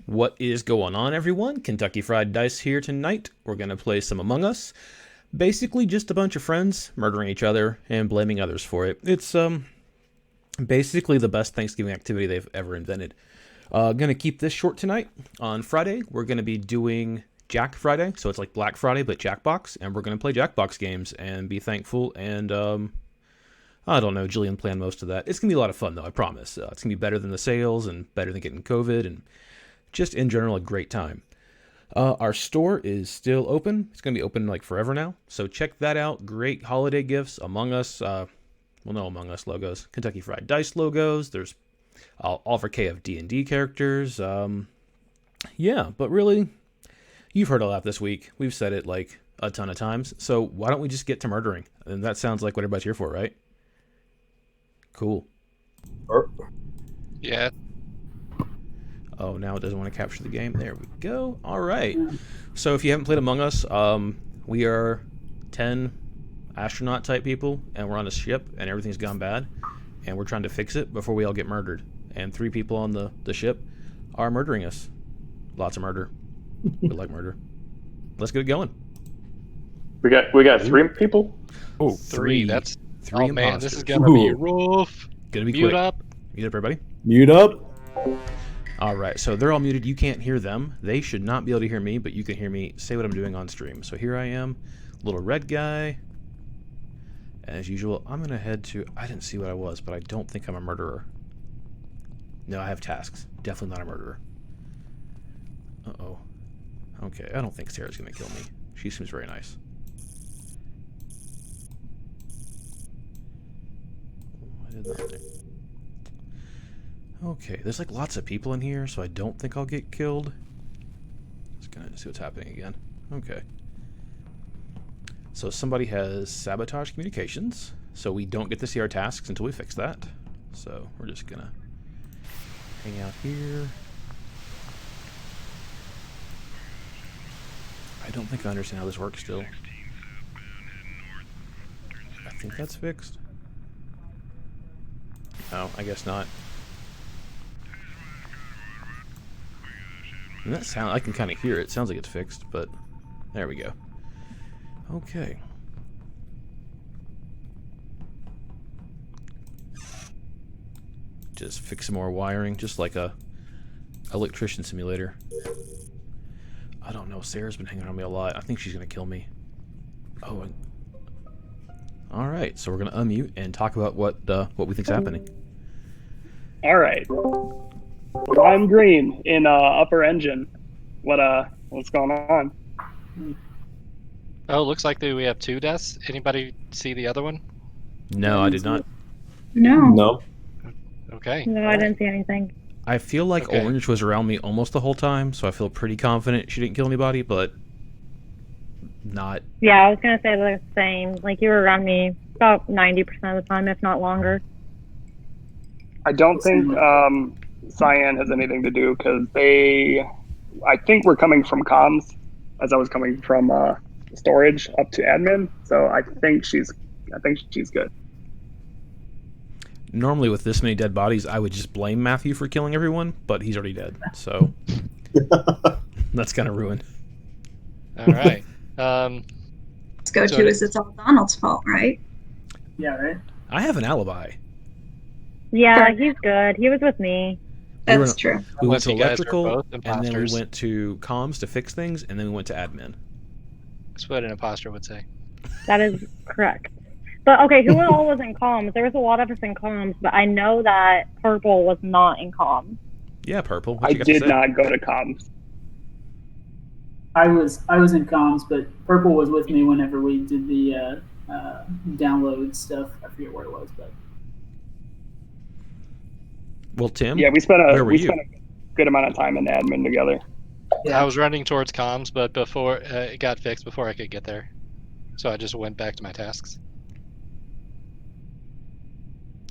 What is going on, everyone? Kentucky Fried Dice here tonight. We're going to play some Among Us. Basically just a bunch of friends murdering each other and blaming others for it. It's basically the best Thanksgiving activity they've ever invented. Gonna keep this short tonight. On Friday, we're going to be doing Jack Friday, so it's like Black Friday but Jackbox, and we're going to play Jackbox games and be thankful, and I don't know, Jillian planned most of that. It's going to be a lot of fun, though, I promise. It's going to be better than the sales and better than getting COVID, and just in general a great time. Our store is still open. It's going to be open like forever now, so check that out. Great holiday gifts. Among Us, no Among Us logos, Kentucky Fried Dice logos. There's all for K of D&D characters. Yeah, but really, you've heard all that this week. We've said it like a ton of times, so why don't we just get to murdering? And that sounds like what everybody's here for, right? Cool. Yeah. Oh, now it doesn't want to capture the game. There we go. All right. So if you haven't played Among Us, we are 10 astronaut type people, and we're on a ship, and everything's gone bad, and we're trying to fix it before we all get murdered. And 3 people on the ship are murdering us. Lots of murder. We like murder. Let's get it going. We got 3 people. Oh, 3. That's 3 oh man, imposters. this is gonna be rough. Gonna be Mute quick. up. Mute up, everybody. Mute up. All right, so they're all muted. You can't hear them. They should not be able to hear me, but you can hear me say what I'm doing on stream. So here I am, little red guy. As usual, I'm going to head to... I didn't see what I was, but I don't think I'm a murderer. No, I have tasks. Definitely not a murderer. Uh-oh. Okay, I don't think Sarah's going to kill me. She seems very nice. Why did that... Okay, there's like lots of people in here, so I don't think I'll get killed. Just gonna see what's happening again. Okay. So somebody has sabotaged communications, so we don't get to see our tasks until we fix that. So we're just gonna hang out here. I don't think I understand how this works still. I think that's fixed. No, I guess not. And that sound, I can kind of hear it. It sounds like it's fixed, but there we go. Okay. Just fix some more wiring, just like a electrician simulator. I don't know. Sarah's been hanging on me a lot. I think she's gonna kill me. Oh. All right. So we're gonna unmute and talk about what we think's happening. All right. I'm green in upper engine. What's going on? Oh, looks like we have 2 deaths. Anybody see the other one? No, I did not. No. Okay. No, I didn't see anything. I feel like Okay. Orange was around me almost the whole time, so I feel pretty confident she didn't kill anybody, but not. Yeah, I was gonna say the same. Like, you were around me about 90% of the time, if not longer. I don't think Cyan has anything to do because I think we're coming from comms as I was coming from storage up to admin. So I think she's good. Normally, with this many dead bodies, I would just blame Matthew for killing everyone, but he's already dead, so that's kind of ruined. All right. Let's go So- to is it's all Donald's fault, right? Yeah, right. I have an alibi. Yeah, he's good. He was with me. We were- That's true. We went Unless to you guys are electrical, both and then we imposters. went to comms to fix things, and then we went to admin. That's what an imposter would say. That is correct. But okay, who all was in comms? There was a lot of us in comms, but I know that Purple was not in comms. Yeah, Purple. What I you got to did say? not go to comms. I was in comms, but Purple was with me whenever we did the download stuff. I forget where it was, but Well, Tim. Yeah, we spent Where a were you? spent a good amount of time in admin together. yeah. I was running towards comms, but before it got fixed before I could get there, so I just went back to my tasks.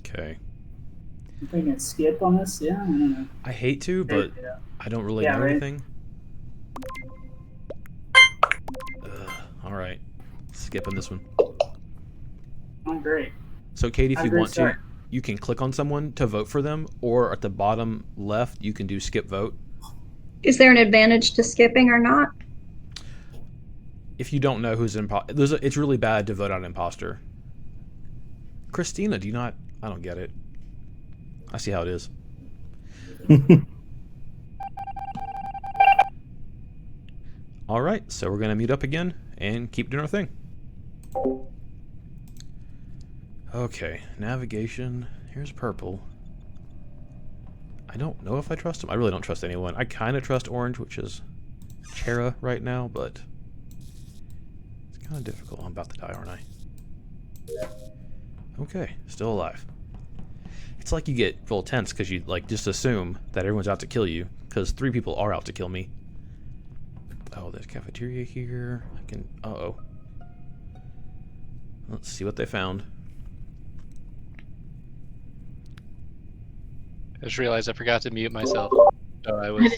Okay. I'm thinking skip on this. Yeah, I don't know. I hate to, but Yeah. I don't really Yeah, know right. anything. All right. Skipping this one. I'm great. So, Katie, if I'm you great want to, start. you can click on someone to vote for them, or at the bottom left, you can do skip vote. Is there an advantage to skipping or not? If you don't know who's it's really bad to vote on imposter. Christina, do you not? I don't get it. I see how it is. All right, so we're gonna meet up again and keep doing our thing. Okay, navigation. Here's purple. I don't know if I trust him. I really don't trust anyone. I kind of trust orange, which is Chera right now, but it's kind of difficult. I'm about to die, aren't I? Okay, still alive. It's like you get real tense because you like just assume that everyone's out to kill you, because 3 people are out to kill me. Oh, there's cafeteria here. I can. Uh-oh. Let's see what they found. I just realized I forgot to mute myself. So I was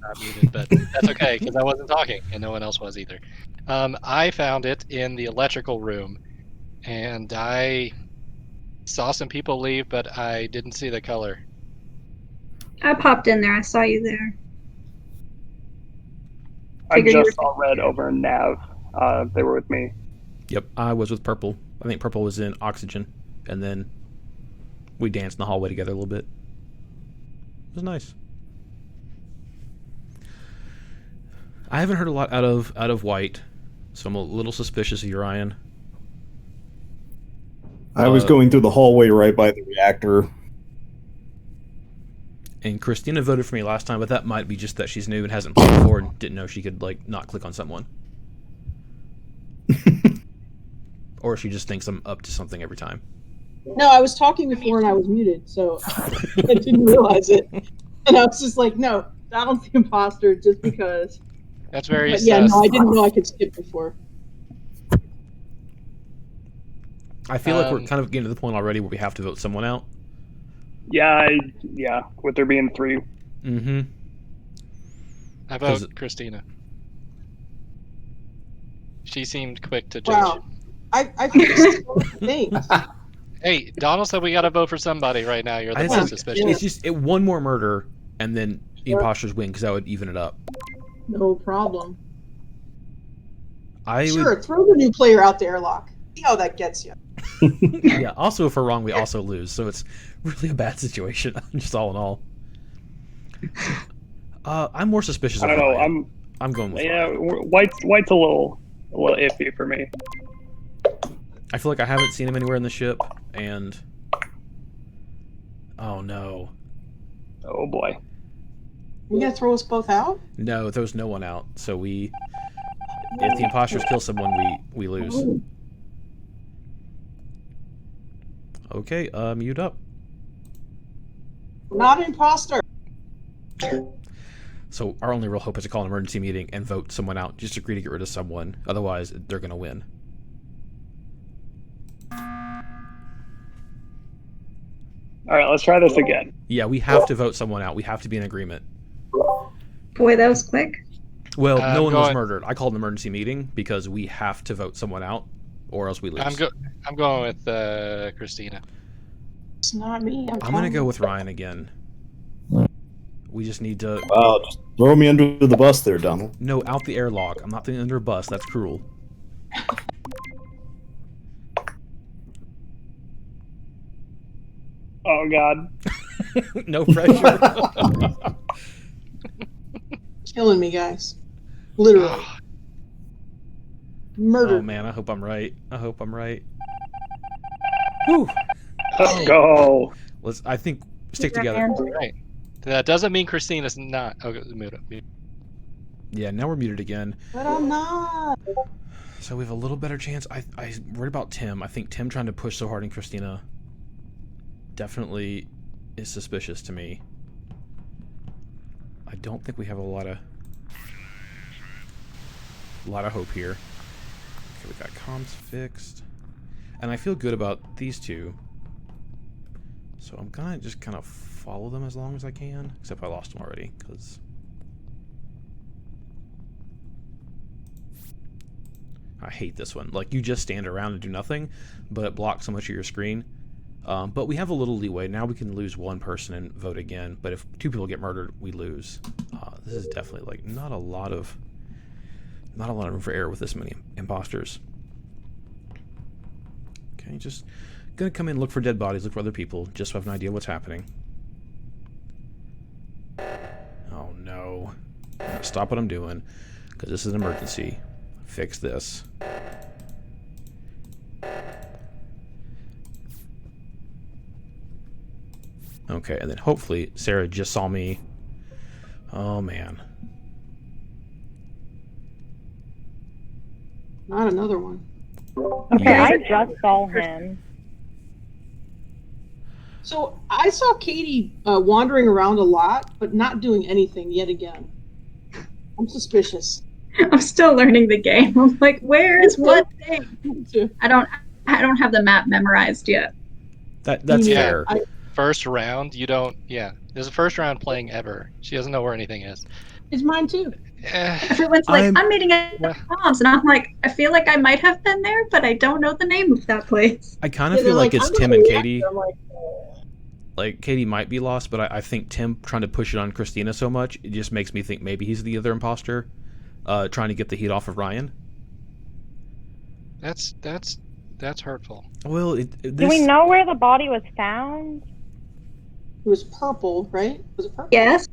not muted, but that's okay because I wasn't talking and no one else was either. I found it in the electrical room, and I saw some people leave, but I didn't see the color. I popped in there. I saw you there. I Figured you just were- saw red over in Nav. They were with me. Yep, I was with purple. I think purple was in oxygen, and then we danced in the hallway together a little bit. It was nice. I haven't heard a lot out of White, so I'm a little suspicious of Urian. I was going through the hallway right by the reactor. And Christina voted for me last time, but that might be just that she's new and hasn't played before and didn't know she could like not click on someone. Or she just thinks I'm up to something every time. No, I was talking before and I was muted, so I didn't realize it. And I was just like, no, Donald's the imposter just because. That's very But yeah, sus. no, I didn't know I could skip before. I feel like we're kind of getting to the point already where we have to vote someone out. Yeah, with there being 3. Mm-hmm. I 'Cause- vote Christina. She seemed quick to judge. Wow. I fixed things. Hey, Donald said we gotta vote for somebody right now. You're the I most think suspicious. it's just one more murder, and then the imposters win because that would even it up. No problem. I Sure, throw the new player out the airlock. See how that gets you. would, yeah. Also, if we're wrong, we also lose, so it's really a bad situation. Just all in all. I'm more suspicious. I don't of know. Ryan. I'm going with Yeah, Ryan. White's a little iffy for me. I feel like I haven't seen him anywhere in the ship, and oh no, Oh boy. You gonna throw us both out? no, there's no one out. So if the imposters kill someone, we lose. Okay, mute up. Not an imposter. So our only real hope is to call an emergency meeting and vote someone out. Just agree to get rid of someone. Otherwise, they're gonna win. All right, let's try this again. Yeah, we have to vote someone out. We have to be in agreement. Boy, that was quick. Well, no one was going- murdered. I called an emergency meeting because we have to vote someone out, or else we lose. I'm going with Christina. It's not me. I'm gonna go with Ryan again. We just need to Wow, just throw me under the bus there, Donald. no out the airlock. I'm not throwing under a bus. That's cruel. Oh god. No pressure. Killing me, guys. Literally. Murdered. Oh man, I hope I'm right. I hope I'm right. Whew. Let's go. I think stick together. Recommend. Right. That doesn't mean Christina's not. Okay, mute up. Yeah, now we're muted again. But I'm not. So we have a little better chance. I worried about Tim. I think Tim trying to push so hard in Christina definitely is suspicious to me. I don't think we have a lot of hope here. Okay, we got comms fixed. And I feel good about these two. So I'm gonna just kind of follow them as long as I can. Except I lost them already, because I hate this one. Like, you just stand around and do nothing, but it blocks so much of your screen. But we have a little leeway. Now we can lose one person and vote again. But if 2 people get murdered, we lose. This is definitely like not a lot of room for error with this many imposters. Okay, just gonna come in, look for dead bodies, look for other people, just so I have an idea what's happening. Oh no. I'm gonna stop what I'm doing, because this is an emergency. Fix this. Okay, and then hopefully Sarah just saw me. Oh man. Not another one. Okay, Yeah. I just saw him. So I saw Katie wandering around a lot, but not doing anything yet again. I'm suspicious. I'm still learning the game. I'm like, where is what thing? Too. I don't have the map memorized yet. That's Yeah, fair. First round, you don't. Yeah, this is the first round playing ever. She doesn't know where anything is. It's mine too. Everyone's like, I'm meeting at Yeah. Tom's, and I'm like, I feel like I might have been there, but I don't know the name of that place. I kind of Yeah, feel they're like it's I'm Tim gonna and react. Katie. I'm like, Like, Katie might be lost, but I think Tim trying to push it on Christina so much, it just makes me think maybe he's the other imposter, trying to get the heat off of Ryan. That's hurtful. Well, Do we know where the body was found? it was purple, right? Was it purple? Yes.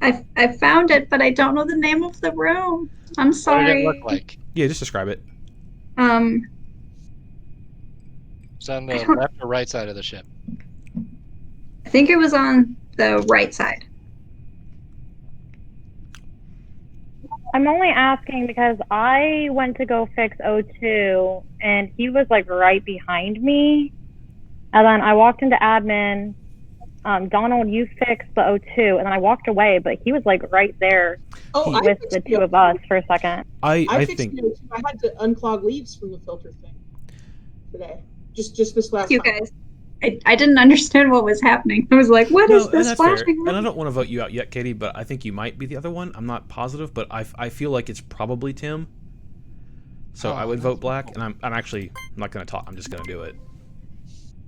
I found it, but I don't know the name of the room. I'm What did sorry. it look like? Yeah, just describe it. It's on the I don't- left or right side of the ship. I think it was on the right side. I'm only asking because I went to go fix O2 and he was like right behind me. And then I walked into admin. Donald, you fixed the O2, and then I walked away, but he was like right there Oh, I with fixed the the two of us for a second. I fixed think the O2. I had to unclog leaves from the filter thing today. Just this last You time. guys. I didn't understand what was happening. I was like, what is and this that's fair. flashing And I light? don't want to vote you out yet, Katie, but I think you might be the other one. I'm not positive, but I feel like it's probably Tim. So Oh, I would that's vote black, and I'm actually I'm not going to talk. I'm just going to do it.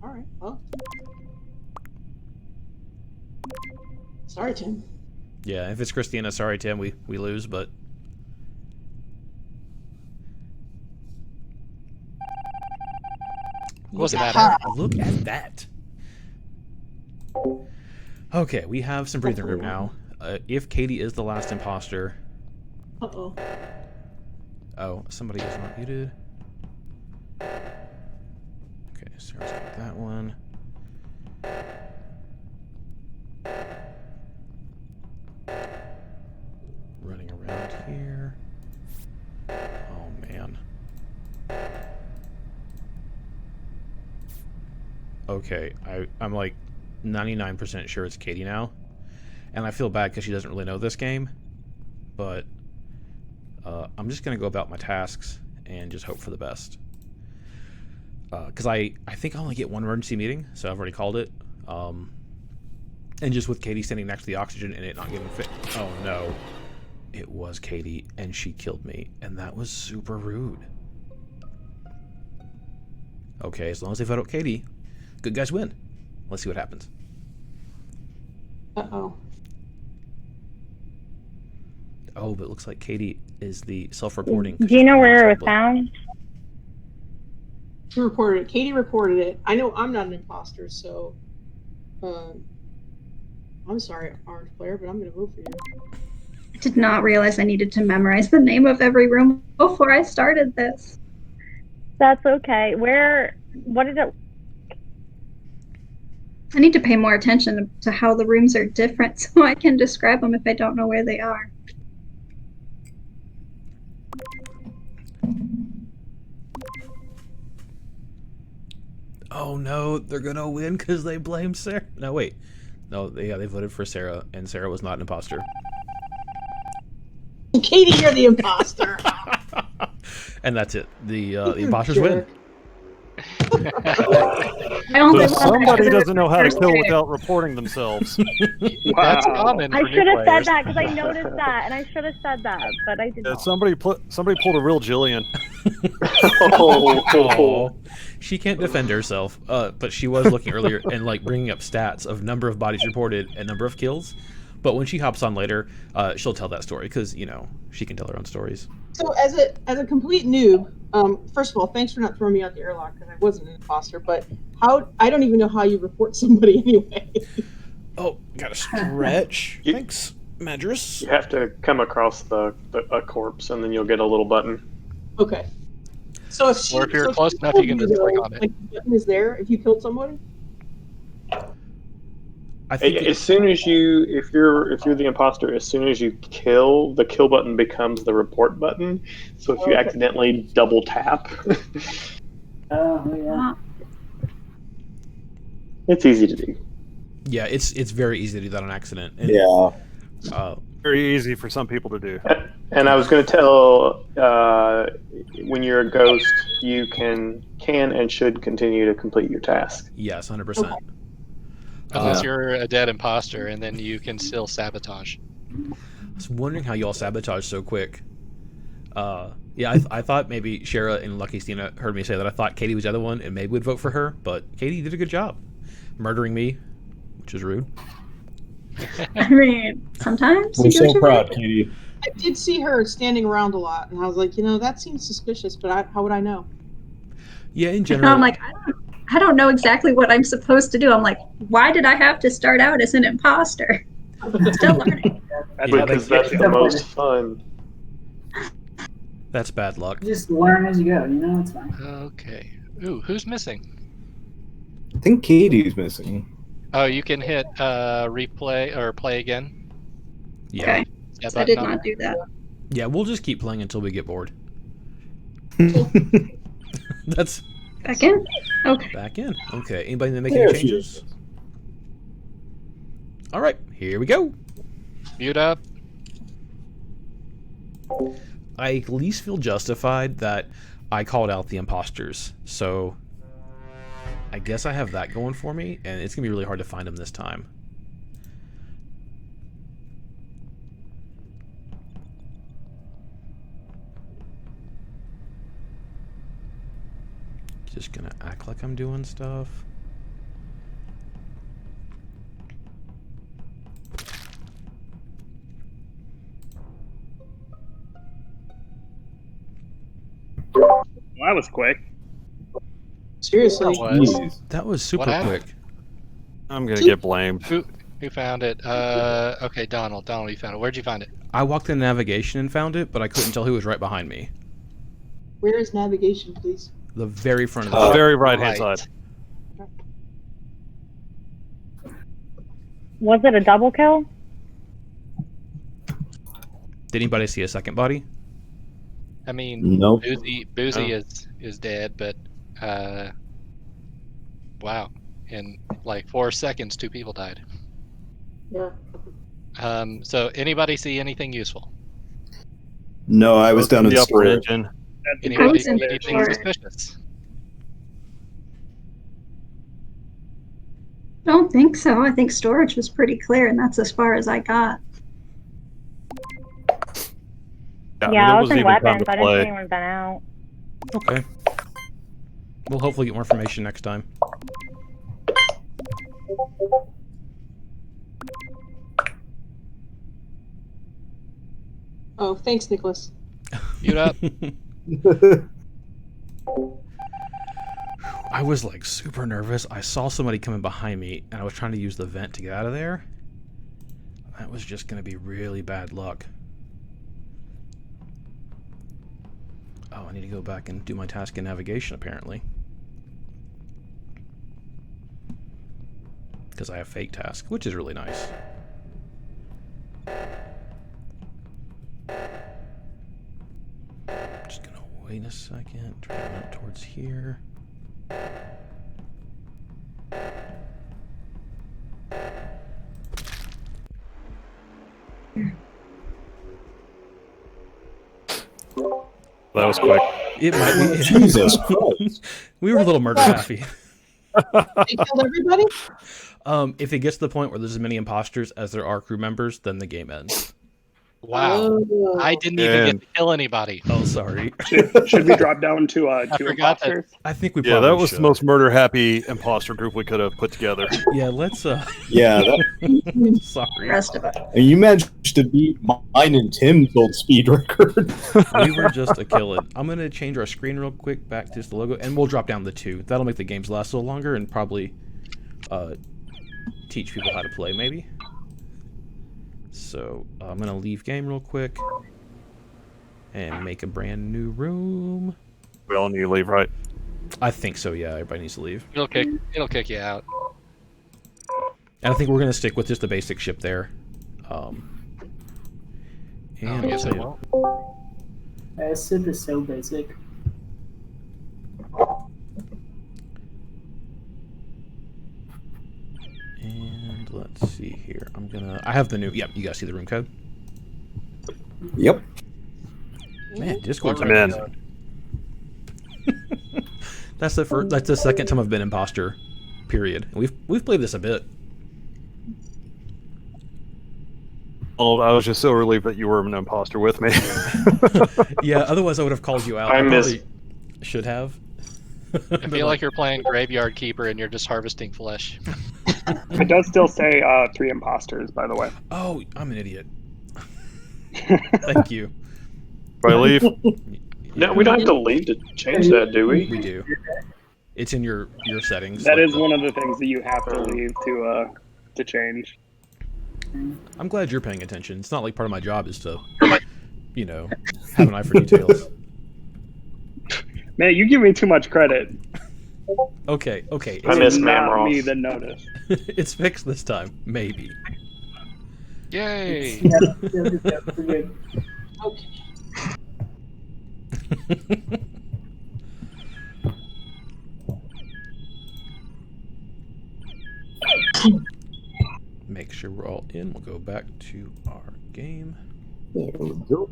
All right. Well. Sorry, Tim. Yeah, if it's Christina, sorry Tim, we lose, but Wasn't look that at that. Look at that. Okay, we have some breathing room now. If Katie is the last imposter, Uh-oh. oh, somebody is not muted. Okay, Sarah's got that one. Running around here. Oh man. Okay, I'm like 99% sure it's Katie now. And I feel bad because she doesn't really know this game. But I'm just going to go about my tasks and just hope for the best. Because I think I only get one emergency meeting, so I've already called it. And just with Katie standing next to the oxygen and it not giving fit. Oh no. It was Katie and she killed me. And that was super rude. Okay, as long as they vote out Katie, good guys win. Let's see what happens. Uh-oh. Oh, but it looks like Katie is the self-reporting. Do you know where it was found? She reported it. Katie reported it. I know I'm not an imposter, so I'm sorry, Orange Player, but I'm going to vote for you. I did not realize I needed to memorize the name of every room before I started this. That's okay. What did it? I need to pay more attention to how the rooms are different so I can describe them if I don't know where they are. Oh no, they're gonna win because they blame Sarah. No, wait. No, they voted for Sarah, and Sarah was not an imposter. Katie, you're the imposter. And that's it. The imposters win. I only So want somebody to- doesn't know how to kill without reporting themselves. That's common I for new should have said players. that because I noticed that, and I should have said that, but I did Yeah, not. somebody pulled a real Jillian. Aw. She can't defend herself, but she was looking earlier and like bringing up stats of number of bodies reported and number of kills. But when she hops on later, she'll tell that story because she can tell her own stories. So as a complete noob, first of all, thanks for not throwing me out the airlock because I wasn't an imposter. But I don't even know how you report somebody anyway. Oh, gotta stretch. Thanks, Madras. You have to come across a corpse, and then you'll get a little button. Okay. So if you're close enough, you can just click on it. Like the button is there if you killed somebody. I think As soon as if you're the imposter, as soon as you kill, the kill button becomes the report button. So if you accidentally double tap, Oh, yeah. it's easy to do. Yeah, it's very easy to do that on accident. And, Yeah. Very easy for some people to do. And I was going to tell, when you're a ghost, you can and should continue to complete your task. Yes, 100%. Unless you're a dead imposter, and then you can still sabotage. I was wondering how y'all sabotage so quick. Yeah, I thought maybe Shara and Lucky Stina heard me say that. I thought Katie was the other one, and maybe would vote for her, but Katie did a good job murdering me, which is rude. I mean, sometimes We're you do so what you proud, want. Katie. I did see her standing around a lot, and I was like, that seems suspicious. But how would I know? Yeah, in And general. I'm like, I don't know exactly what I'm supposed to do. I'm like, why did I have to start out as an imposter? Still learning. Because that's the most fun. That's bad luck. Just learn as you go. It's fine. Okay. Ooh, who's missing? I think Katie's missing. Oh, you can hit replay or play again. Yeah. Okay. That I did button on not do that. Yeah, we'll just keep playing until we get bored. That's Back in? Okay. back in. Okay, anybody make There any she changes? All right, here we go. Mute up. I at least feel justified that I called out the imposters, so I guess I have that going for me, and it's gonna be really hard to find them this time. Just gonna act like I'm doing stuff. Well, that was quick. Seriously. Jeez. That was super What happened? quick. I'm gonna get blamed. Who found it? Okay, Donald. Donald, you found it. Where'd you find it? I walked in navigation and found it, but I couldn't tell who was right behind me. Where is navigation, please? The very front of the The very right-hand Right. side. Was it a double kill? Did anybody see a second body? I mean, Nope. Boozy Oh. is dead, but wow, in like 4 seconds, 2 people died. Yeah. So anybody see anything useful? No, I was down in the upper storage. engine. Anybody was see in anything storage. suspicious? I don't think so. I think storage was pretty clear, and that's as far as I got. Yeah, I was wasn't in even time weapons. to I didn't see play. anyone been out. Okay. We'll hopefully get more information next time. Oh, thanks, Nicholas. Mute up. I was like super nervous. I saw somebody coming behind me, and I was trying to use the vent to get out of there. That was just going to be really bad luck. Oh, I need to go back and do my task in navigation, apparently. Because I have fake task, which is really nice. Just gonna wait a second, try to run towards here. That was quick. It might be. Jesus Christ. We were a little murder happy. They killed everybody? If it gets to the point where there's as many imposters as there are crew members, then the game ends. Wow. Oh. I didn't even get to kill anybody. Oh, sorry. Should we drop down to two forgot that- imposters? I think we Yeah, probably that was should. the most murder-happy imposter group we could have put together. Yeah, let's. Yeah, that, Sorry. The rest of it. and you managed to beat mine and Tim's old speed record. We were just a kill it. I'm gonna change our screen real quick back to just the logo, and we'll drop down the 2. That'll make the games last a little longer and probably teach people how to play, maybe. So I'm gonna leave game real quick and make a brand new room. We all need to leave, right? I think so. Yeah, everybody needs to leave. It'll kick you out. And I think we're gonna stick with just the basic ship there. And Yes, I I'll will. This ship is so basic. And let's see here. I have the new. Yep, you guys see the room code? Yep. Man, Discord's I'm in. That's the first. That's the second time I've been imposter. Period. And we've played this a bit. Oh, I was just so relieved that you were an imposter with me. Yeah. Otherwise, I would have called you out. I miss- probably should have. I feel like you're playing Graveyard Keeper and you're just harvesting flesh. It does still say 3 imposters, by the way. Oh, I'm an idiot. Thank you. Do I leave? No, we don't have to leave to change that, do we? We do. It's in your settings. That like is one of the things that you have to leave to change. I'm glad you're paying attention. It's not like part of my job is to, have an eye for details. Man, you give me too much credit. Okay. I miss It's not Mamroth. me that noticed. It's fixed this time, maybe. Yay! Yeah, we're good. Okay. Make sure we're all in. We'll go back to our game. There we go.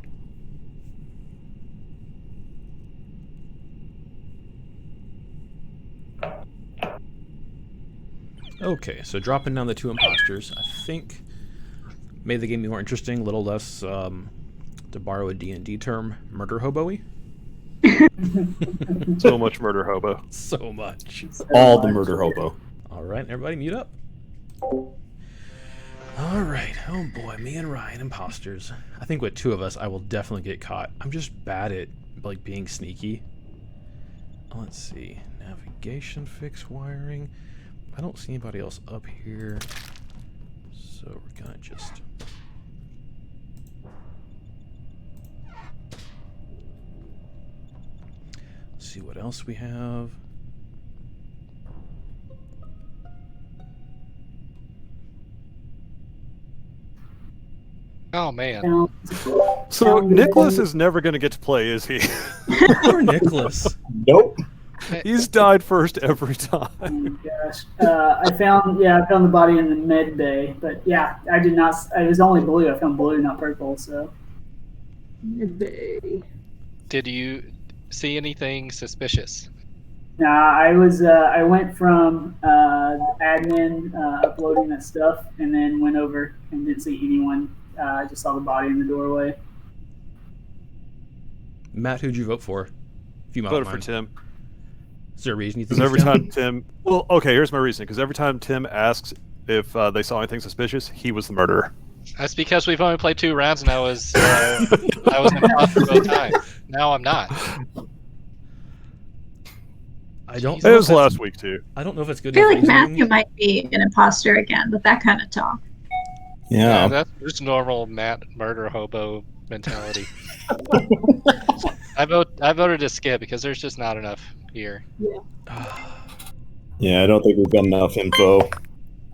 Okay, so dropping down the 2 imposters, I think made the game more interesting, a little less, to borrow a D&D term, murder hobo-y. So much murder hobo. So much. All the murder hobo. All right, everybody mute up. All right. Oh boy, me and Ryan, imposters. I think with 2 of us, I will definitely get caught. I'm just bad at being sneaky. Let's see. Navigation fix wiring. I don't see anybody else up here, so we're gonna just. See what else we have. Oh man. So Nicholas is never going to get to play, is he? Poor Nicholas. Nope. He's died first every time. Oh my gosh. I found the body in the med bay, but yeah, I did not. It was only blue. I found blue, not purple. So Midday. Did you see anything suspicious? nah, I went from admin uploading that stuff, and then went over and didn't see anyone. I just saw the body in the doorway. Matt, who'd you vote for? If you might Voted for mind. Tim. Is there a reason you think Because it's every Tim? time Tim... Well, okay, here's my reasoning. Because every time Tim asks if they saw anything suspicious, he was the murderer. That's because we've only played 2 rounds and I was an imposter both times. Now I'm not. I don't. It know if was that's- last week, too. I don't know if it's good. I feel enough like reasoning. Matthew might be an imposter again with that kind of talk. Yeah. That's just normal Matt murder hobo mentality. I voted to skip because there's just not enough here. Yeah, I don't think we've got enough info.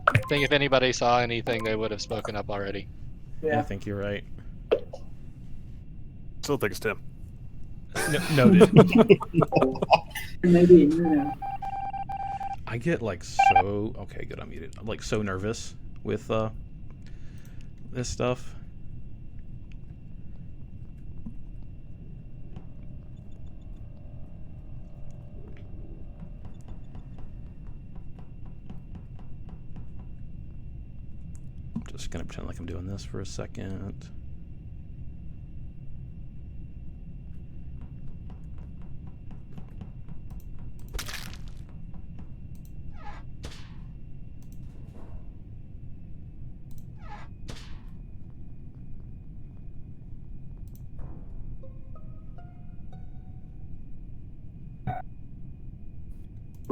I think if anybody saw anything, they would have spoken up already. Yeah, I think you're right. Still think it's Tim. Noted. Maybe, you know. I get so okay. Good, I'm muted. I'm so nervous with this stuff. I'm just gonna pretend like I'm doing this for a second.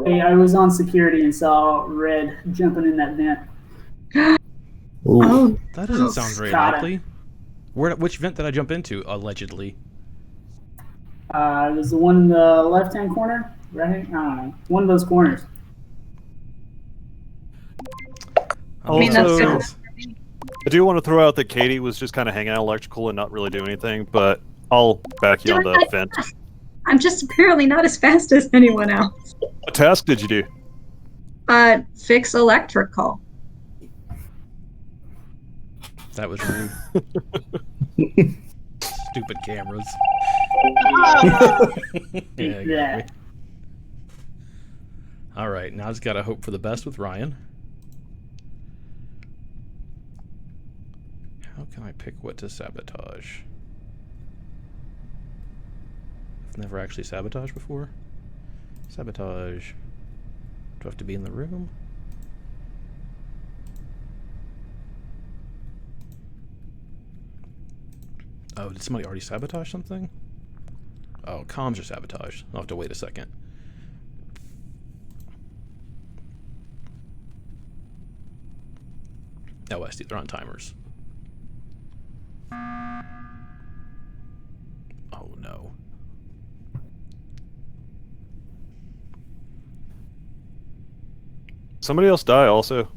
Hey, I was on security and saw Red jumping in that vent. Ooh. Oh, That doesn't sound very Got it. likely. Which vent did I jump into, allegedly? It was the one in the left-hand corner, right? I don't know. One of those corners. Oh, mean, that's Also, good. I do want to throw out that Katie was just kind of hanging out electrical and not really doing anything, but I'll back you on the vent. I'm just apparently not as fast as anyone else. What task did you do? Fix electrical. That was rude. Stupid cameras. Yeah, Yeah. All right, now I just gotta hope for the best with Ryan. How can I pick what to sabotage? I've never actually sabotaged before. Sabotage. Do I have to be in the room? Oh, did somebody already sabotage something? Oh, comms are sabotaged. I'll have to wait a second. Oh, I see. They're on timers. Oh, no. Somebody else die also.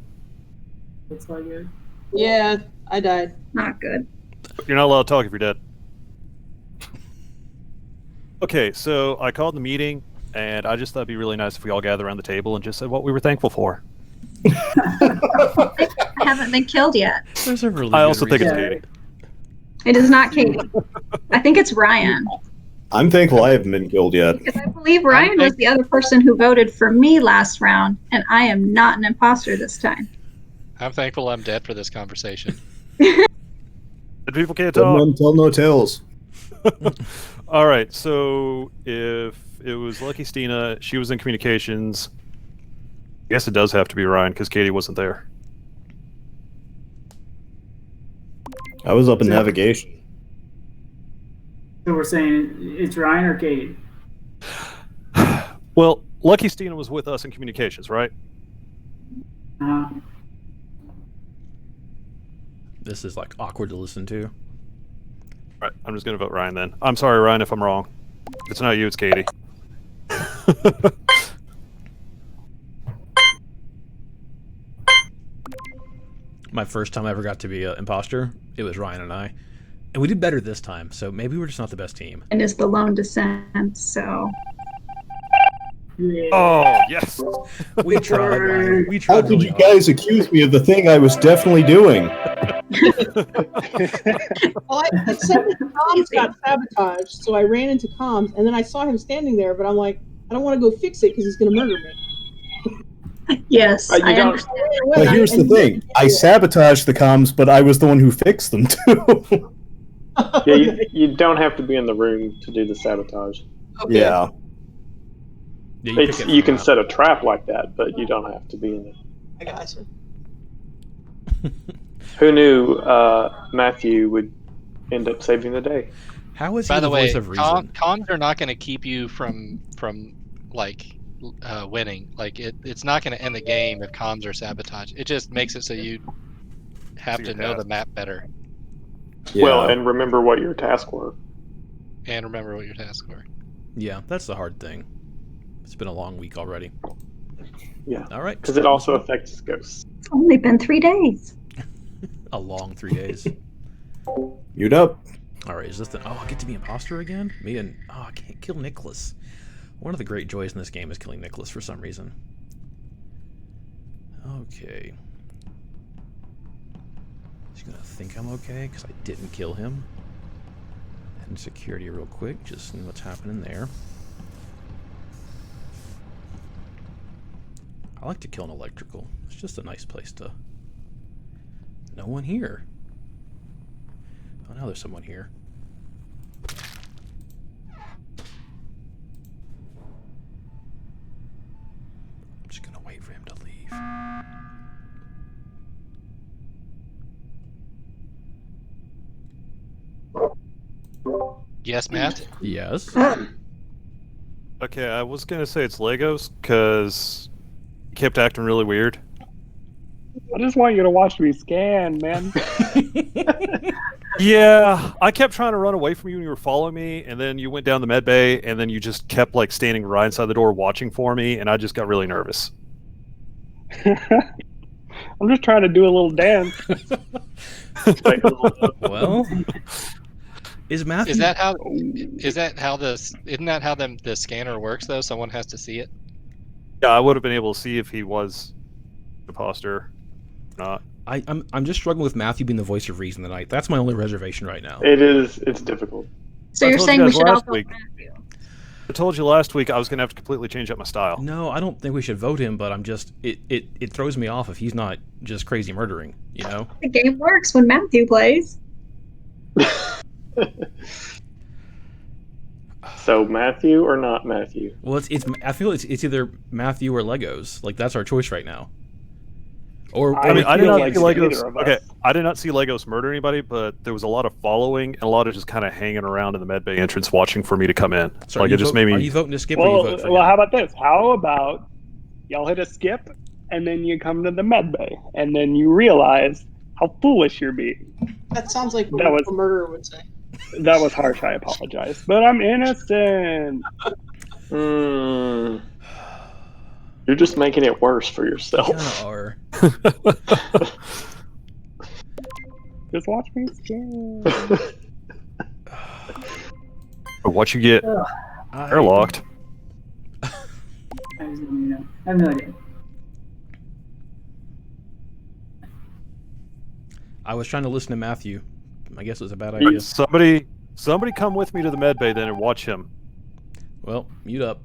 Looks like it. Yeah, I died. Not good. You're not allowed to talk if you're dead. Okay, so I called the meeting, and I just thought it'd be really nice if we all gathered around the table and just said what we were thankful for. I haven't been killed yet. There's a really I good also think it's reason. Katie. It is not Katie. I think it's Ryan. I'm thankful I haven't been killed yet. Because I believe Ryan was the other person who voted for me last round, and I am not an imposter this time. I'm thankful I'm dead for this conversation. And people can't Dead talk. men tell no tales. All right, so if it was Lucky Stina, she was in communications. I guess it does have to be Ryan because Katie wasn't there. I was up in navigation. So we're saying it's Ryan or Katie? Well, Lucky Stina was with us in communications, right? This is like awkward to listen to. Right, I'm just gonna vote Ryan then. I'm sorry, Ryan, if I'm wrong. If it's not you, it's Katie. My first time I ever got to be an imposter, it was Ryan and I. And we did better this time, so maybe we're just not the best team. And is the lone descent, so. Yeah. Oh, yes. We tried, Ryan. We How tried could really you hard. guys accuse me of the thing I was definitely doing? Well, I said that comms got sabotaged, so I ran into comms, and then I saw him standing there, but I'm like, I don't want to go fix it because he's going to murder me. Yes, You I don't- understand. But here's the thing. I sabotaged the comms, but I was the one who fixed them too. Yeah, you don't have to be in the room to do the sabotage. Okay. Yeah. Yeah, you, pick it You from can that. set a trap like that, but you don't have to be in it. I gotcha. Who knew Matthew would end up saving the day? How is he By the way, voice of reason? comms are not going to keep you from like winning. Like it's not going to end the game if comms are sabotaged. It just makes it so you have to know the map better Well, and remember what your tasks were. and remember what your tasks were. Yeah, that's the hard thing. It's been a long week already. Yeah. All right. Because it also affects ghosts. It's only been 3 days. A long 3 days. You'd up. All right, is this the... Oh, I get to be imposter again? Me and... Oh, I can't kill Nicholas. One of the great joys in this game is killing Nicholas for some reason. Okay. He's gonna think I'm okay because I didn't kill him. And security real quick, just see what's happening there. I like to kill an electrical. It's just a nice place to... No one here. Oh, now there's someone here. I'm just gonna wait for him to leave. Yes, Matt. Yes. Okay, I was gonna say it's Legos because he kept acting really weird. I just want you to watch me scan, man. Yeah, I kept trying to run away from you when you were following me, and then you went down the med bay, and then you just kept like standing right inside the door watching for me, and I just got really nervous. I'm just trying to do a little dance. Well, is Matthew? Is that how? Isn't that how the scanner works though? Someone has to see it. Yeah, I would have been able to see if he was an imposter or not. I'm just struggling with Matthew being the voice of reason tonight. That's my only reservation right now. It's difficult. So I you're told saying you we guys should all last vote week. Matthew? I told you last week I was gonna have to completely change up my style. No, I don't think we should vote him, but I'm just it throws me off if he's not just crazy murdering, you know? The game works when Matthew plays. So Matthew or not Matthew? Well, I feel it's either Matthew or Legos. Like that's our choice right now. Or I mean, I did feel not like see Legos. neither of us. Okay, I did not see Legos murder anybody, but there was a lot of following and a lot of just kind of hanging around in the med bay entrance, watching for me to come in. So like it just made me. Are you voting to skip or you Well, vote for well, him? how about this? How about y'all hit a skip, and then you come to the med bay, and then you realize how foolish you're being. That sounds like That what was- a murderer would say. That was harsh. I apologize, but I'm innocent. Hmm. You're just making it worse for You yourself. kinda are. Just watch me scan. What you get? They're locked. I just don't even know. I have no idea. I was trying to listen to Matthew. I guess it was a bad idea. Somebody come with me to the med bay then and watch him. Well, mute up.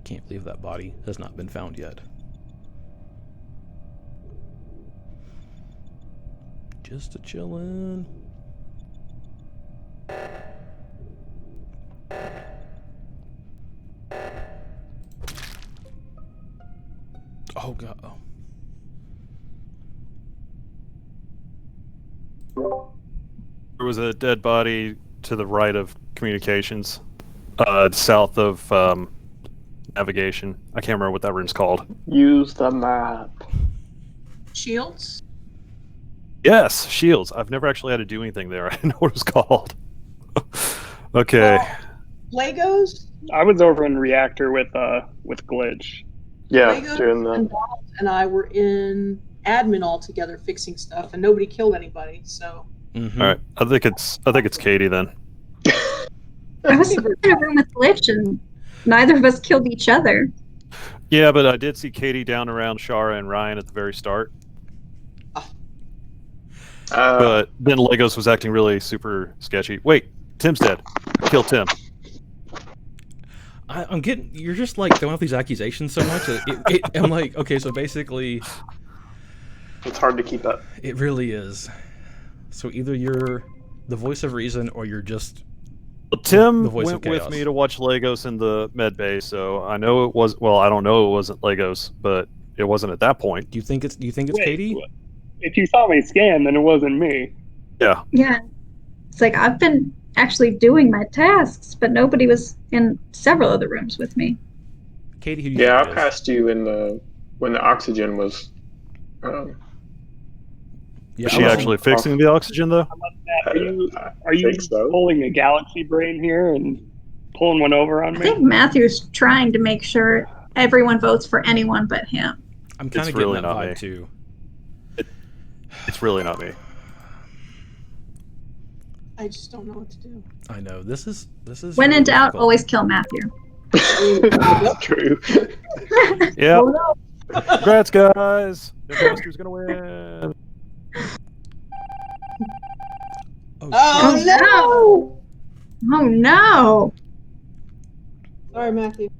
Can't believe that body has not been found yet. Just a chillin'. Oh god. Oh. There was a dead body to the right of communications, south of navigation. I can't remember what that room's called. Use the map. Shields? Yes, Shields. I've never actually had to do anything there. I didn't know what it was called. Okay. Legos? I was over in reactor with Glitch. Yeah, Legos doing and the. Donald and I were in admin all together fixing stuff, and nobody killed anybody. So Mhm. All right. I think it's Katie then. I was in a room with Glitch, and neither of us killed each other. Yeah, but I did see Katie down around Shara and Ryan at the very start. But then Legos was acting really super sketchy. Wait, Tim's dead. Kill Tim. I'm getting. You're just like throwing out these accusations so much. I'm like, okay, so basically, It's hard to keep up. it really is. So either you're the voice of reason, or you're just. Well, Tim The voice of went with chaos. me to watch Legos in the med bay, so I know it was. Well, I don't know it wasn't Legos, but it wasn't at that point. Do you think it's Wait, Katie? If you saw me scan, then it wasn't me. Yeah. Yeah. It's like I've been actually doing my tasks, but nobody was in several other rooms with me. Katie, who do you Yeah, I think it is? passed you in the when the oxygen was. Yeah, Was she I was- actually fixing the oxygen though? I must Matt, are you think so. pulling a galaxy brain here and pulling one over on I me? think Matthew's trying to make sure everyone votes for anyone but him. I'm kind It's of getting really that not vibe me. too. It's really not me. I just don't know what to do. I know this is When really in doubt, difficult. always kill Matthew. That's true. Yeah. Oh no! Congrats, guys. The imposter's gonna win. Oh, Oh shit. no! Oh no! Sorry, Matthew.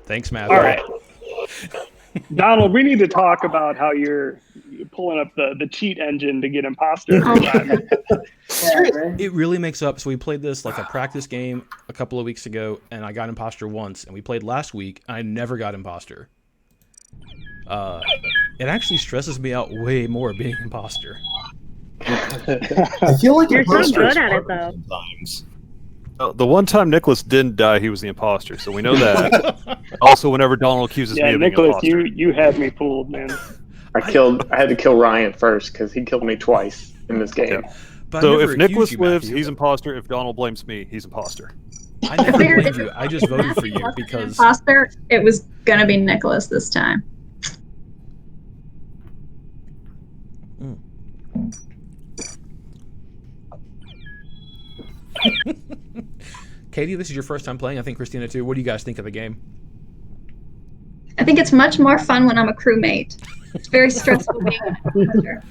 Thanks, Matthew. All right. Donald, we need to talk about how you're pulling up the cheat engine to get imposter every time. Yeah, right? It really makes up. So we played this like a practice game a couple of weeks ago, and I got imposter once. And we played last week, and I never got imposter. It actually stresses me out way more being imposter. I feel like You're so imposters good at it, are though. sometimes. The one time Nicholas didn't die, he was the imposter, so we know that. Also, whenever Donald accuses Yeah, me of being Nicholas, imposter. you had me fooled, man. I had to kill Ryan first because he killed me twice in this game. Yeah. But I So never if accused Nicholas you, lives, Matthew. he's imposter. If Donald blames me, he's imposter. I never figured blamed if you. I just voted for you Matthew because imposter, it was gonna be Nicholas this time. Katie, this is your first time playing. I think Christina too. What do you guys think of the game? I think it's much more fun when I'm a crewmate. It's very stressful being an imposter.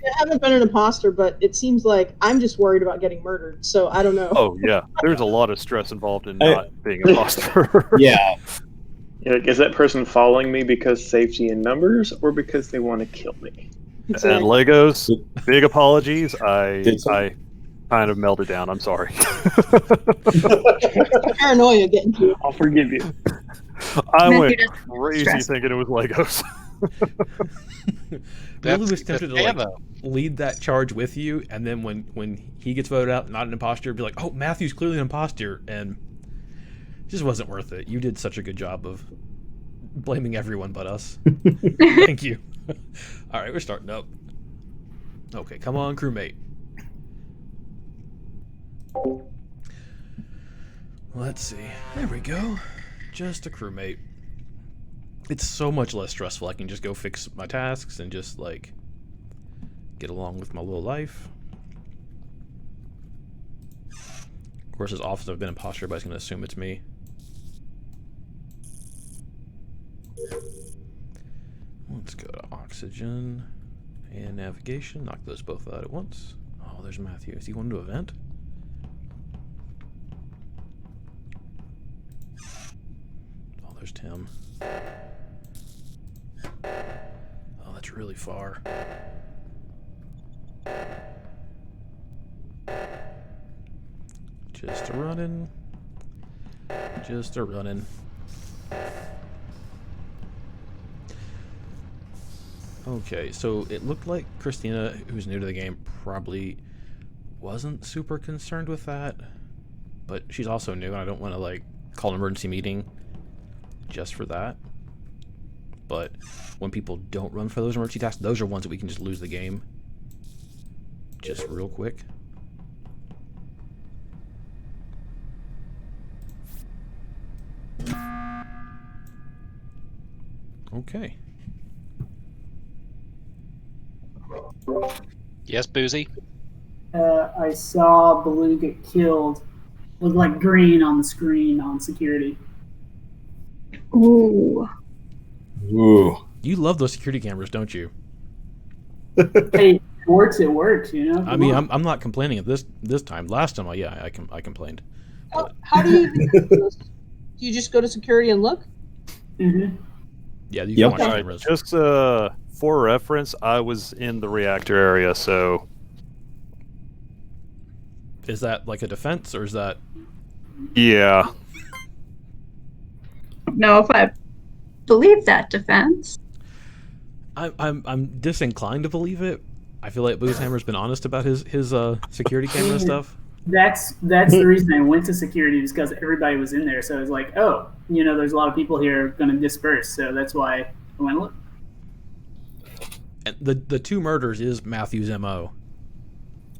I haven't been an imposter, but it seems like I'm just worried about getting murdered. So I don't know. Oh yeah, there's a lot of stress involved in not being an imposter. Yeah. Is that person following me because safety in numbers or because they want to kill me? And Legos, big apologies. Did some- I kind of melted down. I'm sorry. Paranoia getting to you. I'll forgive you. I Matthew went doesn't get crazy stressed. thinking it was Legos. Lily was tempted to like ammo. lead that charge with you, and then when he gets voted out, not an imposter, be like, "Oh, Matthew's clearly an imposter," and it just wasn't worth it. You did such a good job of blaming everyone but us. Thank you. All right, we're starting up. Okay, come on, crewmate. Let's see. There we go. Just a crewmate. It's so much less stressful. I can just go fix my tasks and just like get along with my little life. Of course, as often as I've been imposter, everybody's gonna assume it's me. Let's go to oxygen and navigation. Knock those both out at once. Oh, there's Matthew. Is he going to a vent? Oh, there's Tim. Oh, that's really far. Just a running. Just a running. Okay, so it looked like Christina, who's new to the game, probably wasn't super concerned with that. But she's also new, and I don't want to like call an emergency meeting just for that. But when people don't run for those emergency tasks, those are ones that we can just lose the game. Just real quick. Okay. Yes, Boozy? I saw Blue get killed. Looked like green on the screen on security. Ooh. Ooh. You love those security cameras, don't you? Hey, it works, you know? I mean, I'm not complaining at this time. Last time, I complained. How do you do this? Do you just go to security and look? Mm-hmm. Yeah, you Yep. can watch All right, cameras. just for reference, I was in the reactor area, so Is that like a defense, or is that? Yeah. No, if I believe that defense. I'm disinclined to believe it. I feel like Boozehammer's been honest about his security camera stuff. That's the reason I went to security, is because everybody was in there. So I was like, oh, there's a lot of people here going to disperse. So that's why I went to look. And the 2 murders is Matthew's MO.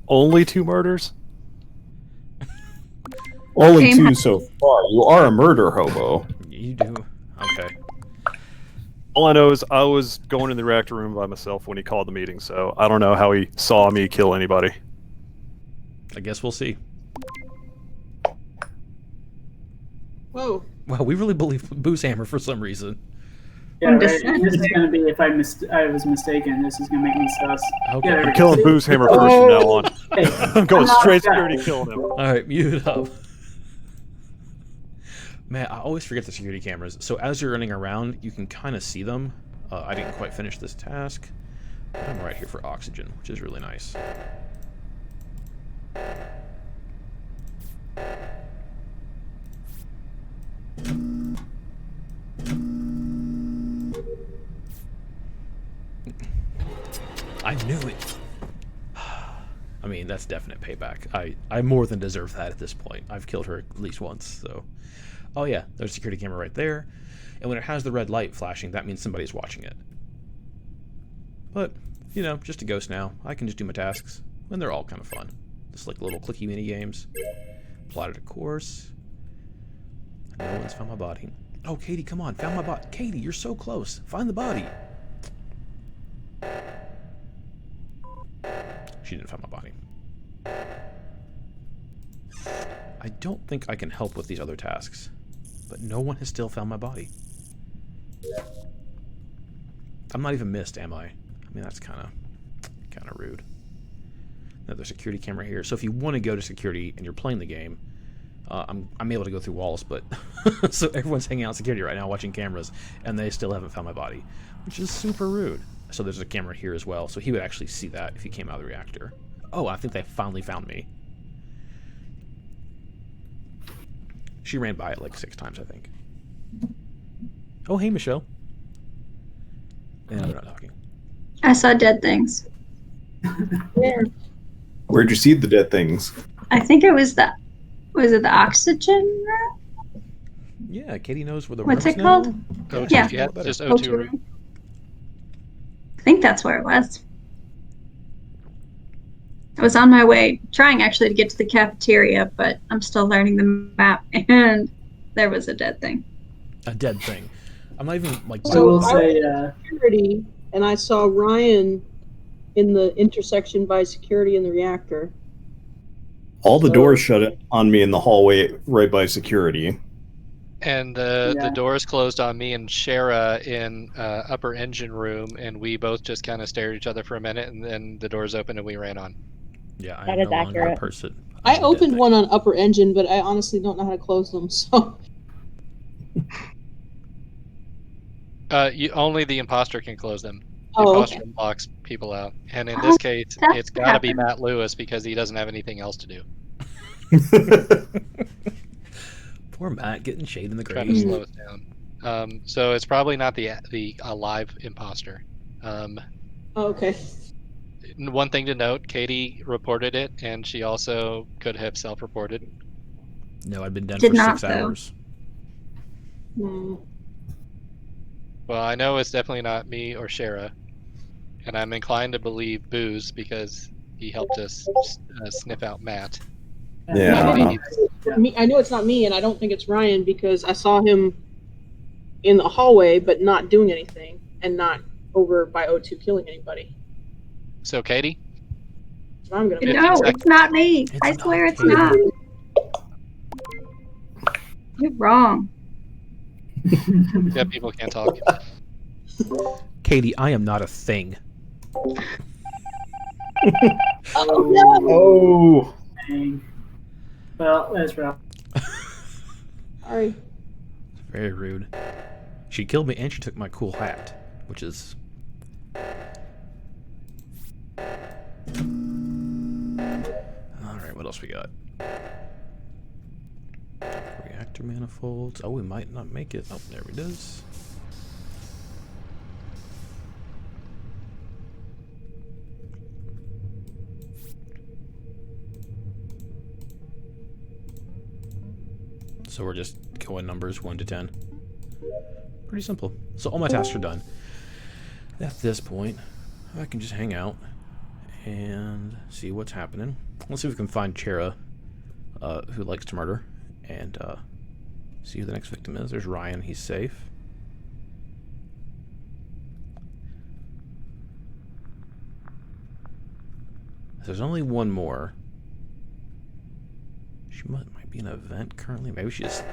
Only 2 murders? Only 2 so far. You are a murder hobo. You do. Okay. All I know is I was going in the reactor room by myself when he called the meeting, so I don't know how he saw me kill anybody. I guess we'll see. Whoa. Well, we really believe Boozehammer for some reason. Yeah, right. This is going to be, if I was mistaken, this is going to make me sus. Okay. Yeah, I'm killing Boozehammer first from now on. Hey, I'm going I'm not straight a guy. security killing him. Alright, mute it up. Man, I always forget the security cameras. So as you're running around, you can kind of see them. I didn't quite finish this task. I'm right here for oxygen, which is really nice. I knew it. I mean, that's definite payback. I more than deserve that at this point. I've killed her at least once, so... Oh yeah, there's a security camera right there. And when it has the red light flashing, that means somebody's watching it. But, just a ghost now. I can just do my tasks. And they're all kind of fun. Just like little clicky mini games. Plotted a course. No one's found my body. Oh, Katie, come on. Found my body. Katie, you're so close. Find the body. She didn't find my body. I don't think I can help with these other tasks, but no one has still found my body. I'm not even missed, am I? I mean, that's kind of rude. Another security camera here. So if you want to go to security and you're playing the game, I'm able to go through walls, but so everyone's hanging out in security right now watching cameras, and they still haven't found my body, which is super rude. So there's a camera here as well, so he would actually see that if he came out of the reactor. Oh, I think they finally found me. She ran by it like 6 times, I think. Oh, hey, Michelle. And they're not talking. I saw dead things. Where? Where'd you see the dead things? I think it was the oxygen room? Yeah, Katie knows where the What's room's it called? now. Yeah. Just O2 room. I think that's where it was. I was on my way, trying actually to get to the cafeteria, but I'm still learning the map, and there was a dead thing. A dead thing. I'm not even like. I will say, security, and I saw Ryan in the intersection by security in the reactor. All the doors shut on me in the hallway right by security. And the doors closed on me and Shara in upper engine room, and we both just kind of stared at each other for a minute, and then the doors opened and we ran on. Yeah, I'm That no is longer a accurate. person. I opened one on upper engine, but I honestly don't know how to close them, so... Only the imposter can close them. The Oh, imposter okay. blocks people out. And in this case, that's it's what got to be happened. Matt Lewis because he doesn't have anything else to do. Poor Matt getting shade in the Trying to grave. slow us down. So it's probably not the alive imposter. Oh, okay. One thing to note, Katie reported it, and she also could have self-reported. No, I'd been dead Did for not, 6 though. hours. Mm. Well, I know it's definitely not me or Shara, and I'm inclined to believe Booze because he helped us sniff out Matt. Yeah. I know it's not me, and I don't think it's Ryan because I saw him in the hallway, but not doing anything, and not over by O2 killing anybody. So, Katie? So I'm gonna. 15 No, seconds. it's not me. It's I not swear it's Katie. not. You're wrong. Yeah, people can't talk. Katie, I am not a thing. Oh no! Oh. dang. Well, that's rough. Sorry. Very rude. She killed me and she took my cool hat, which is... Alright, what else we got? Reactor manifolds. Oh, we might not make it. Oh, there it is. So we're just going numbers 1 to 10. Pretty simple. So all my tasks are done. At this point, I can just hang out and see what's happening. Let's see if we can find Chera, who likes to murder, and see who the next victim is. There's Ryan. He's safe. There's only one more. She might be in an event currently. Maybe she just...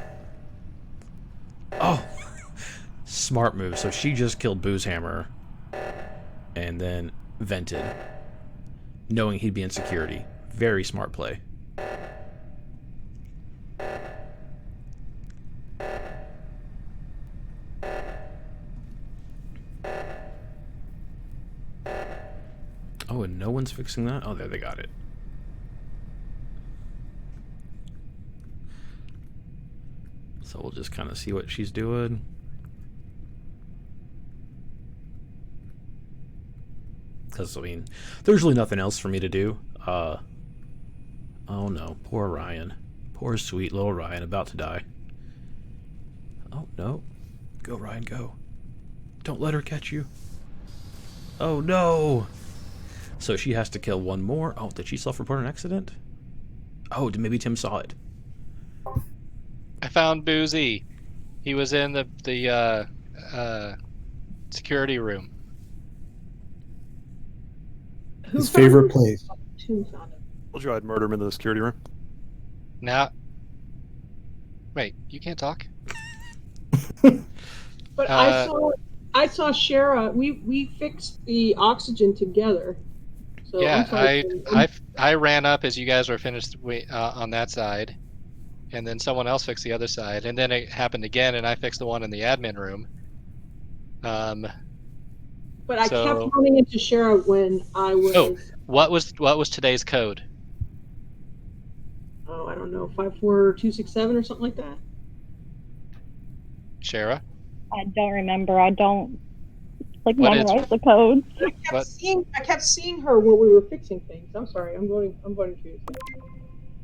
Oh! Smart move. So she just killed Boozehammer and then vented, knowing he'd be in security. Very smart play. Oh, and no one's fixing that? Oh, there, they got it. So we'll just kind of see what she's doing. Because, I mean, there's really nothing else for me to do. Oh no, poor Ryan. Poor sweet little Ryan, about to die. Oh no. Go, Ryan, go. Don't let her catch you. Oh no! So she has to kill one more. Oh, did she self-report an accident? Oh, maybe Tim saw it. I found Boozy. He was in the security room. His favorite place. Who found him? Told you I'd murder him in the security room. Now, wait, you can't talk? But I saw Shara. We fixed the oxygen together. So Yeah, I'm sorry. I ran up as you guys were finished on that side, and then someone else fixed the other side, and then it happened again, and I fixed the one in the admin room. But I so- kept running into Shara when I was. Oh, what was today's code? Oh, I don't know, 54267 or something like that. Shara? I don't remember. I don't What memorize the codes. I kept seeing her when we were fixing things. I'm sorry. I'm going to.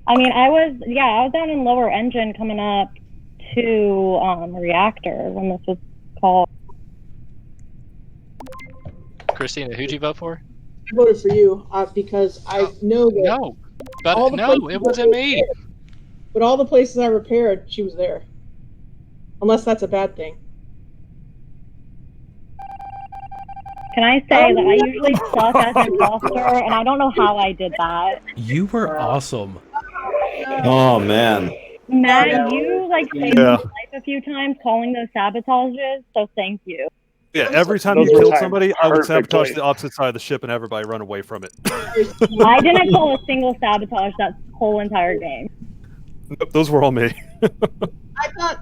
I mean, I was down in lower engine coming up to reactor when this was called. Christina, who'd you vote for? I voted for you because I know that. No, but all the no, places it wasn't me. But all the places I repaired, she was there. Unless that's a bad thing. Can I say that I usually suck as an imposter, and I don't know how I did that. You were awesome. Oh man. Matt, you saved Yeah. my life a few times calling those sabotages, so thank you. Yeah, every time Those you were killed timed somebody, I would sabotage perfectly. the opposite side of the ship and everybody run away from it. I didn't call a single sabotage that whole entire game. Nope, those were all me.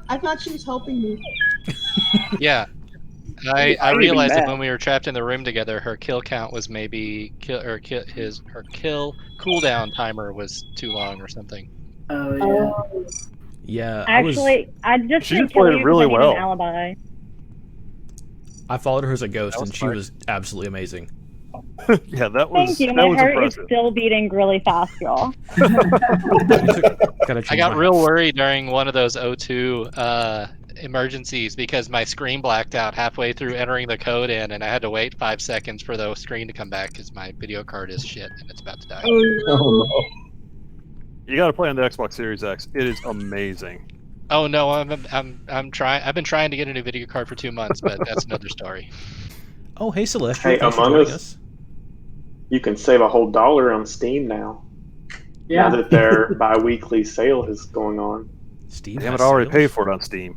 I thought she was helping me. Yeah. I didn't even realized that mad. when we were trapped in the room together, her kill count was maybe her kill cooldown timer was too long or something. Oh yeah. Yeah, Actually, I just She didn't played kill you really because I needed well. an alibi. I followed her as a ghost, That was and she smart. was absolutely amazing. Yeah, that was Thank you. that My was heart is impressive. still beating really fast, y'all. Gotta change I got my- real worried during one of those O2 emergencies because my screen blacked out halfway through entering the code in, and I had to wait 5 seconds for the screen to come back because my video card is shit and it's about to die. Oh no. You got to play on the Xbox Series X. It is amazing. Oh no, I'm trying. I've been trying to get a new video card for 2 months, but that's another story. Oh, hey, Celestial. Hey, Thanks for Among joining Us. us. You can save a whole $1 on Steam now. Yeah. Now that their bi-weekly sale is going on. Steve Damn has it, I already sales? paid for it on Steam.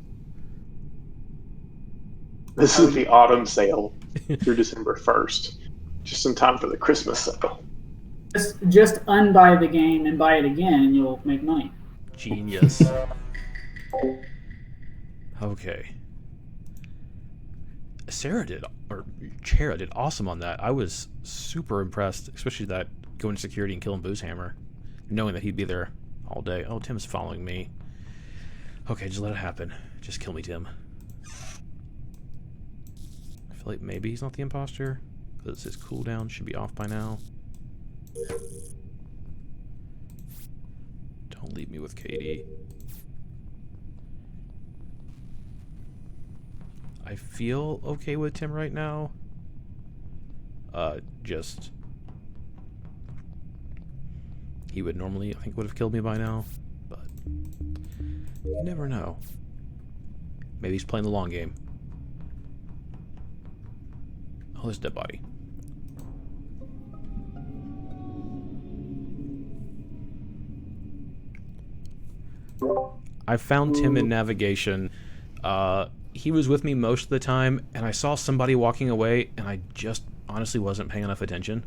This is the autumn sale through December 1st. Just in time for the Christmas sale. Just unbuy the game and buy it again, and you'll make money. Genius. Okay. Chera did awesome on that. I was super impressed, especially that going to security and killing Boozehammer. knowing that he'd be there all day. Oh, Tim's following me. Okay, just let it happen. Just kill me, Tim. I feel like maybe he's not the imposter, because his cooldown should be off by now. Don't leave me with Katie. I feel okay with Tim right now. Just... He would normally, I think, would have killed me by now, but you never know. Maybe he's playing the long game. Oh, there's a dead body. I found Tim in navigation. He was with me most of the time, and I saw somebody walking away, and I just honestly wasn't paying enough attention.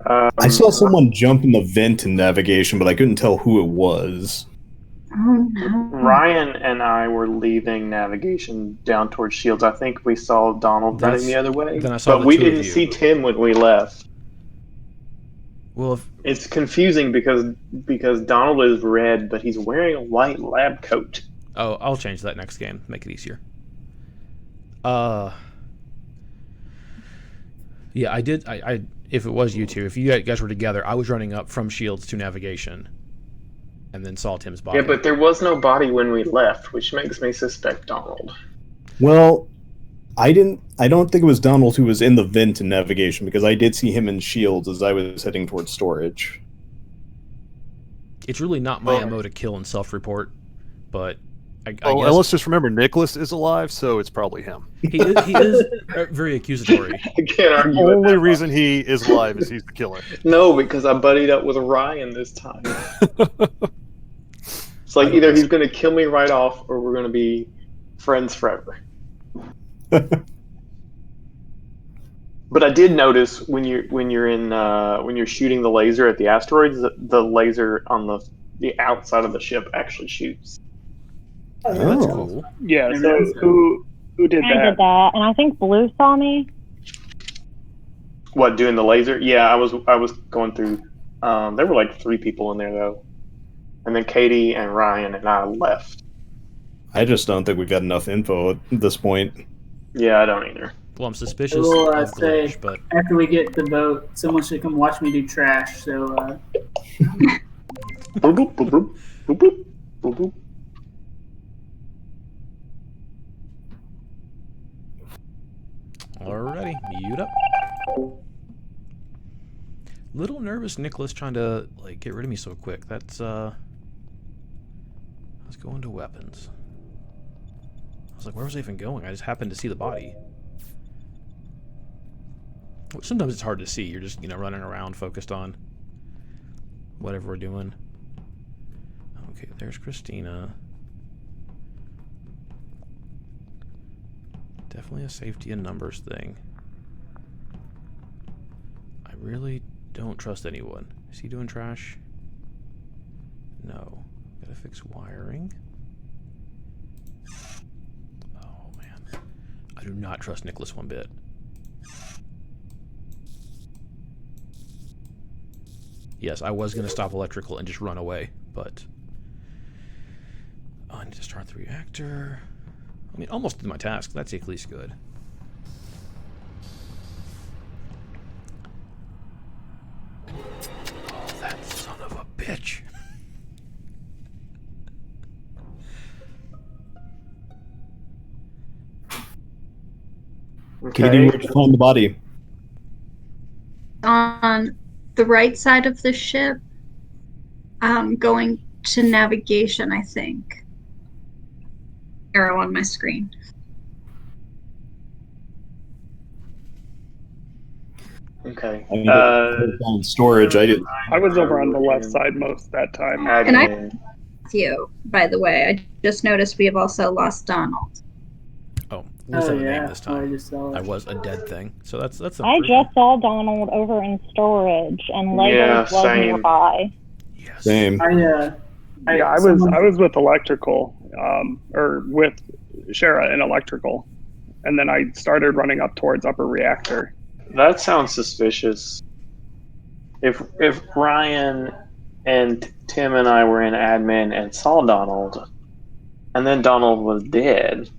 I saw someone jump in the vent in navigation, but I couldn't tell who it was. Oh no. Ryan and I were leaving navigation down towards Shields. I think we saw Donald running the other way. Then I saw but the we two of didn't you. see Tim when we left. Well, It's confusing because Donald is red, but he's wearing a white lab coat. oh, I'll change that next game. Make it easier. Yeah, I did. I if it was you two, if you guys were together, I was running up from Shields to navigation, and then saw Tim's body. Yeah, but there was no body when we left, which makes me suspect Donald. Well, I don't think it was Donald who was in the vent in navigation, because I did see him in Shields as I was heading towards storage. It's really not my MO to kill and self-report, but I guess And let's just remember, Nicholas is alive, so it's probably him. he is very accusatory. I can't argue The with only that. reason he is alive is he's the killer. No, because I buddied up with Ryan this time. It's like either he's going to kill me right off, or we're going to be friends forever. But I did notice when you're shooting the laser at the asteroids, the laser on the outside of the ship actually shoots. Oh, that's cool. Yeah. So who did I that? did that, and I think Blue saw me. What, doing the laser? Yeah, I was going through. There were like 3 people in there though, and then Katie and Ryan and I left. I just don't think we've got enough info at this point. Yeah, I don't either. Well, I'm suspicious We'll of say Glitch, but after we get the boat, someone should come watch me do trash. So Boop, boop, boop, boop, boop, boop, boop, boop. alrighty, mute up. Little nervous Nicholas trying to like get rid of me so quick. That's let's go into weapons. I was like, where was I even going? I just happened to see the body. Sometimes it's hard to see. You're just, running around focused on whatever we're doing. Okay, there's Christina. Definitely a safety in numbers thing. I really don't trust anyone. Is he doing trash? No. Gotta fix wiring. Oh, man. I do not trust Nicholas one bit. Yes, I was going to stop electrical and just run away, but I need to start the reactor. I mean, almost did my task. That's at least good. Oh, that son of a bitch. Katie, where'd you find the body? On the right side of the ship, going to navigation, I think. Arrow on my screen. Okay. I mean, on storage. I didn't. I was over on the left side most of that time. And I with you, by the way. I just noticed we have also lost Donald. Oh, at least I have a name yeah, this time. I just saw I it. was a dead thing, so that's a I pretty- just saw Donald over in storage, and Legos Yeah, was same. nearby. Yes. Same. Yeah, I was with electrical, or with Shara in electrical, and then I started running up towards upper reactor. That sounds suspicious. If Ryan and Tim and I were in admin and saw Donald, and then Donald was dead.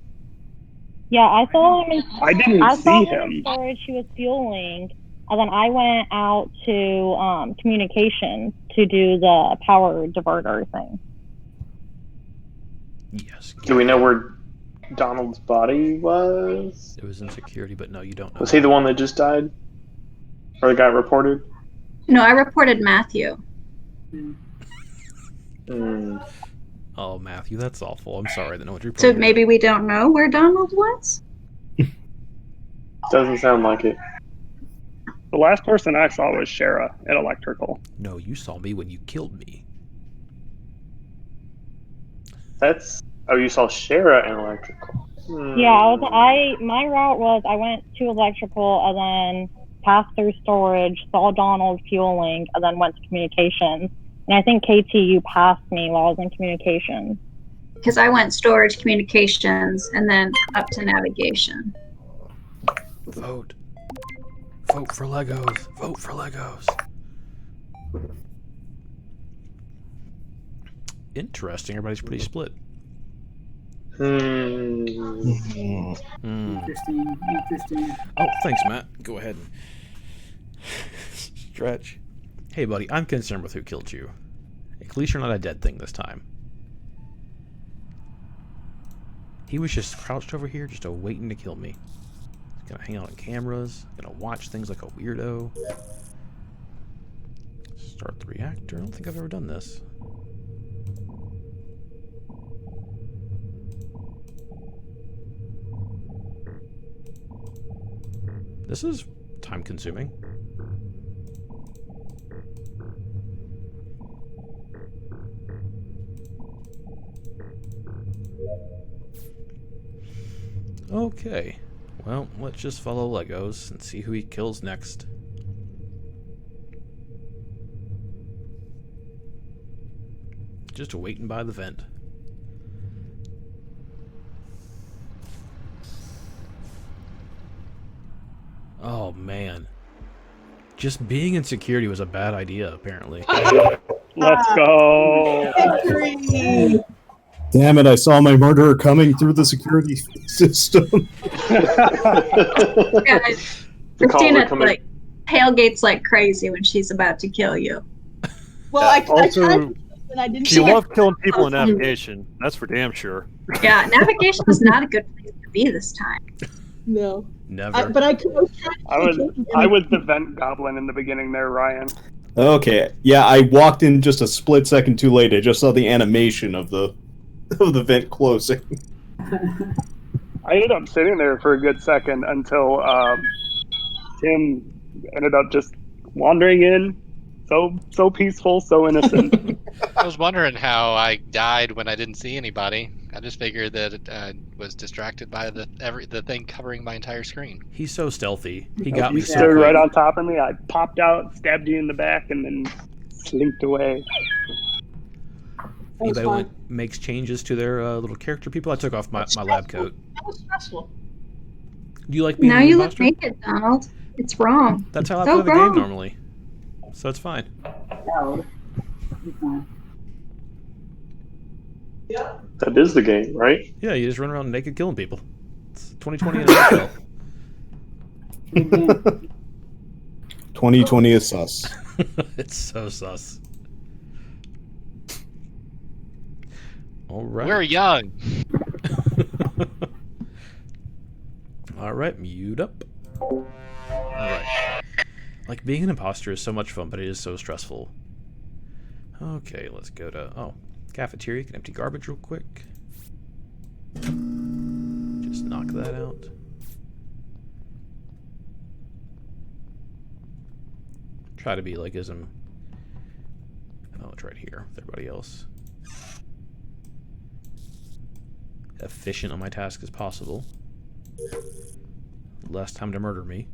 Yeah, I saw him in. I didn't I saw see him in him. storage. He was fueling, and then I went out to communications to do the power diverter thing. Yes. Do we know where Donald's body was? It was in security, but no, you don't know. Was he the one that just died? Or the guy reported? No, I reported Matthew. Oh, Matthew, that's awful. I'm sorry that no one's So reported. maybe we don't know where Donald was? Doesn't sound like it. The last person I saw was Shara at Electrical. No, you saw me when you killed me. Oh, you saw Shara in Electrical. Yeah, my route was I went to electrical and then passed through storage, saw Donald fueling, and then went to communications. And I think KT, you passed me while I was in communications. Because I went storage, communications, and then up to navigation. Vote. Vote for Legos. Vote for Legos. Interesting. Everybody's pretty split. Interesting. Oh, thanks, Matt. Go ahead and stretch. Hey, buddy, I'm concerned with who killed you. At least you're not a dead thing this time. He was just crouched over here, just waiting to kill me. He's gonna hang out on cameras, gonna watch things like a weirdo. Start the reactor. I don't think I've ever done this. This is time consuming. Okay, well, let's just follow Legos and see who he kills next. Just waiting by the vent. Oh man. Just being in security was a bad idea, apparently. Let's go. Damn it, I saw my murderer coming through the security system. Yeah, Christina like tailgates like crazy when she's about to kill you. Well, I Also, tried, and I didn't. you love killing people in navigation. That's for damn sure. Yeah, navigation was not a good place to be this time. No. Never. But I was trying to I was the vent goblin in the beginning there, Ryan. Okay, yeah, I walked in just a split second too late. I just saw the animation of the vent closing. I ended up sitting there for a good second until Tim ended up just wandering in. So peaceful, so innocent. I was wondering how I died when I didn't see anybody. I just figured that I was distracted by the thing covering my entire screen. He's so stealthy. He got You me so stood quick. right on top of me. I popped out, stabbed you in the back, and then slinked away. Anybody want makes changes to their little character people? I took off my lab coat. That was stressful. Do you like being Now an you look imposter? naked, Donald. It's wrong. That's how I So play the game wrong. normally. So it's fine. That is the game, right? Yeah, you just run around naked killing people. It's 2020 in a nutshell. 2020 is sus. It's so sus. All right. We're young. All right, mute up. All right. Like, being an imposter is so much fun, but it is so stressful. Okay, let's go to cafeteria. Can empty garbage real quick. Just knock that out. Try to be like as I'm. Oh, it's right here with everybody else. Efficient on my task as possible. Less time to murder me.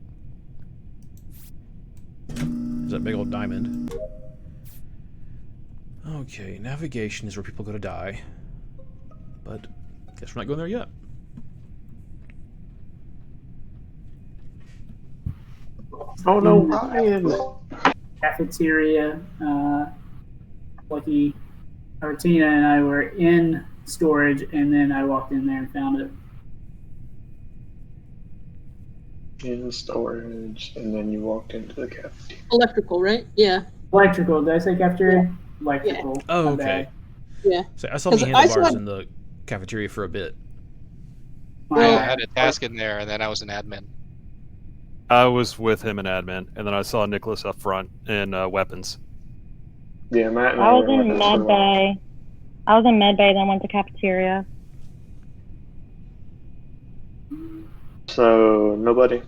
There's that big old diamond. Okay, navigation is where people go to die. But guess we're not going there yet. Oh no, Ryan! Cafeteria. Lucky, or Tina and I were in storage, and then I walked in there and found it. In storage, and then you walked into the cafeteria. Electrical, right? Yeah. Electrical. Did I say cafeteria? Electrical. Oh, My okay. bad. Yeah. So I saw 'Cause the I handlebars saw- in the cafeteria for a bit. My I bad. had a task in there, and then I was an admin. I was with him in admin, and then I saw Nicholas up front in weapons. Yeah, Matt and I was were in weapons for a med while. bay. I was in med bay, then went to cafeteria. So nobody.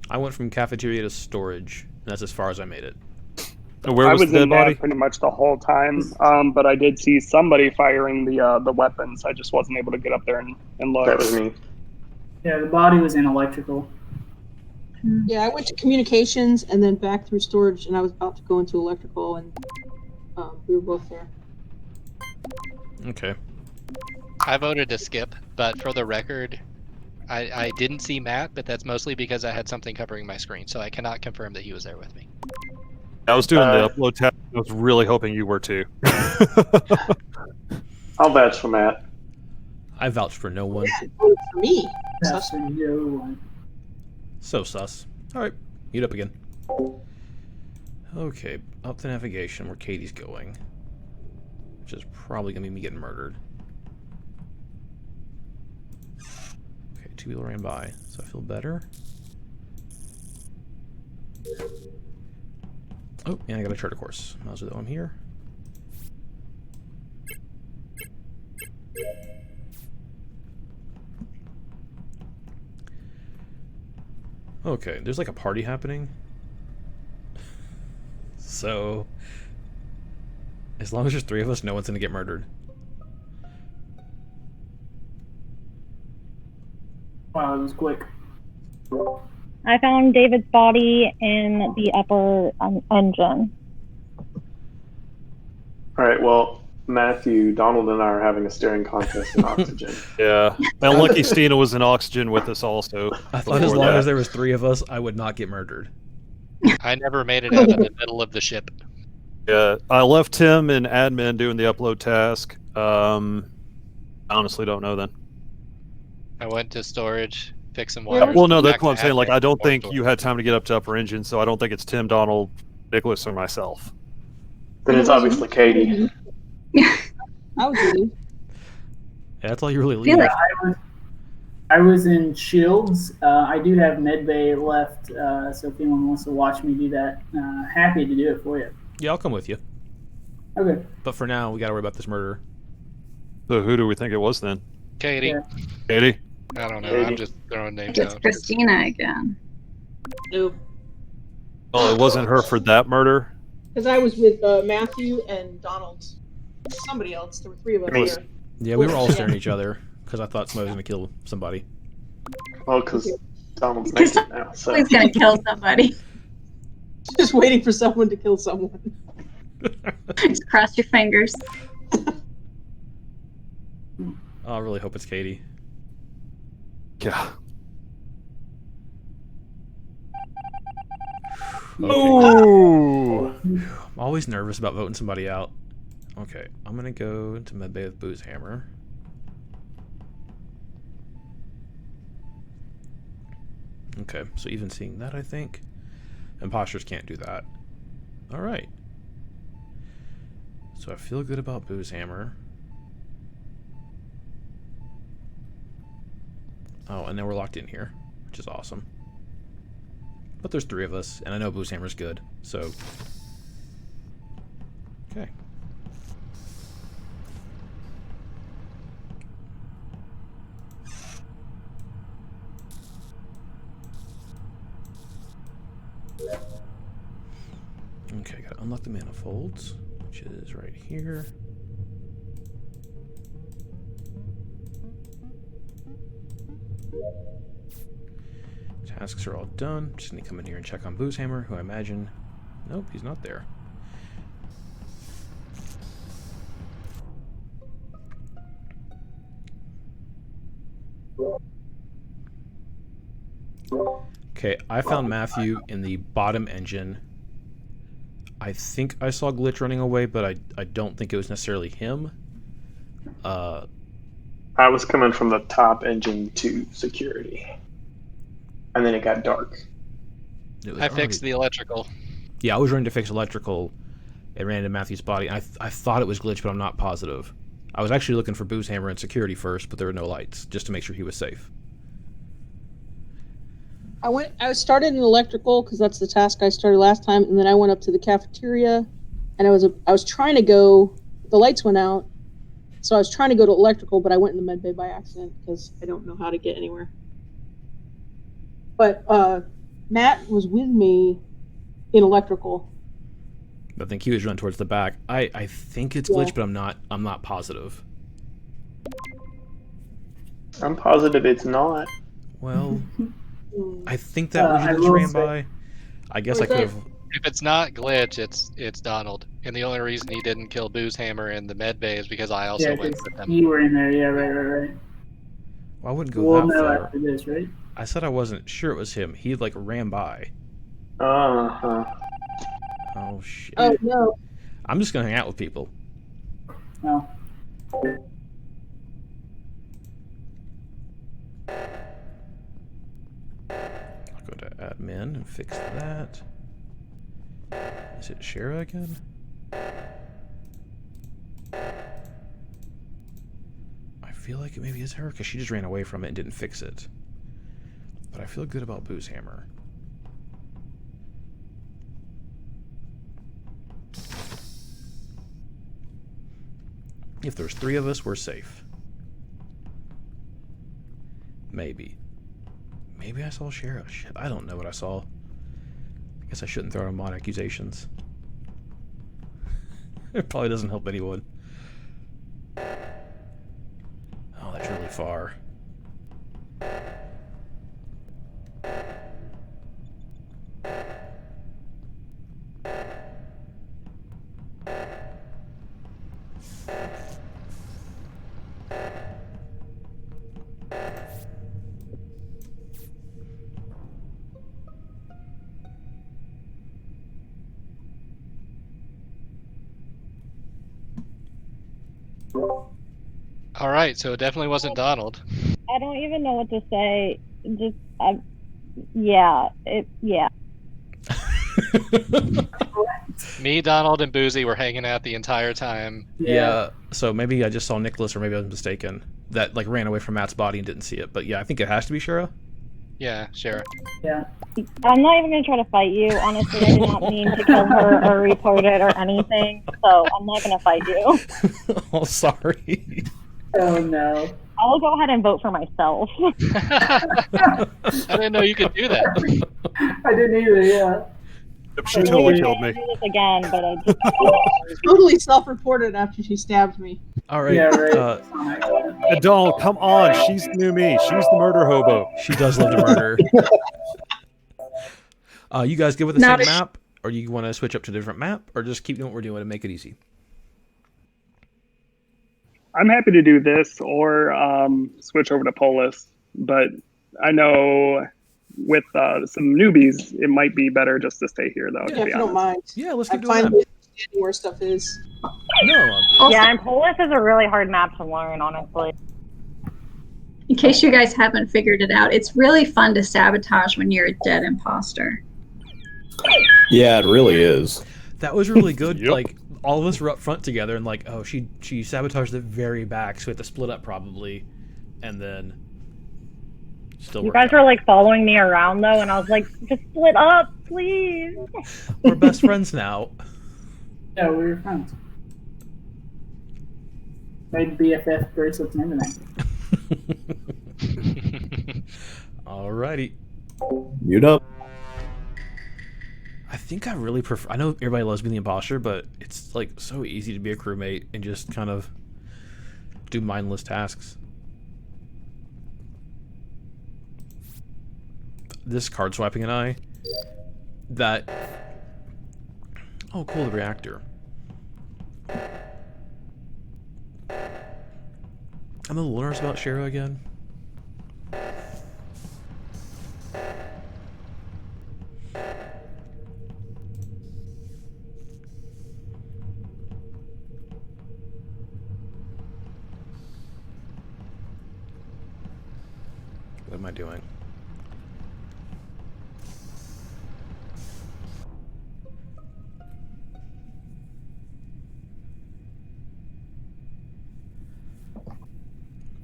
I went from cafeteria to storage, and that's as far as I made it. Where I was was the dead in body? that pretty much the whole time, but I did see somebody firing the weapons. I just wasn't able to get up there and look. That was me. Yeah, the body was in electrical. Yeah, I went to communications and then back through storage, and I was about to go into electrical, and we were both there. Okay. I voted to skip, but for the record, I didn't see Matt, but that's mostly because I had something covering my screen, so I cannot confirm that he was there with me. I was doing the upload tab. I was really hoping you were too. I'll vouch for Matt. I vouch for no one. For me. That's the new one. So sus. Alright, mute up again. Okay, up to navigation where Katie's going. Which is probably gonna be me getting murdered. Okay, 2 people ran by, so I feel better. Oh, and I got a charter course. Might as well do I'm here. Okay, there's like a party happening. So, as long as there's 3 of us, no one's gonna get murdered. Wow, it was quick. I found David's body in the upper engine. All right. Well, Matthew, Donald, and I are having a staring contest in oxygen. Yeah. And Lucky Stina was in oxygen with us also. I thought as before long that. as there was 3 of us, I would not get murdered. I never made it out of the middle of the ship. Yeah, I left him in admin doing the upload task. I honestly don't know then. I went to storage, fixed some Well, wires. Well, no, back that's what I'm to saying. Like, admin, I don't more think storage. you had time to get up to upper engine, so I don't think it's Tim, Donald, Nicholas, or myself. Then it's obviously Katie. I was with you. Yeah, that's all you really feel leave. like- I was in Shields. I do have medbay left, so if anyone wants to watch me do that, happy to do it for you. Yeah, I'll come with you. Okay. But for now, we gotta worry about this murder. So who do we think it was then? Katie. Yeah. Katie? I don't know. Katie. I'm just throwing I names think it's out. Christina again. No. Well, it wasn't her for that murder. Because I was with Matthew and Donald. Somebody else. There were 3 of us Me. there. Yeah, we were all staring at each other because I thought somebody was gonna kill somebody. Well, because Donald's naked now. So He's gonna kill somebody. Just waiting for someone to kill someone. Just cross your fingers. I really hope it's Katie. Yeah. Okay. Ooh. I'm always nervous about voting somebody out. Okay, I'm gonna go to medbay with Booze Hammer. Okay, so even seeing that, I think imposters can't do that. All right. So I feel good about Booze Hammer. Oh, and then we're locked in here, which is awesome. But there's 3 of us, and I know Booze Hammer's good, so okay. Okay, gotta unlock the manifolds, which is right here. Tasks are all done. Just need to come in here and check on Booze Hammer, who I imagine... Nope, he's not there. Okay, I found Matthew in the bottom engine. I think I saw Glitch running away, but I don't think it was necessarily him. I was coming from the top engine to security, and then it got dark. I fixed the electrical. Yeah, I was running to fix electrical and ran into Matthew's body. I thought it was Glitch, but I'm not positive. I was actually looking for Boo's hammer and security first, but there were no lights, just to make sure he was safe. I started in electrical because that's the task I started last time, and then I went up to the cafeteria, and I was trying to go. The lights went out, so I was trying to go to electrical, but I went in the med bay by accident because I don't know how to get anywhere. But Matt was with me in electrical. I think he was running towards the back. I think it's Glitch, but I'm not positive. I'm positive it's not. Well, I think that was you that ran by. I guess I could have. If it's not Glitch, it's Donald. And the only reason he didn't kill Boo's hammer in the med bay is because I also went with him. You were in there, yeah, right. Well, I wouldn't go We'll that know far. after this, right? I said I wasn't sure it was him. He like ran by. Uh-huh. Oh shit. Oh no. I'm just gonna hang out with people. No. I'll go to admin and fix that. Is it Shara again? I feel like it maybe is her because she just ran away from it and didn't fix it. But I feel good about Boo's hammer. If there's 3 of us, we're safe. Maybe. Maybe I saw Shara. Shit, I don't know what I saw. I guess I shouldn't throw him on accusations. It probably doesn't help anyone. Oh, that's really far. All right, so it definitely wasn't Donald. I don't even know what to say. Just, yeah. Me, Donald, and Boozy were hanging out the entire time. Yeah, so maybe I just saw Nicholas, or maybe I was mistaken. That like ran away from Matt's body and didn't see it. But yeah, I think it has to be Shara. Yeah, Shara. Yeah. I'm not even going to try to fight you. Honestly, I did not mean to kill her or report it or anything, so I'm not going to fight you. Oh, sorry. Oh no. I'll go ahead and vote for myself. I didn't know you could do that. I didn't either, yeah. She totally killed I'll me. do this again, but I just... Totally self-reported after she stabbed me. All right. Yeah, right. And Donald, come on. She's the new me. She's the murder hobo. She does love to murder. You guys good with the Not same a- map? Or you want to switch up to a different map? Or just keep doing what we're doing and make it easy? I'm happy to do this or switch over to Polis, but I know with some newbies, it might be better just to stay here, though. Yeah, To if be you don't honest. mind. Yeah, let's I keep doing finally that. understand where stuff is. No, Yeah, and Polis is a really hard map to learn, honestly. In case you guys haven't figured it out, it's really fun to sabotage when you're a dead imposter. Yeah, it really is. that was really good. Yep. Like, all of us were up front together, and like, oh, she sabotaged the very back, so we had to split up probably, and then still You worked guys out. were like following me around though, and I was like, just split up, please. We're best friends now. Yeah, we were friends. Made BFF bracelets and everything. Alrighty. Mute up. I think I really prefer. I know everybody loves being the imposter, but it's like so easy to be a crewmate and just kind of do mindless tasks. This card swiping and I. That. Oh, cool, the reactor. I'm a little nervous about Shara again. am I doing?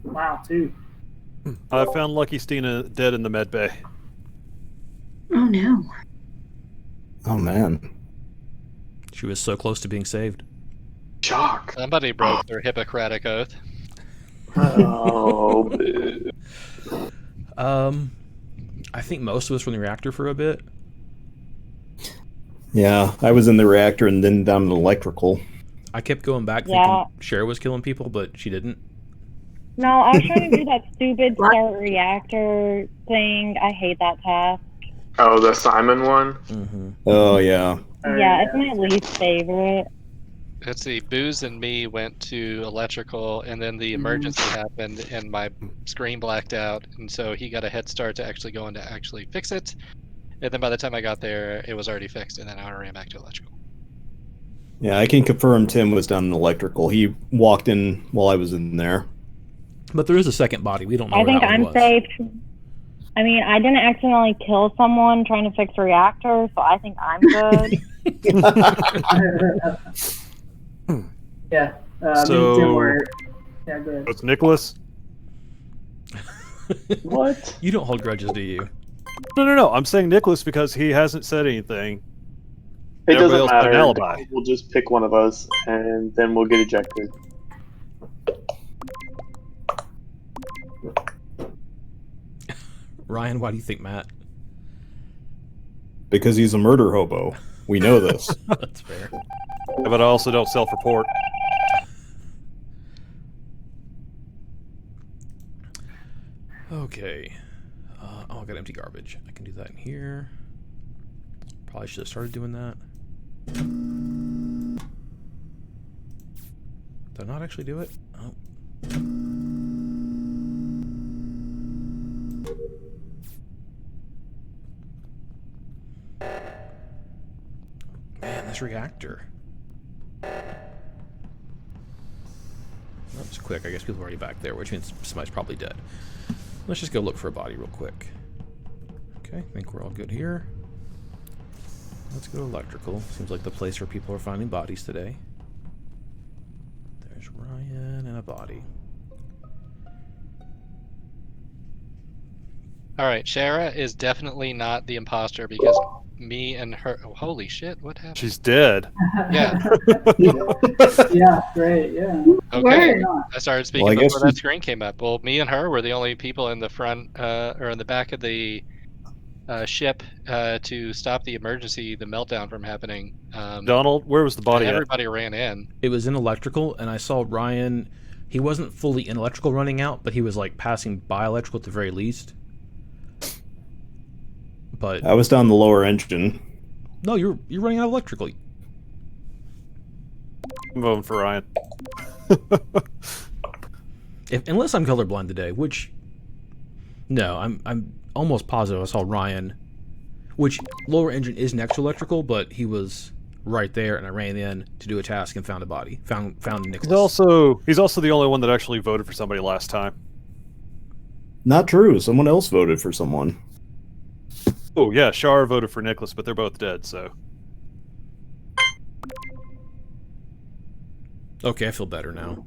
Wow, two. I found Lucky Stina dead in the med bay. Oh no. Oh man. She was so close to being saved. Shock. Somebody broke their Hippocratic oath. Oh, boo. I think most of us were in the reactor for a bit. Yeah, I was in the reactor and then down in electrical. I kept going back Yeah. thinking Cher was killing people, but she didn't. No, I was trying to do that stupid start reactor thing. I hate that task. Oh, the Simon one? Mm-hmm. Oh yeah. Yeah, it's my least favorite. Let's see, Booze and me went to electrical, and then the emergency happened, and my screen blacked out, and so he got a head start to actually go in to actually fix it. And then by the time I got there, it was already fixed, and then I ran back to electrical. Yeah, I can confirm Tim was down in electrical. He walked in while I was in there. But there is a second body. We don't know I where think that one I'm was. safe. I mean, I didn't accidentally kill someone trying to fix a reactor, so I think I'm good. Yeah. Me and Tim So- were. Yeah, go ahead. It's Nicholas? What? You don't hold grudges, do you? No. I'm saying Nicholas because he hasn't said anything. It Everybody doesn't else had an matter. alibi. We'll just pick one of us, and then we'll get ejected. Ryan, why do you think Matt? Because he's a murder hobo. We know this. That's fair. But I also don't self-report. Okay. Oh, I got empty garbage. I can do that in here. Probably should have started doing that. Did I not actually do it? Oh. Man, this reactor. That was quick. I guess people are already back there, which means somebody's probably dead. Let's just go look for a body real quick. Okay, I think we're all good here. Let's go to electrical. Seems like the place where people are finding bodies today. There's Ryan and a body. All right, Shara is definitely not the imposter because me and her. Oh, holy shit! What happened? She's dead. Yeah. Yeah, great, yeah. Okay. Word. I started speaking Well, I guess before that we- screen came up. Well, me and her were the only people in the front or in the back of the ship to stop the emergency, the meltdown from happening. Donald, where was the body at? Everybody ran in. It was in electrical, and I saw Ryan. He wasn't fully in electrical running out, but he was like passing by electrical at the very least. But I was down the lower engine. no, you're running out of electrical. I'm voting for Ryan. Unless I'm colorblind today, which no, I'm almost positive I saw Ryan, which lower engine is next to electrical, but he was right there, and I ran in to do a task and found a body. Found Nicholas. He's also the only one that actually voted for somebody last time. Not true. Someone else voted for someone. Oh yeah, Shar voted for Nicholas, but they're both dead, so Okay, I feel better now.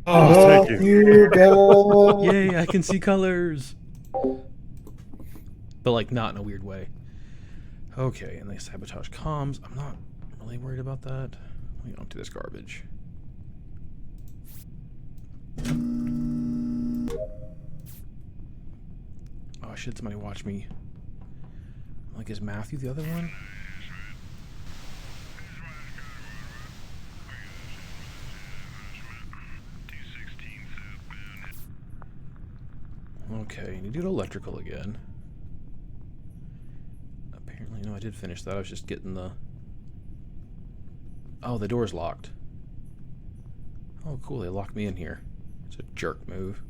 oh, thank you. You go. Yay, I can see colors. But like not in a weird way. Okay, and they sabotage comms. I'm not really worried about that. Let me go empty this garbage. Oh shit, somebody watch me. Like, is Matthew the other one? Okay, need to do electrical again. Apparently, no, I did finish that. I was just getting the... Oh, the door's locked. Oh, cool, they locked me in here. It's a jerk move.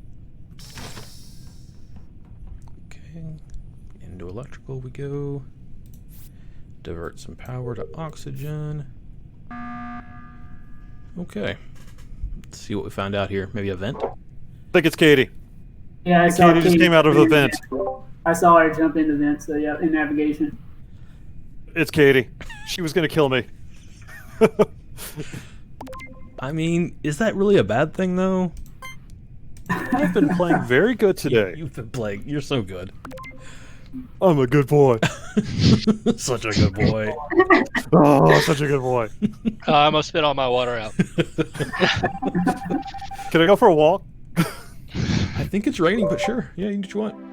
Okay, into electrical we go. Divert some power to oxygen. Okay. Let's see what we found out here. Maybe a vent? I think it's Katie. Yeah, I saw Katie just came out of the vent. I saw her jump into vent, so yeah, in navigation. It's Katie. She was going to kill me. I mean, is that really a bad thing, though? I've been playing very good today. You've been playing. You're so good. I'm a good boy. Such a good boy. Oh, such a good boy. I almost spit all my water out. Can I go for a walk? I think it's raining, but sure. Yeah, you can do what you want.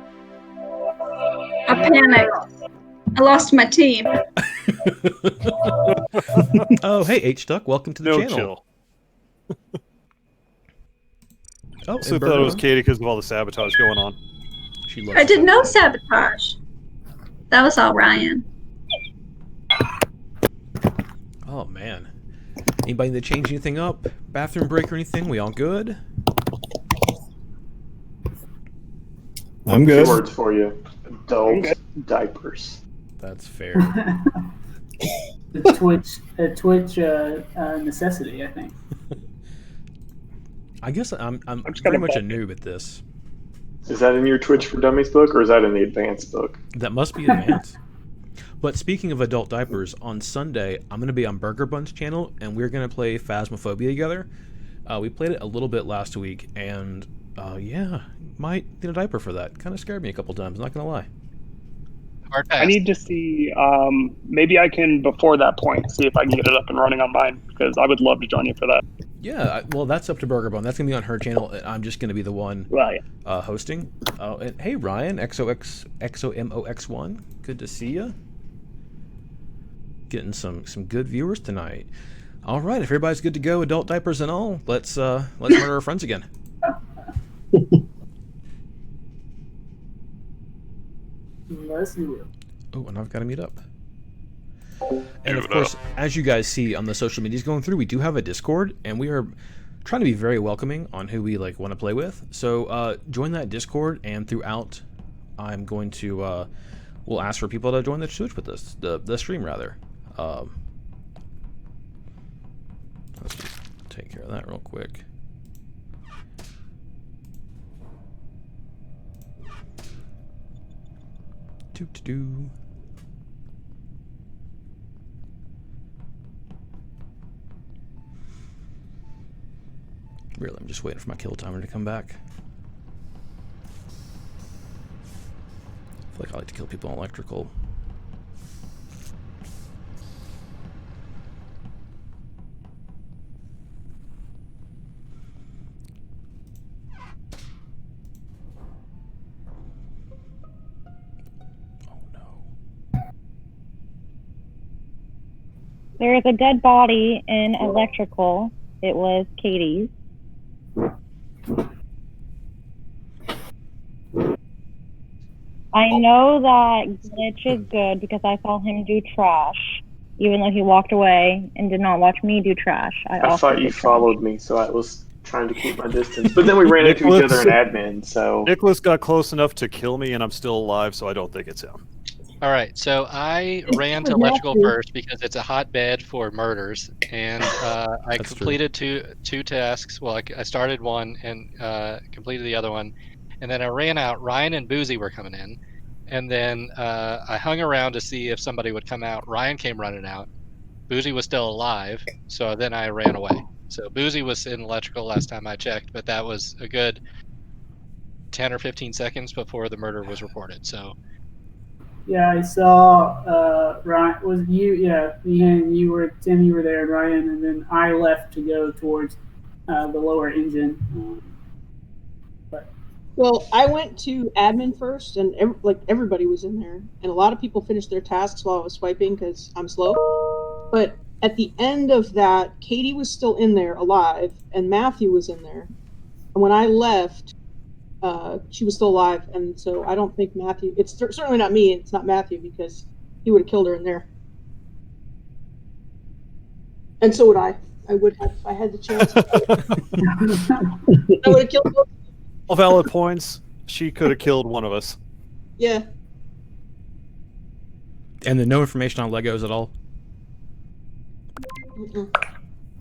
I panicked. I lost my team. Oh, hey, H-Duck. Welcome to the No channel. chill. Oh, So I and thought it was Burger. Katie because of all the sabotage going on. She loves I did it. no sabotage. That was all Ryan. Oh, man. Anybody need to change anything up? Bathroom break or anything? We all good? I'm Two good. words for you: adult diapers. That's fair. A Twitch necessity, I think. I guess I'm just very gonna much a bet. noob at this. Is that in your Twitch for Dummies book, or is that in the advanced book? That must be advanced. But speaking of adult diapers, on Sunday, I'm going to be on Burger Bun's channel, and we're going to play Phasmophobia together. We played it a little bit last week, and yeah, might need a diaper for that. Kind of scared me a couple times, not going to lie. Hard pass. I need to see. Maybe I can, before that point, see if I can get it up and running on mine, because I would love to join you for that. Yeah, well, that's up to Burger Bun. That's going to be on her channel, and I'm just going to be the one Well, yeah. hosting. And hey, Ryan, XOMOX1, good to see you. Getting some good viewers tonight. All right, if everybody's good to go, adult diapers and all, let's murder our friends again. Let's do it. Oh, and I've got to meet up. And of course, as you guys see on the social medias going through, we do have a Discord, and we are trying to be very welcoming on who we want to play with. So join that Discord, and throughout, I'm going to we'll ask for people to join the Twitch with us, the stream rather. Let's just take care of that real quick. Do. Really, I'm just waiting for my kill timer to come back. I feel like I like to kill people on electrical. Oh no. There is a dead body in electrical. It was Katie's. I know that Glitch is good because I saw him do trash, even though he walked away and did not watch me do trash. I also thought you did trash. followed me, so I was trying to keep my distance. But then we ran into each other in admin, so Nicholas got close enough to kill me, and I'm still alive, so I don't think it's him. All right, so I ran to was electrical Matthew. first because it's a hotbed for murders, and I That's true. completed two tasks. Well, I started one and completed the other one, and then I ran out. Ryan and Boozy were coming in, and then I hung around to see if somebody would come out. Ryan came running out. Boozy was still alive, so then I ran away. So Boozy was in electrical last time I checked, but that was a good 10 or 15 seconds before the murder was reported. So. Yeah, I saw Ryan. Was it you? Yeah, and you were Tim. You were there, and Ryan, and then I left to go towards the lower engine. Well, I went to admin first, and everybody was in there, and a lot of people finished their tasks while I was swiping because I'm slow. But at the end of that, Katie was still in there alive, and Matthew was in there. And when I left, she was still alive, and so I don't think Matthew. It's certainly not me. It's not Matthew because he would have killed her in there. And so would I. I would have. If I had the chance. I would have killed both. All valid points. She could have killed one of us. Yeah. And then no information on Legos at all. Mm-mm.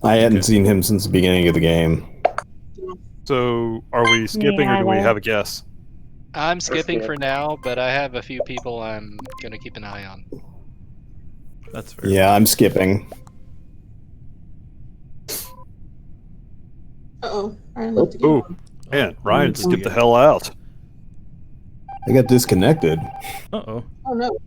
I hadn't seen him since the beginning of the game. So, are we skipping or do we have a guess? I'm skipping skip. for now, but I have a few people I'm gonna keep an eye on. That's fair. Yeah, I'm skipping. Uh-oh. Ryan left again. Ooh, man, Ryan skipped the hell out. I got disconnected. Uh-oh. Oh, no.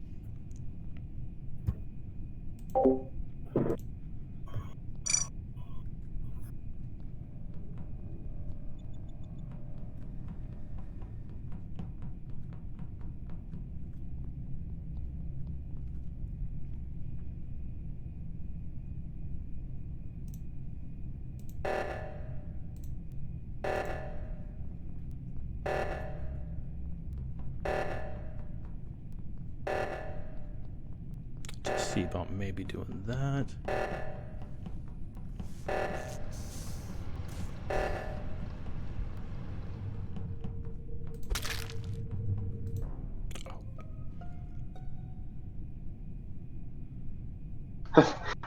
Just see about maybe doing that.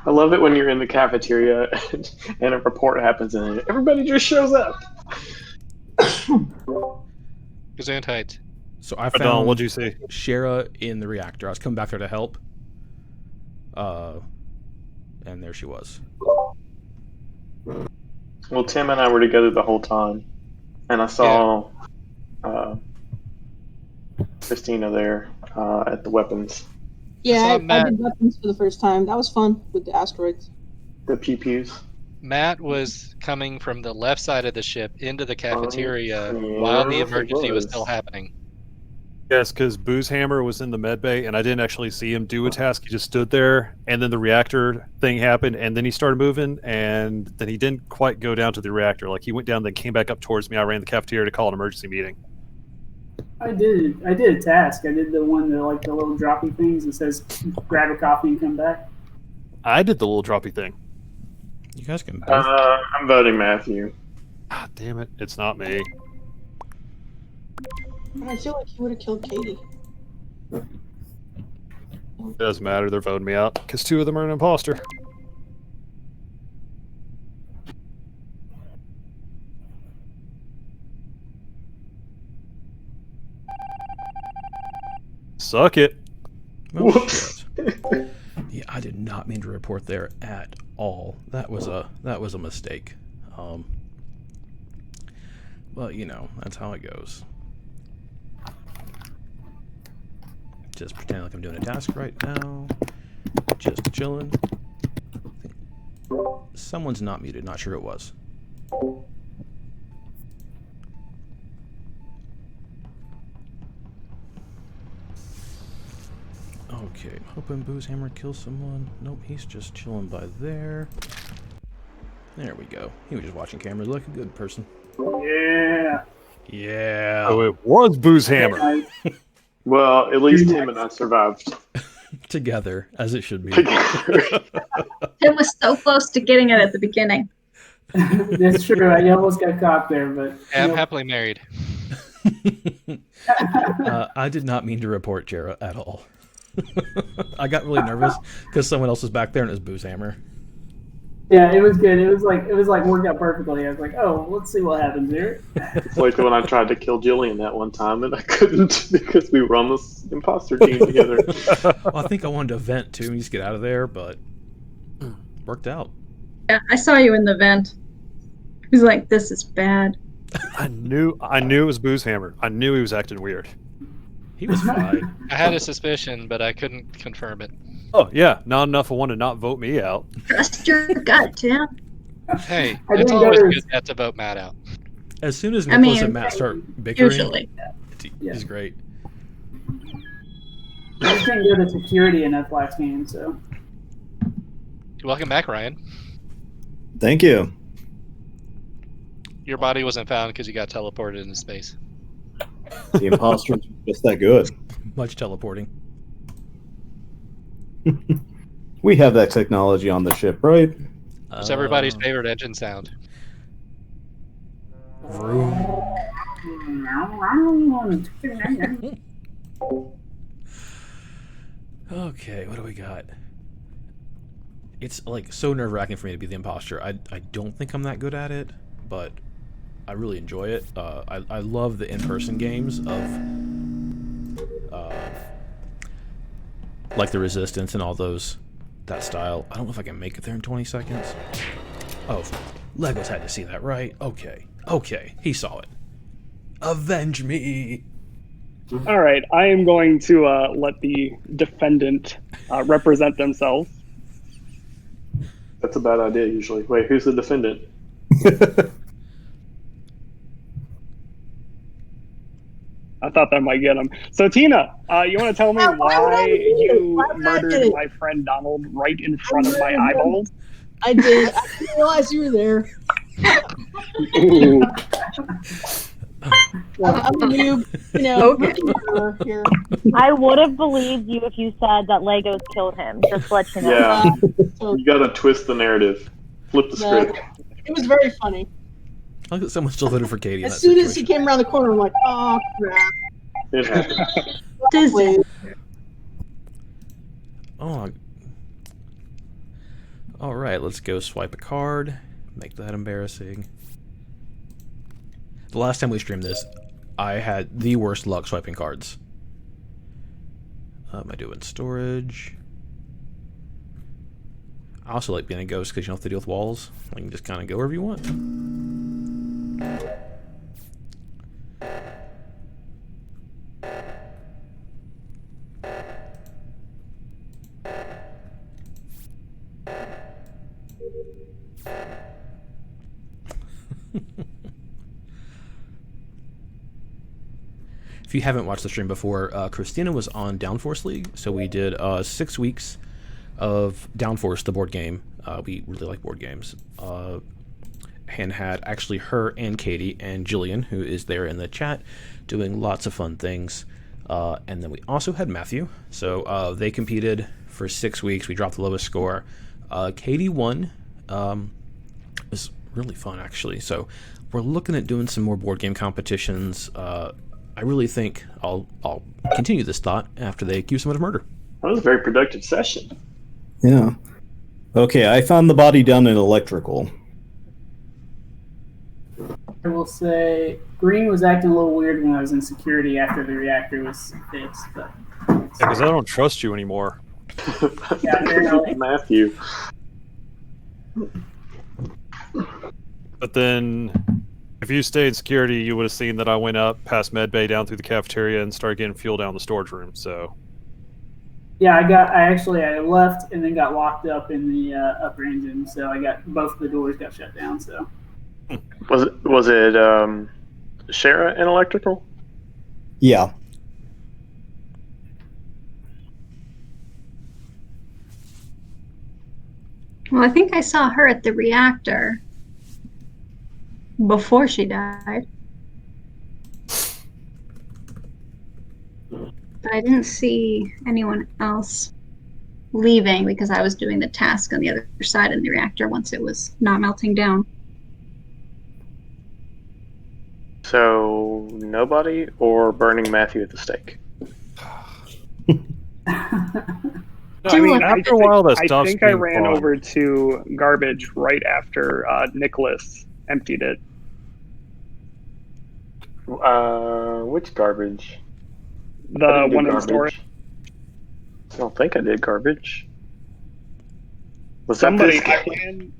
I love it when you're in the cafeteria and a report happens and everybody just shows up. Gesundheit. So I Don, found what'd you see? Shara in the reactor. I was coming back there to help. And there she was. Well, Tim and I were together the whole time, and I saw Christina there at the weapons, Yeah, saw I Matt. did weapons for the first time. That was fun with the asteroids. the pew-pews. Matt was coming from the left side of the ship into the cafeteria yeah, while the he emergency was was. still happening. Yes, because Boozehammer was in the med bay, and I didn't actually see him do a task. He just stood there, and then the reactor thing happened, and then he started moving, and then he didn't quite go down to the reactor. Like, he went down, then came back up towards me. I ran the cafeteria to call an emergency meeting. I did a task. I did the one that like the little droppy things that says grab a coffee and come back. I did the little droppy thing. You guys can both. I'm voting Matthew. Ah, damn it. It's not me. I feel like he would have killed Katie. It doesn't matter. They're voting me out, because 2 of them are an imposter. Suck it. Oh, Whoops. shit. Yeah, I did not mean to report there at all. That was a mistake. But you know, that's how it goes. Just pretend like I'm doing a task right now. Just chilling. Someone's not muted. Not sure it was. Okay, hoping Boozehammer kills someone. Nope, he's just chilling by there. There we go. He was just watching cameras like a good person. Yeah. Yeah. Oh, it was Boozehammer. Nice. Well, at least Tim and I survived. Together, as it should be. Tim was so close to getting it at the beginning. That's true. I almost got caught there, but I'm nope. happily married. I did not mean to report Jera at all. I got really nervous because someone else was back there and it was Boozehammer. Yeah, it was good. It was like worked out perfectly. I was like, oh, let's see what happens here. It's like when I tried to kill Jillian that one time and I couldn't because we were on this imposter team together. Well, I think I wanted to vent too and just get out of there, but worked out. Yeah, I saw you in the vent. He was like, this is bad. I knew it was Boozehammer. I knew he was acting weird. He was fine. I had a suspicion, but I couldn't confirm it. Oh, yeah. Not enough of one to not vote me out. Trust your gut, Tim. Hey, I it's think always there's- good not to vote Matt out. As soon as I Nicholas mean, and Matt start bickering, Usually. he's great. I just didn't go to security enough last game, so. Welcome back, Ryan. Thank you. Your body wasn't found because you got teleported into space. The imposters are just that good. Much teleporting. We have that technology on the ship, right? It's everybody's favorite engine sound. Vroom. Okay, what do we got? it's like so nerve-wracking for me to be the imposter. I don't think I'm that good at it, but I really enjoy it. I love the in-person games of like the Resistance and all those, that style. I don't know if I can make it there in 20 seconds. Oh, Legos had to see that, right? Okay, he saw it. Avenge me! All right, I am going to let the defendant represent themselves. That's a bad idea usually. Wait, who's the defendant? I thought that might get him. So, Tina, you want to tell me why you murdered my friend Donald right in front of my eyeballs? I did. I didn't realize you were there. Ooh. I'm a noob, you know. Okay. Here. I would have believed you if you said that Legos killed him. Just to let you know. Yeah, So, you gotta twist the narrative, flip the script. it was very funny. I like that someone still voted for Katie. As soon as he came around the corner, I'm like, oh crap. It happened. Wait. Oh. All right, let's go swipe a card. Make that embarrassing. The last time we streamed this, I had the worst luck swiping cards. Am I doing storage? I also like being a ghost because you don't have to deal with walls. You can just kind of go wherever you want. If you haven't watched the stream before, Christina was on Downforce League, so we did 6 weeks of Downforce, the board game. We really like board games. And had actually her and Katie and Jillian, who is there in the chat, doing lots of fun things. And then we also had Matthew. So they competed for 6 weeks. We dropped the lowest score. Katie won. It was really fun, actually. So we're looking at doing some more board game competitions. I really think I'll continue this thought after they accuse someone of murder. That was a very productive session. Yeah. Okay, I found the body down in electrical. I will say Green was acting a little weird when I was in security after the reactor was fixed, but Because I don't trust you anymore. yeah, apparently. Matthew. But then, if you stayed in security, you would have seen that I went up past medbay down through the cafeteria and started getting fuel down the storage room. So Yeah, I left and then got locked up in the upper engine, so I got both the doors got shut down. So Was it Shara in electrical? Yeah. Well, I think I saw her at the reactor before she died. But I didn't see anyone else leaving because I was doing the task on the other side of the reactor once it was not melting down. So nobody, or burning Matthew at the stake? I mean, after a while, that I stops think I being ran fun. over to garbage right after Nicholas emptied it. Which garbage? I The didn't do one in the garbage. storage. I don't think I did garbage. Was Somebody, that I this guy? ran.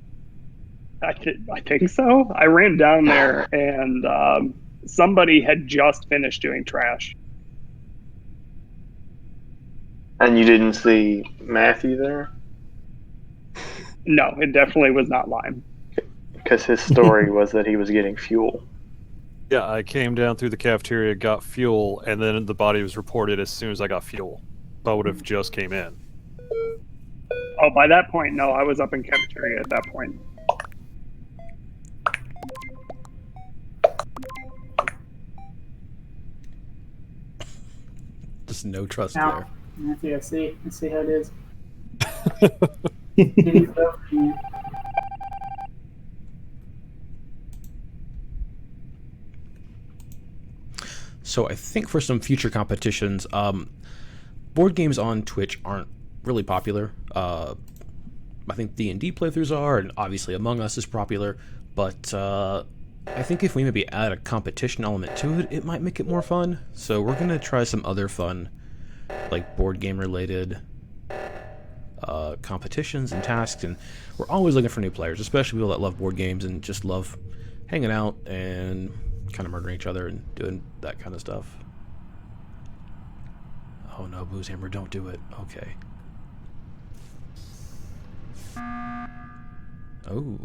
I think so. I ran down there and somebody had just finished doing trash. And you didn't see Matthew there? No, it definitely was not Lime. Because his story was that he was getting fuel. yeah, I came down through the cafeteria, got fuel, and then the body was reported as soon as I got fuel. I would have just came in. Oh, by that point, no, I was up in cafeteria at that point. Just no trust Now, there. Matthew, let's see how it is. Did he vote for you? So I think for some future competitions, board games on Twitch aren't really popular. I think D&D playthroughs are, and obviously Among Us is popular, but I think if we maybe add a competition element to it, it might make it more fun. So we're going to try some other fun, like board game related competitions and tasks, and we're always looking for new players, especially people that love board games and just love hanging out and kind of murdering each other and doing that kind of stuff. Oh no, Boozehammer, don't do it. Okay. Oh.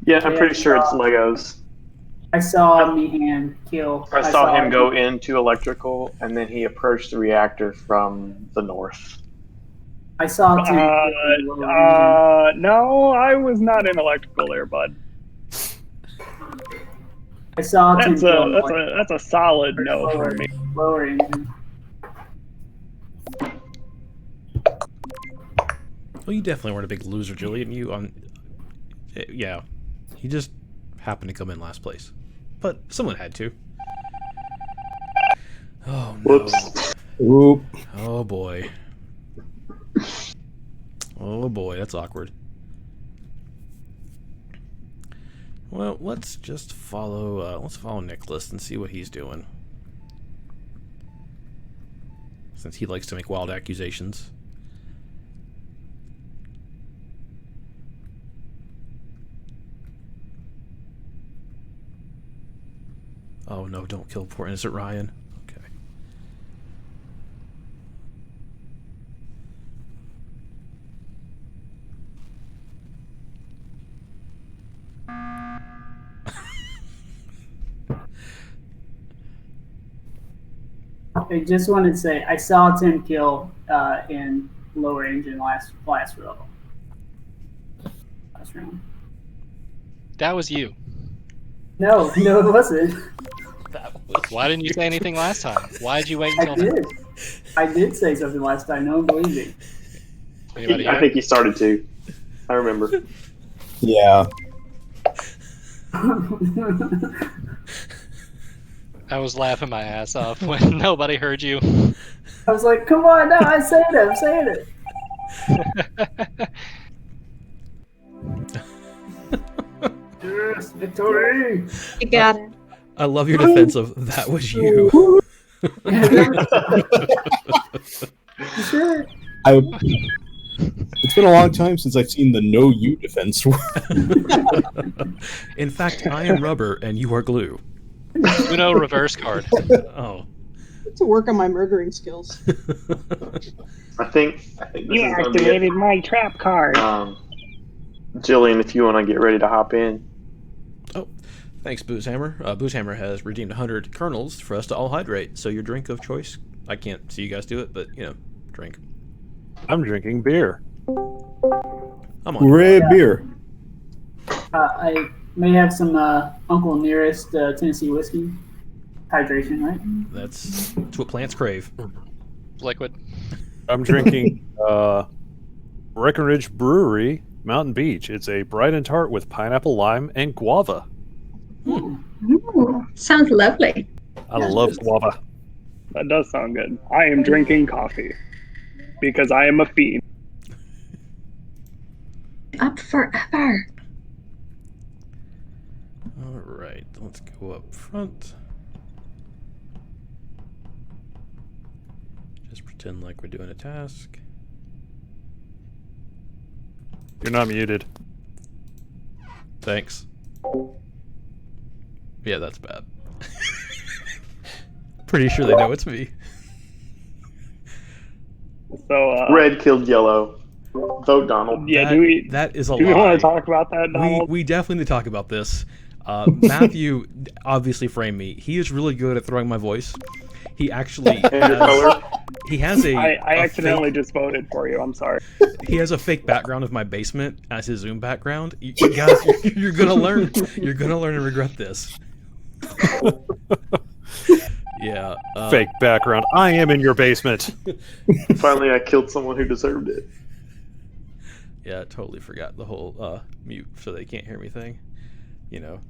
Yeah, I'm pretty sure it's Legos. I saw Meehan kill. I saw him go into electrical, and then he approached the reactor from the north. I saw Tim. No, I was not in electrical there, bud. I saw Tim. That's a solid no for me. Lower engine. Well, you definitely weren't a big loser, Julian. Yeah, you just happened to come in last place, but someone had to. Oh no! Whoops! Oop. Oh boy! Oh boy, that's awkward. Well, let's just follow. Let's follow Nicholas and see what he's doing, since he likes to make wild accusations. Oh no, don't kill poor innocent Ryan. Okay. I just wanted to say I saw Tim kill in lower engine last row. Last round. That was you. No, it wasn't. Why didn't you say anything last time? Why did you wait I until? did. I did say something last time. No one believed me. Anybody I here? think he started to. I remember. Yeah. I was laughing my ass off when nobody heard you. I was like, "Come on, no, I'm saying it. Yes, victory! You got it. I love your defense of that was you. Sure. It's been a long time since I've seen the no you defense. In fact, I am rubber and you are glue. Uno reverse card. Oh. To work on my murdering skills. I think this You is gonna activated my trap card. Jillian, if you want to get ready to hop in. Oh, thanks, Boozehammer. Boozehammer has redeemed 100 kernels for us to all hydrate. So your drink of choice. I can't see you guys do it, but drink. I'm drinking beer. I'm on. Red beer. I may have some Uncle Nearest Tennessee whiskey. Hydration, right? That's what plants crave. Liquid. I'm drinking Breckenridge Brewery Mountain Beach. It's a bright and tart with pineapple, lime, and guava. Ooh, sounds lovely. I love guava. That does sound good. I am drinking coffee because I am a fiend. Up forever. All right, let's go up front. Just pretend like we're doing a task. You're not muted. Thanks. Yeah, that's bad. Pretty sure they know it's me. So Red killed yellow. Vote Donald. Yeah, that is a do we lie. want to talk about that, Donald? We definitely need to talk about this. Matthew obviously framed me. He is really good at throwing my voice. He actually has I accidentally just voted for you. I'm sorry. He has a fake background of my basement as his Zoom background. You guys, you're gonna learn. You're gonna learn and regret this. Yeah. Fake background. I am in your basement. Finally, I killed someone who deserved it. Yeah, I totally forgot the whole mute so they can't hear me thing.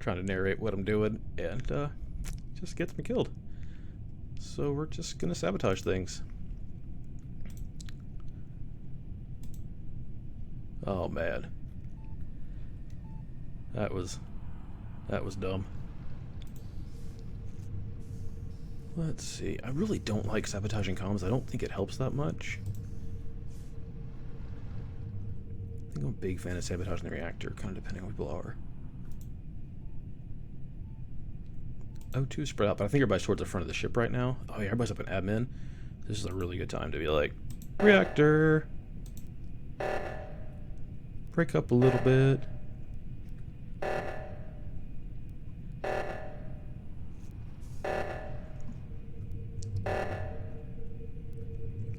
Trying to narrate what I'm doing, and just gets me killed. So we're just gonna sabotage things. Oh man. That was dumb. Let's see. I really don't like sabotaging comms. I don't think it helps that much. I think I'm a big fan of sabotaging the reactor, kind of depending on who people are. O2 spread out, but I think everybody's towards the front of the ship right now. Oh yeah, everybody's up in admin. This is a really good time to be like, reactor. Break up a little bit.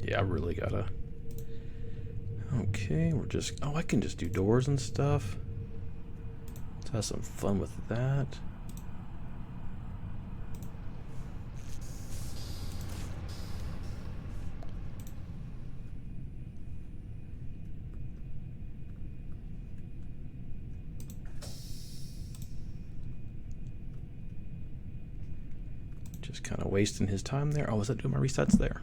Yeah, I really gotta. Okay, we're just. Oh, I can just do doors and stuff. Let's have some fun with that. Just kind of wasting his time there. Oh, was that doing my resets there?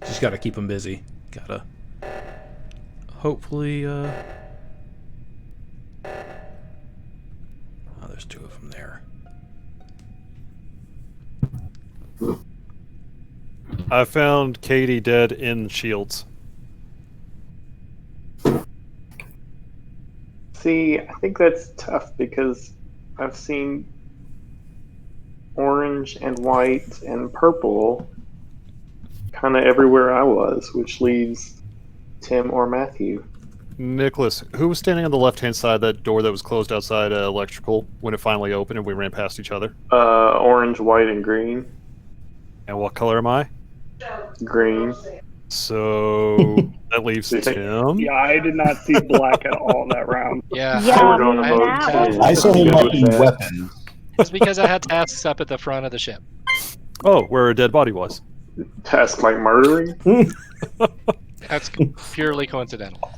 Just gotta keep him busy. Gotta hopefully oh, there's two of them there. I found Katie dead in Shields. See, I think that's tough because I've seen orange and white and purple kind of everywhere I was, which leaves Tim or Matthew. Nicholas, who was standing on the left-hand side of that door that was closed outside electrical when it finally opened and we ran past each other? Orange, white, and green. And what color am I? Green. So that leaves Tim. Yeah, I did not see black at all that round. Yeah, We're going to vote I- Tim. I saw him Good with weapon that. weapon. It's because I had tasks up at the front of the ship. Oh, where a dead body was. Task like murdering? That's purely coincidental.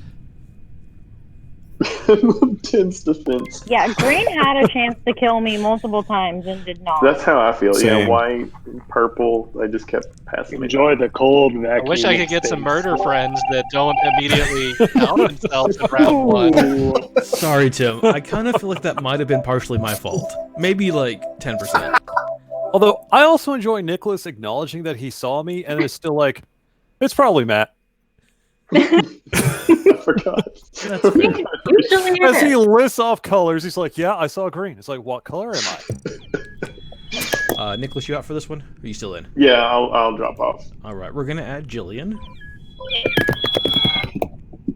Tim's defense. Yeah, Green had a chance to kill me multiple times and did not. That's how I feel. Yeah, Same. white, purple. I just kept passing me. Enjoy the cold I vacuum. wish I could get some space. murder friends that don't immediately out themselves in round one. Ooh. Sorry, Tim. I kind of feel like that might have been partially my fault. Maybe like 10%. Although I also enjoy Nicholas acknowledging that he saw me and is still like, it's probably Matt. I forgot. That's fair. Usually it As he is. lists off colors, he's like, yeah, I saw green. It's like, what color am I? Nicholas, you out for this one? Are you still in? Yeah, I'll drop off. All right, we're gonna add Jillian.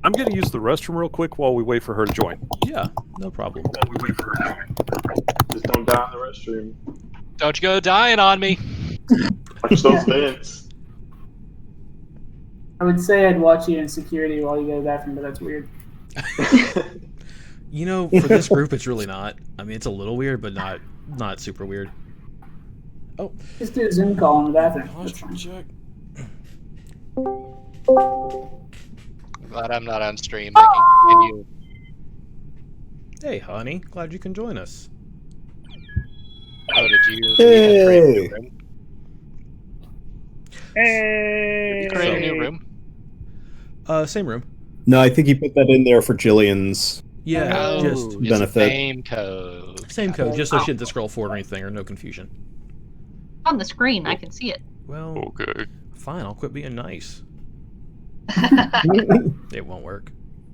I'm going to use the restroom real quick while we wait for her to join. Yeah, no problem. Just don't die in the restroom. Don't you go dying on me. Watch those vents. I would say I'd watch you in security while you go to the bathroom, but that's weird. You know, for this group, it's really not. I mean, it's a little weird, but not super weird. Oh, Just do a Zoom call in the bathroom. That's posture fine. check. I'm glad I'm not on stream. I can continue. Hey, honey, glad you can join us. Oh, did you Hey. create a new room? Hey. Did you create a new room? Same room. No, I think he put that in there for Jillian's. Yeah, Oh, just it's benefit. Same code. same code, just so she didn't scroll forward or anything, or no confusion. On the screen, I can see it. Well, Okay. fine, I'll quit being nice. It won't work.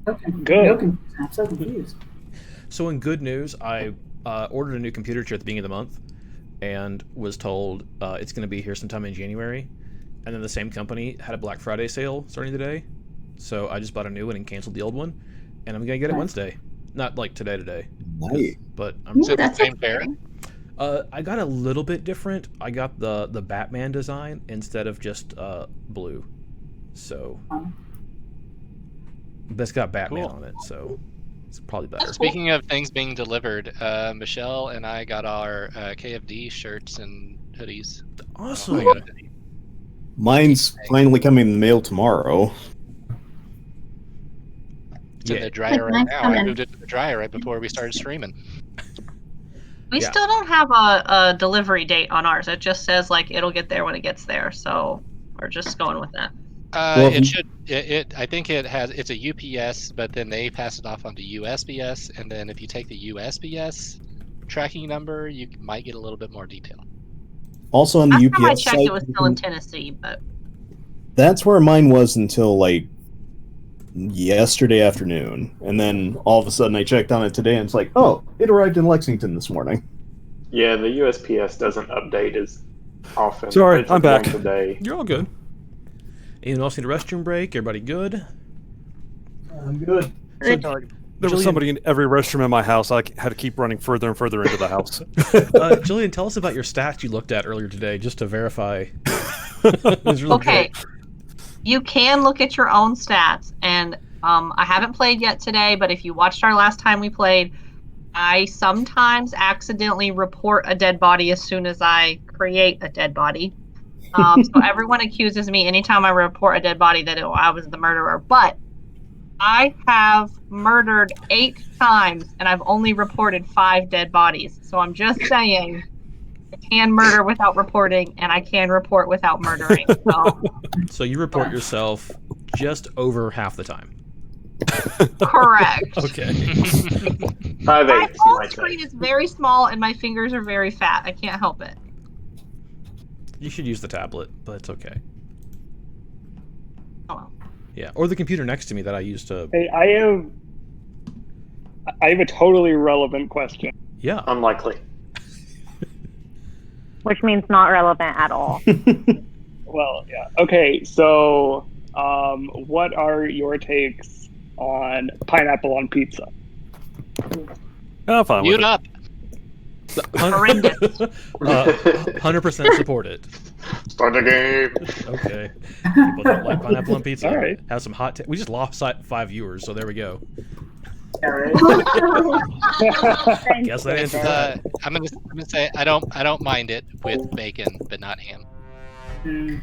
Okay, Good. no confusion. I'm so confused. So in good news, I ordered a new computer chair at the beginning of the month, and was told it's going to be here sometime in January. And then the same company had a Black Friday sale starting today, so I just bought a new one and canceled the old one, and I'm going to get it Nice. Wednesday. Not like today, Nice. but I'm. Is it the That's same chair? exciting. I got a little bit different. I got the Batman design instead of just blue, so but it's got Batman Cool. on it, so it's probably better. That's cool. Speaking of things being delivered, Michelle and I got our KFD shirts and hoodies. Awesome. I got a hoodie. Mine's finally coming in the mail tomorrow. It's in Yeah. the dryer right Nice now. I comment. moved it to the dryer right before we started streaming. We Yeah. still don't have a delivery date on ours. It just says like it'll get there when it gets there. So we're just going with that. Well, It should. I think it has. It's a UPS, but then they pass it off onto USPS, and then if you take the USPS tracking number, you might get a little bit more detail. Also on the Last time I UPS checked, site, it was still in Tennessee, but that's where mine was until like yesterday afternoon, and then all of a sudden I checked on it today, and it's like, oh, it arrived in Lexington this morning. Yeah, the USPS doesn't update as often. Sorry, It's I'm back. once a day. You're all good. Anyone else need a restroom break? Everybody good? I'm good. There was Jillian- somebody in every restroom in my house. I had to keep running further and further into the house. Jillian, tell us about your stats you looked at earlier today, just to verify. It was really okay. good. You can look at your own stats, and I haven't played yet today, but if you watched our last time we played, I sometimes accidentally report a dead body as soon as I create a dead body. So everyone accuses me anytime I report a dead body that I was the murderer, but I have murdered 8 times, and I've only reported 5 dead bodies. So I'm just saying, I can murder without reporting, and I can report without murdering. So you report yourself just over half the time. Correct. Okay. My phone screen is very small, and my fingers are very fat. I can't help it. You should use the tablet, but it's okay. Oh, well. Yeah, or the computer next to me that I used to. Hey, I have a totally relevant question. Yeah. Unlikely. Which means not relevant at all. Well, yeah. Okay, so what are your takes on pineapple on pizza? I'm fine with Mute it. up. 100% support it. Start the game. Okay. People don't like pineapple on pizza. All right. Have some hot. We just lost 5 viewers, so there we go. Guess that answers that. I'm gonna say I don't mind it with bacon, but not ham.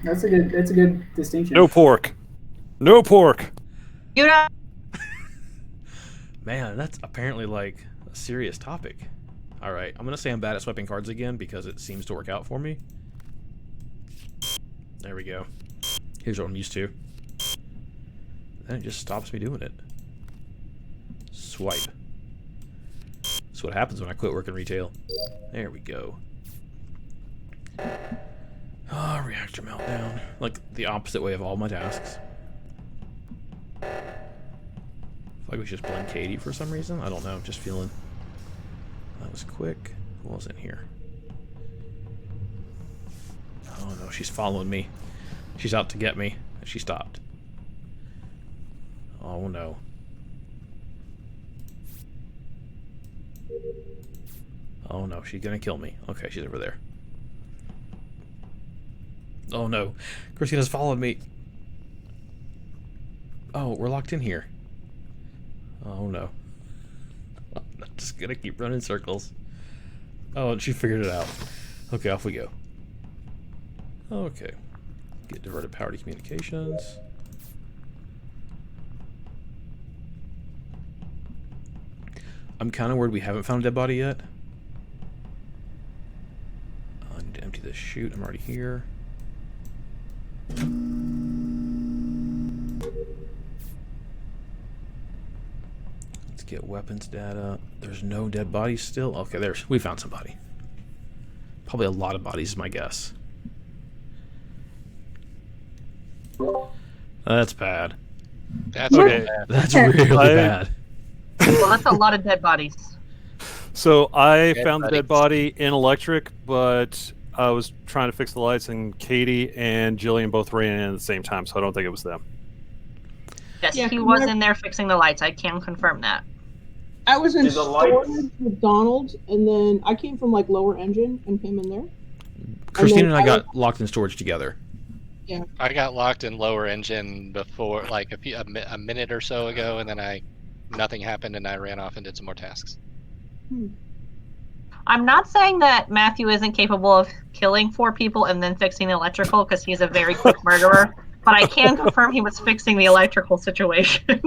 That's a good distinction. No pork. No pork. You know, Man, that's apparently like a serious topic. All right, I'm gonna say I'm bad at swiping cards again because it seems to work out for me. There we go. Here's what I'm used to. Then it just stops me doing it. Swipe. That's what happens when I quit working retail. There we go. Ah, reactor meltdown. Like the opposite way of all my tasks. I feel like we should just blend Katie for some reason. I don't know. I'm just feeling. That was quick. Who was in here? Oh no, she's following me. She's out to get me. She stopped. Oh no. Oh no, she's gonna kill me. Okay, she's over there. Oh no, Christina's followed me. Oh, we're locked in here. Oh no. I'm just gonna keep running circles. Oh, and she figured it out. Okay, off we go. Okay. Get diverted power to communications. I'm kind of worried we haven't found a dead body yet. I need to empty this chute. I'm already here. Let's get weapons data. There's no dead bodies still. Okay, we found somebody. Probably a lot of bodies is my guess. That's bad. That's Okay. bad. That's really bad. well, that's a lot of dead bodies. So I Dead found the bodies. dead body in electric, but I was trying to fix the lights, and Katie and Jillian both ran in at the same time, so I don't think it was them. Yes, Yeah, he was remember- in there fixing the lights. I can confirm that. I was in Did the lights- storage with Donald, and then I came from like lower engine and came in there. Christina and I I got locked in storage together. I got locked in lower engine before, like a minute or so ago, and then nothing happened, and I ran off and did some more tasks. I'm not saying that Matthew isn't capable of killing 4 people and then fixing the electrical because he's a very quick murderer, but I can confirm he was fixing the electrical situation.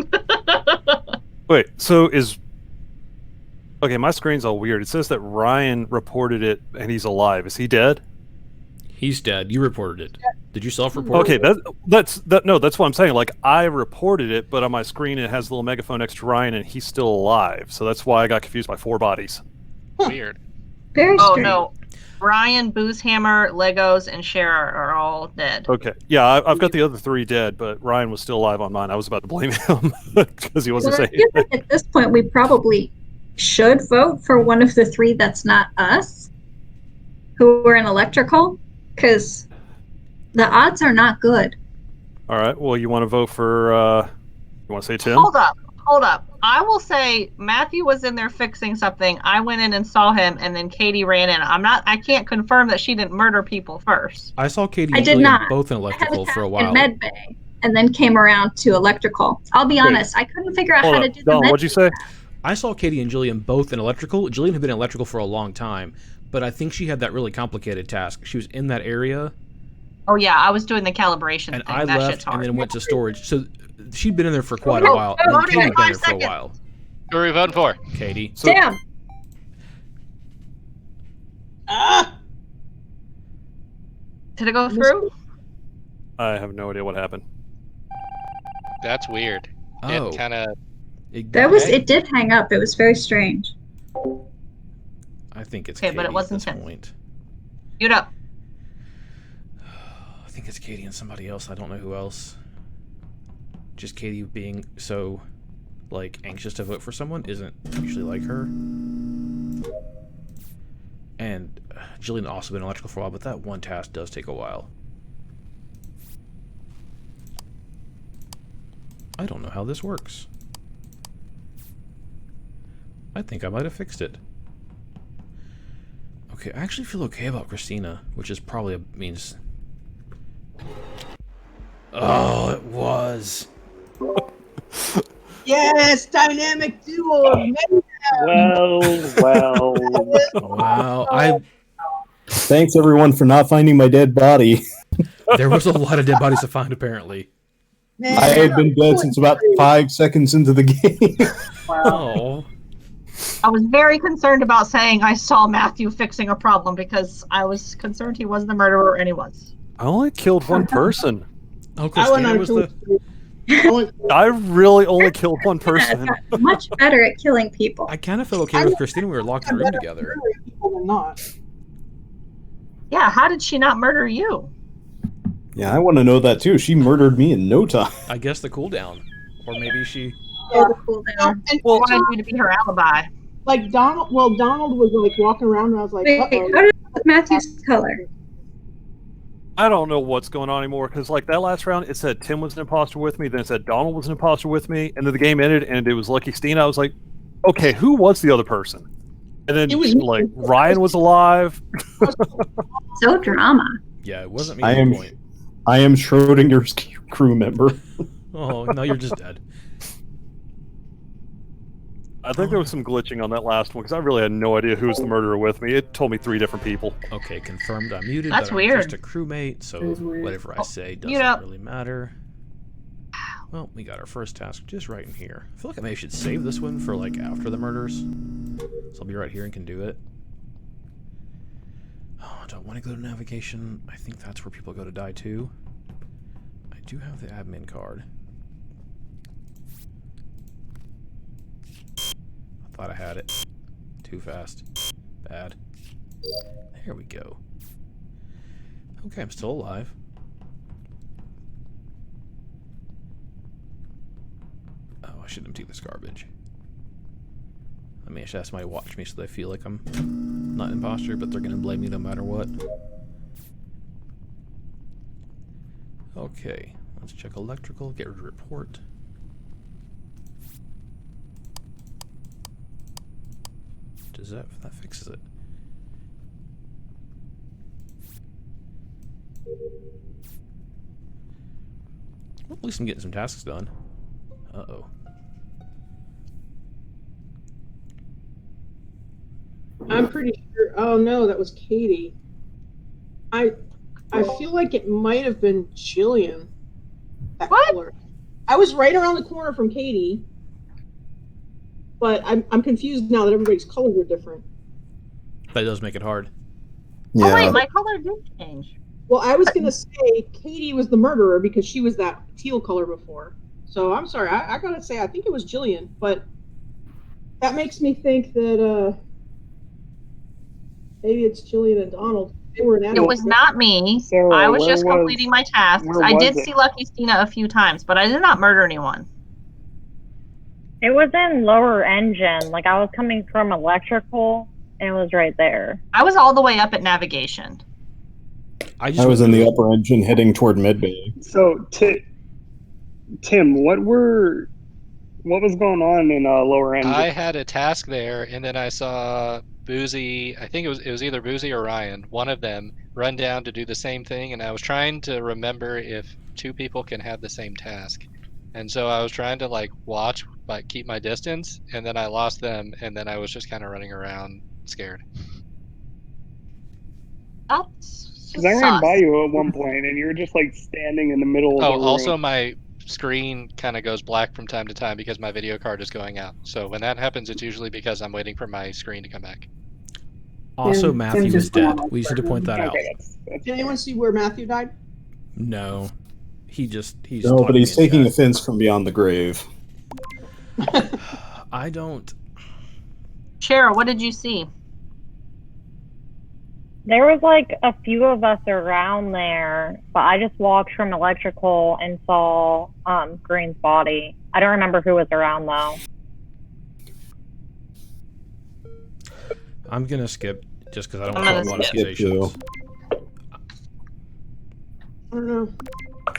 Wait, so is Okay, my screen's all weird. It says that Ryan reported it and he's alive. Is he dead? He's dead. You reported it. Did you self-report? Okay, that's what I'm saying. Like, I reported it, but on my screen it has a little megaphone next to Ryan, and he's still alive. So that's why I got confused by 4 bodies. Weird. Very Oh strange. no, Ryan, Boozehammer, Legos, and Cher are all dead. Okay, yeah, I've got the other 3 dead, but Ryan was still alive on mine. I was about to blame him because he wasn't Well, I saying feel anything. like at this point we probably should vote for one of the 3 that's not us, who were in electrical, because the odds are not good. All right, well, you want to vote for, you want to say Tim? Hold up. I will say Matthew was in there fixing something. I went in and saw him, and then Katie ran in. I can't confirm that she didn't murder people first. I saw Katie I and did Julian not. both in I had electrical a for a task while. in med bay, and then came around to electrical. I'll be honest, I couldn't figure out Hold how up. to do the Don, med what'd you say? I saw Katie and Julian both in electrical. Julian had been in electrical for a long time, but I think she had that really complicated task. She was in that area, Oh yeah, I was doing the calibration and thing. I That left shit's hard. and then went to storage. So she'd been in there for quite a Oh, while, oh, and then okay, Katie had been 5 there for a seconds. while. Who are we voting for? Katie. So, Damn. Ah! Did it go through? I have no idea what happened. That's weird. Oh, It kind of. It did hang up. It was very strange. I think it's Okay, Katie but it wasn't at this him. point. Mute up. I think it's Katie and somebody else. I don't know who else. Just Katie being so, like, anxious to vote for someone isn't usually like her. And Jillian also been electrical for a while, but that one task does take a while. I don't know how this works. I think I might have fixed it. Okay, I actually feel okay about Christina, which is probably means... Oh, it was. Yes, dynamic duo. Well. Wow, Thanks everyone for not finding my dead body. there was a lot of dead bodies to find, apparently. Man, I had been dead since about 5 seconds into the game. Oh. I was very concerned about saying I saw Matthew fixing a problem because I was concerned he wasn't the murderer, and he was. I only killed 1 person. Oh, I went Christina on was to the... I really only killed 1 person. Much better at killing people. I kind of felt okay with Christina. We were locked in a room together. People than not. Yeah, how did she not murder you? Yeah, I want to know that too. She murdered me in no time. I guess the cooldown. Or maybe she... Yeah, the cool down. And I wanted you to be her alibi. like Donald was like walking around, and I was like, Wait, uh-oh. how did Matthew's color? I don't know what's going on anymore because, like, that last round, it said Tim was an imposter with me, then it said Donald was an imposter with me, and then the game ended and it was Lucky Stina. I was like, okay, who was the other person? And then, It was me. like, Ryan was alive. So drama. Yeah, it wasn't me I at am- the point. I am Schrodinger's crew member. Oh, no, you're just dead. I think there was some glitching on that last one because I really had no idea who was the murderer with me. It told me 3 different people. Okay, confirmed I'm muted. That's but I'm weird. just a crewmate, so It is weird. whatever I say mute up. doesn't really matter. Well, we got our first task just right in here. I feel like I maybe should save this one for, like, after the murders. So I'll be right here and can do it. Oh, do I want to go to navigation? I think that's where people go to die too. I do have the admin card. I thought I had it. Too fast. Bad. There we go. Okay, I'm still alive. Oh, I shouldn't empty this garbage. I mean, I should have somebody watch me so they feel like I'm not an imposter, but they're gonna blame me no matter what. Okay, let's check electrical, get rid of report. Does that fixes it? Well, at least I'm getting some tasks done. Uh-oh. I'm pretty sure. Oh no, that was Katie. I feel like it might have been Jillian. That What? color. I was right around the corner from Katie. but I'm confused now that everybody's colors are different. That does make it hard. Yeah. Oh wait, my color did change. Well, I was gonna say Katie was the murderer because she was that teal color before. So I'm sorry, I gotta say I think it was Jillian, but that makes me think that maybe it's Jillian and Donald. They were It was not me. Sarah, I was where just completing my tasks. where I was did it? see Lucky Stina a few times, but I did not murder anyone. It was in lower engine. Like I was coming from electrical, and it was right there. I was all the way up at navigation. I was in the upper engine heading toward Medbay. So, Tim, what was going on in lower engine? I had a task there, and then I saw Boozy. I think it was either Boozy or Ryan, one of them, run down to do the same thing, and I was trying to remember if two people can have the same task. And so I was trying to watch, but keep my distance, and then I lost them, and then I was just kind of running around scared. Because I ran by you at one point, and you were just standing in the middle of the room. Also my screen kind of goes black from time to time because my video card is going out. So when that happens, it's usually because I'm waiting for my screen to come back. Also, Matthew is dead. We just need to point that out. Did anyone see where Matthew died? No. He's No, but he's taking offense from beyond the grave. I don't. Cheryl, what did you see? There was a few of us around there, but I just walked from electrical and saw Green's body. I don't remember who was around though. I'm gonna skip just because I don't I'm want to gonna a lot of skip. accusations. I don't know.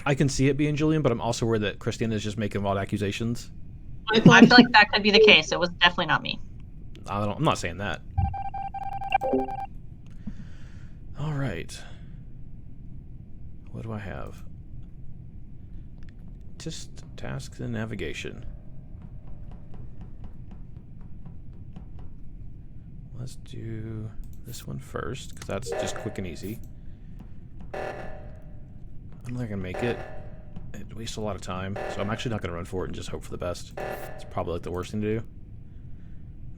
I can see it being Jillian, but I'm also worried that Christina is just making a lot of accusations. I feel like that could be the case. It was definitely not me. I'm not saying that. All right. What do I have? Just tasks and navigation. Let's do this one first, because that's just quick and easy. I'm not gonna make it. It wastes a lot of time, so I'm actually not gonna run for it and just hope for the best. It's probably the worst thing to do.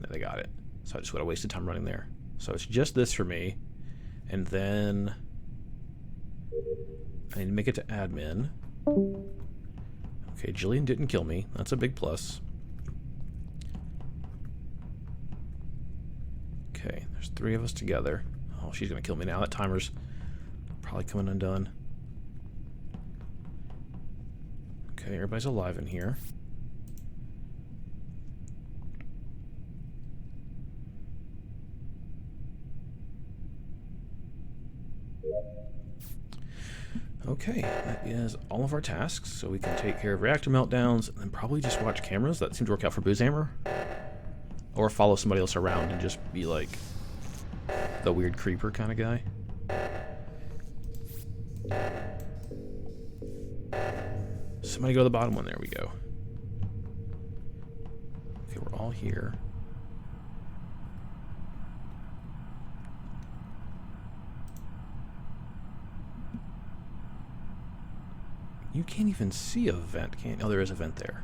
No, they got it. So I just would have wasted time running there. So it's just this for me. And then I need to make it to admin. Okay, Jillian didn't kill me. That's a big plus. Okay, there's 3 of us together. Oh, she's gonna kill me now. That timer's probably coming undone. Okay, everybody's alive in here. Okay, that is all of our tasks, so we can take care of reactor meltdowns and then probably just watch cameras. That seemed to work out for Boozhammer. Or follow somebody else around and just be like the weird creeper kind of guy. Somebody go to the bottom one. There we go. Okay, we're all here. You can't even see a vent, can't? Oh, there is a vent there.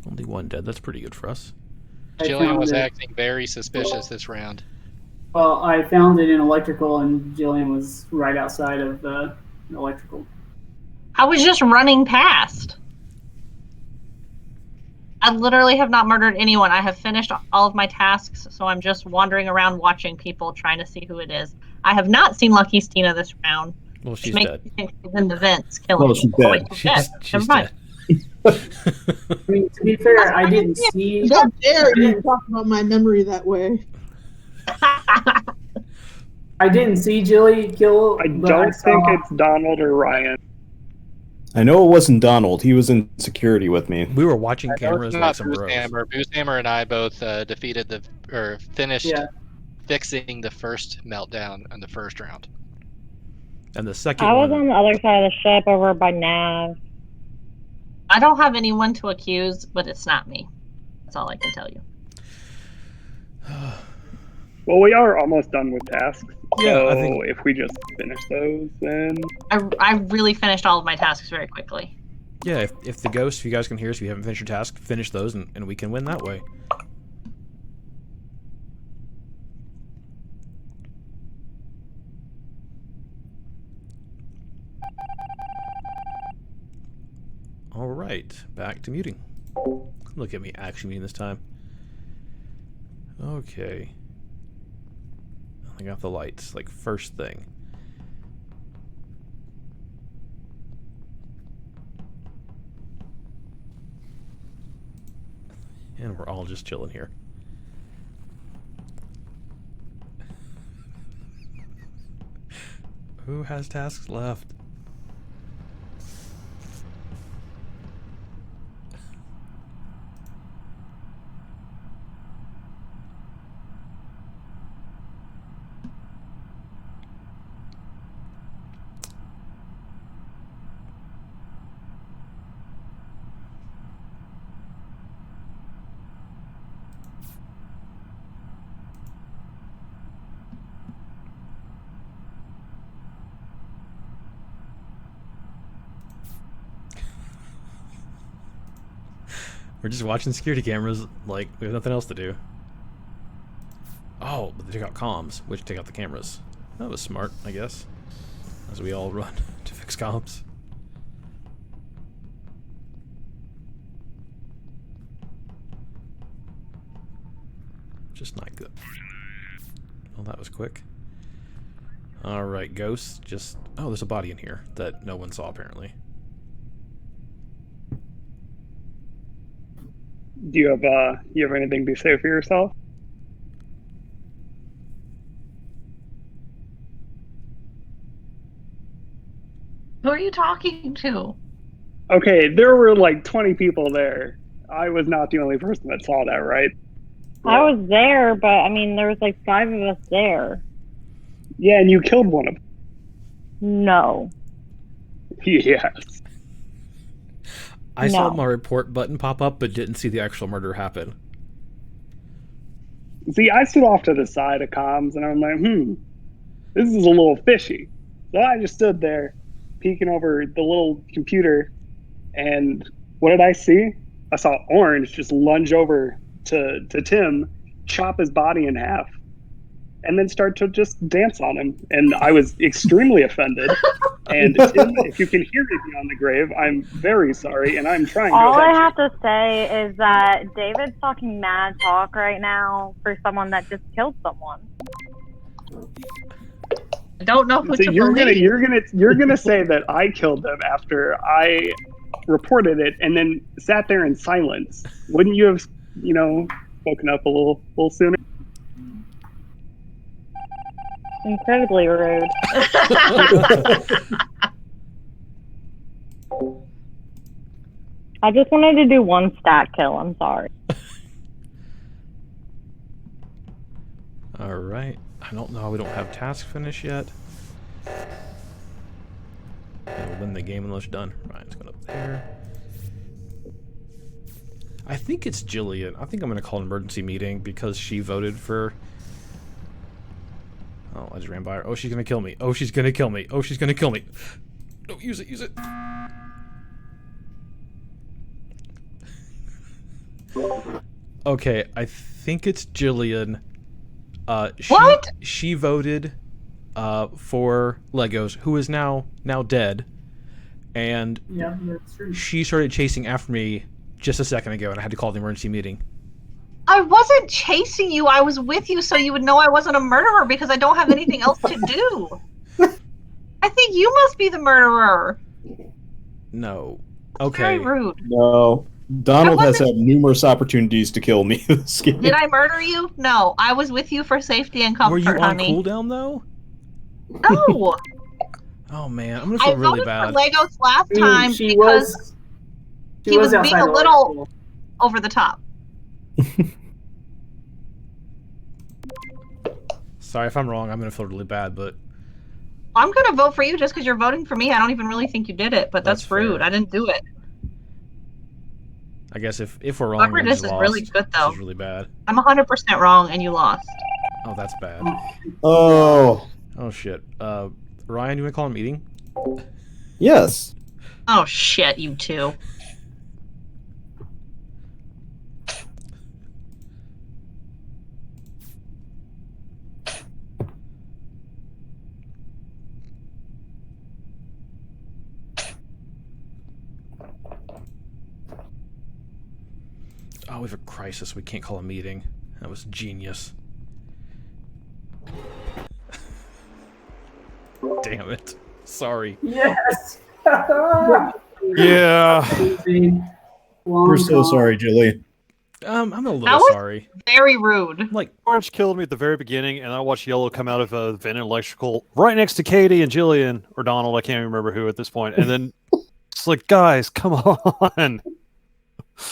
Only one dead. That's pretty good for us. Jillian was acting very suspicious this round. Well, I found it in electrical, and Jillian was right outside of the electrical. I was just running past. I literally have not murdered anyone. I have finished all of my tasks, so I'm just wandering around watching people, trying to see who it is. I have not seen Lucky Stina this round. Well, she's which dead. makes me think she's in the vents killing No, she's people. Oh, dead. wait, she's dead. She's Never mind. dead. I mean, to be fair, I didn't see. How dare you talk about my memory that way? I didn't see Jilly kill. I but don't think saw- it's Donald or Ryan. I know it wasn't Donald. He was in security with me. We were watching I know cameras it's like not some bros. Boozhammer and I both finished Yeah. fixing the first meltdown in the first round. And the second I was one, on the other side of the ship over by Nav. I don't have anyone to accuse, but it's not me. That's all I can tell you. Well, we are almost done with tasks. Yeah, so I think- if we just finish those, then I really finished all of my tasks very quickly. Yeah, if the ghost, if you guys can hear us, if you haven't finished your task, finish those and we can win that way. Alright, back to muting. Look at me actually muting this time. Okay. I got the lights, like first thing. And we're all just chilling here. Who has tasks left? We're just watching security cameras like we have nothing else to do. Oh, but they took out comms, which take out the cameras. That was smart, I guess. As we all run to fix comms. Just not good. Well, that was quick. Alright, ghosts, just... Oh, there's a body in here that no one saw, apparently. do you have anything to say for yourself? Who are you talking to? Okay, there were like 20 people there. I was not the only person that saw that, right? I was there, but I mean, there was like 5 of us there. Yeah, and you killed one of them. No. Yes. I saw my report button pop up, but didn't see the actual murder happen. See, I stood off to the side of comms, and I'm like, this is a little fishy. So I just stood there, peeking over the little computer, and what did I see? I saw Orange just lunge over to Tim, chop his body in half, and then start to just dance on him. And I was extremely offended. And Tim, if you can hear me beyond the grave, I'm very sorry, and I'm trying to All I avenge have to say is that David's talking mad talk right now for someone that just killed someone. I don't know who So to you're believe. gonna gonna say that I killed them after I reported it and then sat there in silence. Wouldn't you have, spoken up a little sooner? Incredibly rude. I just wanted to do one stat kill, I'm sorry. Alright. I don't know. We don't have task finish yet. We'll win the game unless you're done. Ryan's going up there. I think it's Jillian. I think I'm going to call an emergency meeting because she voted for... Oh, I just ran by her. Oh, she's going to kill me. Oh, she's going to kill me. Oh, she's going to kill me. No, use it, use it. Okay, I think it's Jillian. What? She voted for Legos, who is now dead, and Yeah, that's true. she started chasing after me just a second ago, and I had to call the emergency meeting. I wasn't chasing you. I was with you so you would know I wasn't a murderer because I don't have anything else to do. I think you must be the murderer. No. That's very Okay. rude. No. Donald I has wasn't- had numerous opportunities to kill me this game. Did I murder you? No, I was with you for safety and comfort, Were you on honey. cooldown though? No, Oh man, I'm gonna I feel really voted bad. for Legos last Ooh, time she because was. he was being outside a the little- electrical. over the top. Sorry if I'm wrong. I'm gonna feel really bad, but I'm gonna vote for you just because you're voting for me. I don't even really think you did it, but that's That's rude. fair. I didn't do it. I guess if we're wrong, Whoever we this just is really lost. good, though. This is really bad. I'm 100% wrong, and you lost. Oh, that's bad. Oh. Oh shit. Ryan, you want to call a meeting? Yes. Oh shit, you two. Oh, we have a crisis. We can't call a meeting. That was genius. Damn it. Sorry. Yes. Yeah. We're so sorry, Julie. I'm a little That was sorry. very rude. Like, Orange killed me at the very beginning, and I watched Yellow come out of a vent in electrical right next to Katie and Jillian, or Donald, I can't remember who at this point. And then it's like, guys, come on.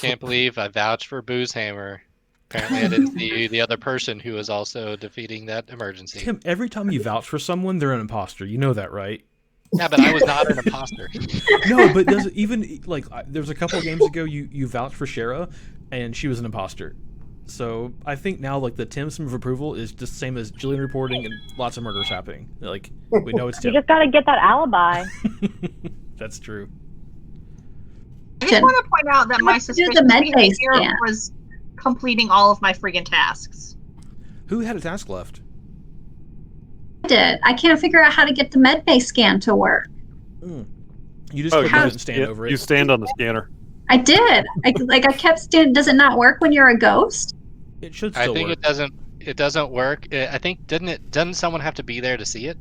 Can't believe I vouched for Boozehammer. Apparently, I didn't see the other person who was also defeating that emergency. Tim, every time you vouch for someone, they're an imposter. You know that, right? Yeah, but I was not an imposter. No, but does it even like there was a couple of games ago you vouched for Shara, and she was an imposter. So I think now like the Tim sum of approval is just the same as Jillian reporting and lots of murders happening. Like we know it's You Tim. just gotta get that alibi. That's true. I just want to point out that my Let's do suspicious the med base behavior scan. was completing all of my friggin' tasks. Who had a task left? I did. I can't figure out how to get the medbay scan to work. You just Oh, click on it and stand over it. You stand on the scanner. I did. I kept standing. Does it not work when you're a ghost? It should I still think work. it doesn't work. I think doesn't someone have to be there to see it?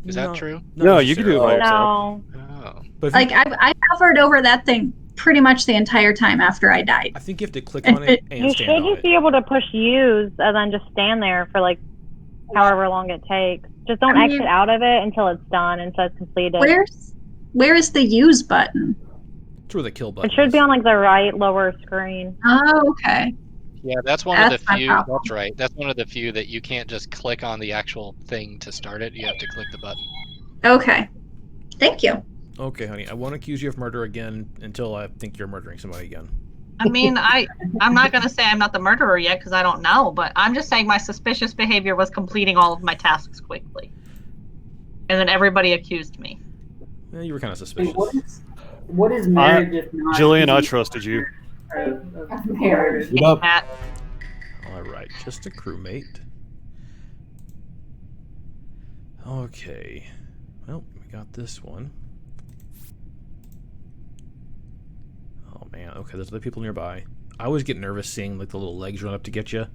Is No, that true? No, you can do it by yourself. No. Oh. But if Like you, I hovered over that thing pretty much the entire time after I died. I think you have to click on it and You stand on should it. just be able to push use and then just stand there for like however long it takes. Just don't I mean- exit out of it until it's done and says completed. Where is the use button? It's where the kill button It should is. be on like the right lower screen. Oh, okay. Yeah, that's one of That's the my few. problem. That's right. That's one of the few that you can't just click on the actual thing to start it. You have to click the button. Okay. Thank you. Okay, honey. I won't accuse you of murder again until I think you're murdering somebody again. I mean, I'm not going to say I'm not the murderer yet because I don't know, but I'm just saying my suspicious behavior was completing all of my tasks quickly. And then everybody accused me. Eh, you were kind of Wait, suspicious. what is marriage if not? Jillian, I trusted you. Marriage. Get up. Matt, All right, just a crewmate. Okay. Well, we got this one. Oh man. Okay, there's other people nearby. I always get nervous seeing like the little legs run up to get you,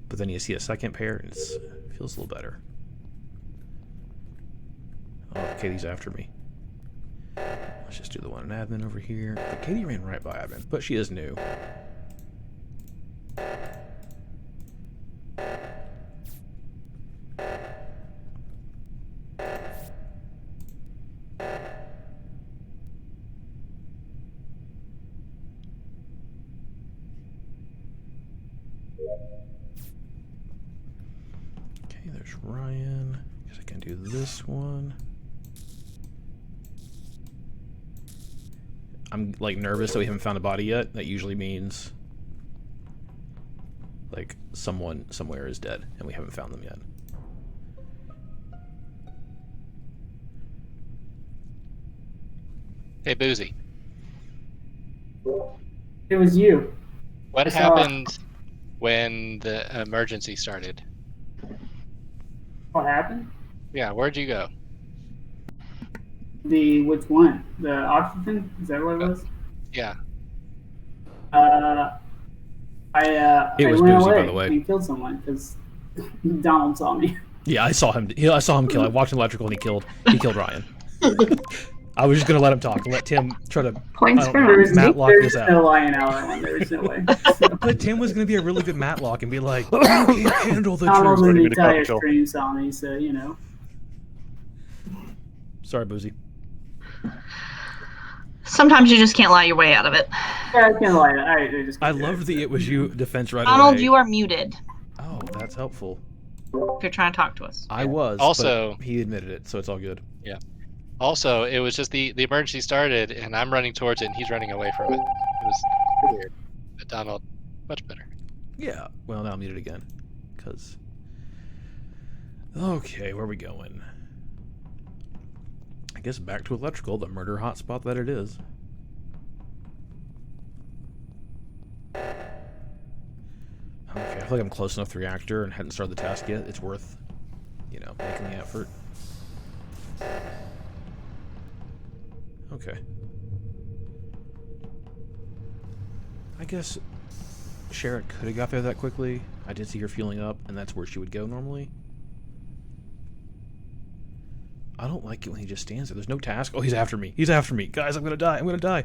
but then you see a second pair and it feels a little better. Oh, Katie's after me. Let's just do the one in admin over here. But Katie ran right by admin, but she is new. Okay, there's Ryan. Guess I can do this one. I'm like nervous that we haven't found a body yet. That usually means like someone somewhere is dead and we haven't found them yet. Hey, Boozy. It was you. What I saw- happened when the emergency started? What happened? Yeah, where'd you go? Which one? The oxygen? Is that what it was? Yeah. I It was went Boozy, away by the way. and killed someone because Donald saw me. Yeah, I saw him. I saw him kill. I walked in electrical and he killed Ryan. I was just gonna let him talk. Let Tim try to Points I for don't know, There was Matlock there this was out. no lying out on one. There was no way. But Tim was gonna be a really good Matlock and be like, "You can't handle the Donald truth." and the Ready to entire kill. stream saw me, so you know. Sorry, Boozy. sometimes you just can't lie your way out of it. Yeah, I can't lie. I just. I love the "it was you" defense right Donald, away. you are muted Oh, that's helpful. if you're trying to talk to us. I was. Also- but he admitted it, so it's all good. Also, it was just the emergency started, and I'm running towards it, and he's running away from it. It was weird. But Donald, much better. Yeah. Well, now I'm muted again. Because... Okay, where are we going? I guess back to electrical, the murder hotspot that it is. Okay, I feel like I'm close enough to the reactor and hadn't started the task yet. It's worth, you know, making the effort. Okay. I guess Sherrod could have got there that quickly. I did see her fueling up, and that's where she would go normally. I don't like it when he just stands there. There's no task. Oh, he's after me. He's after me. Guys, I'm gonna die. I'm gonna die.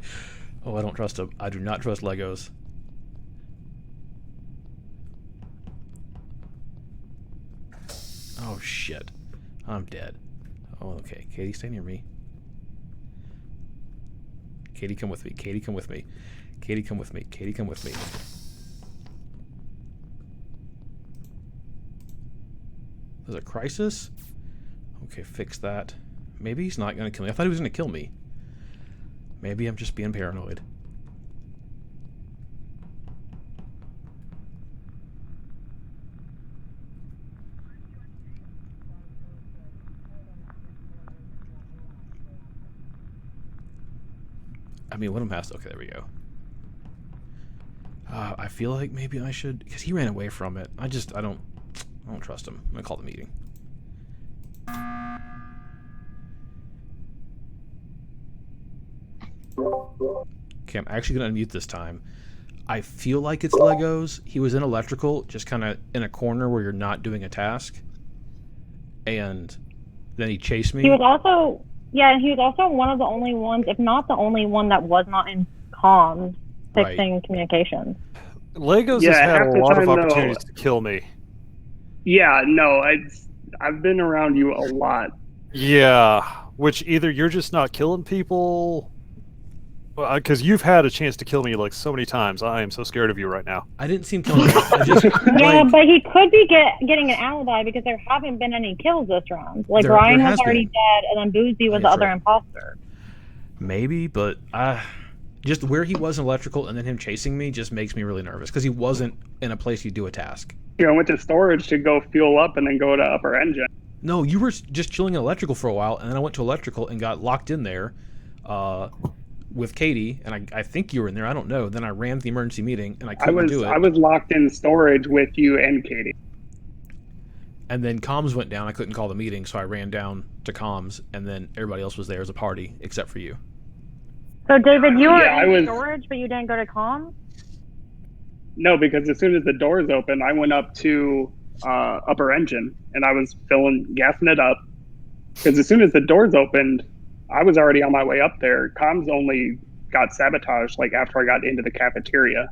Oh, I don't trust him. I do not trust Legos. Oh, shit. I'm dead. Oh, okay. Katie, stay near me. Katie, come with me. Katie, come with me. Katie, come with me. Katie, come with me. There's a crisis? Okay, fix that. Maybe he's not going to kill me. I thought he was going to kill me. Maybe I'm just being paranoid. I mean, what am I past? Okay, there we go. I feel like maybe I should, because he ran away from it. I don't trust him. I'm gonna call the meeting. Okay, I'm actually gonna unmute this time. I feel like it's Legos. He was in electrical, just kind of in a corner where you're not doing a task, and then he chased me. He was also. Yeah, he was also one of the only ones, if not the only one, that was not in comms fixing communications. Legos has had a lot of opportunities to kill me. Yeah, no, I've been around you a lot. Yeah, which either you're just not killing people, because you've had a chance to kill me like so many times. I am so scared of you right now. I didn't seem killing him. I just, yeah, but he could be getting an alibi because there haven't been any kills this round. Like, Ryan was already dead, and then Boozy was the other imposter. Maybe, but just where he was in electrical and then him chasing me just makes me really nervous because he wasn't in a place you do a task. You know, I went to storage to go fuel up and then go to upper engine. No, you were just chilling in electrical for a while, and then I went to electrical and got locked in there with Katie, and I think you were in there. I don't know. Then I ran the emergency meeting, and I couldn't do it. I was locked in storage with you and Katie. And then comms went down. I couldn't call the meeting, so I ran down to comms, and then everybody else was there as a party, except for you. So, David, you were in storage, but you didn't go to comms? No, because as soon as the doors opened, I went up to upper engine, and I was gassing it up. Because as soon as the doors opened, I was already on my way up there. Comms only got sabotaged like after I got into the cafeteria.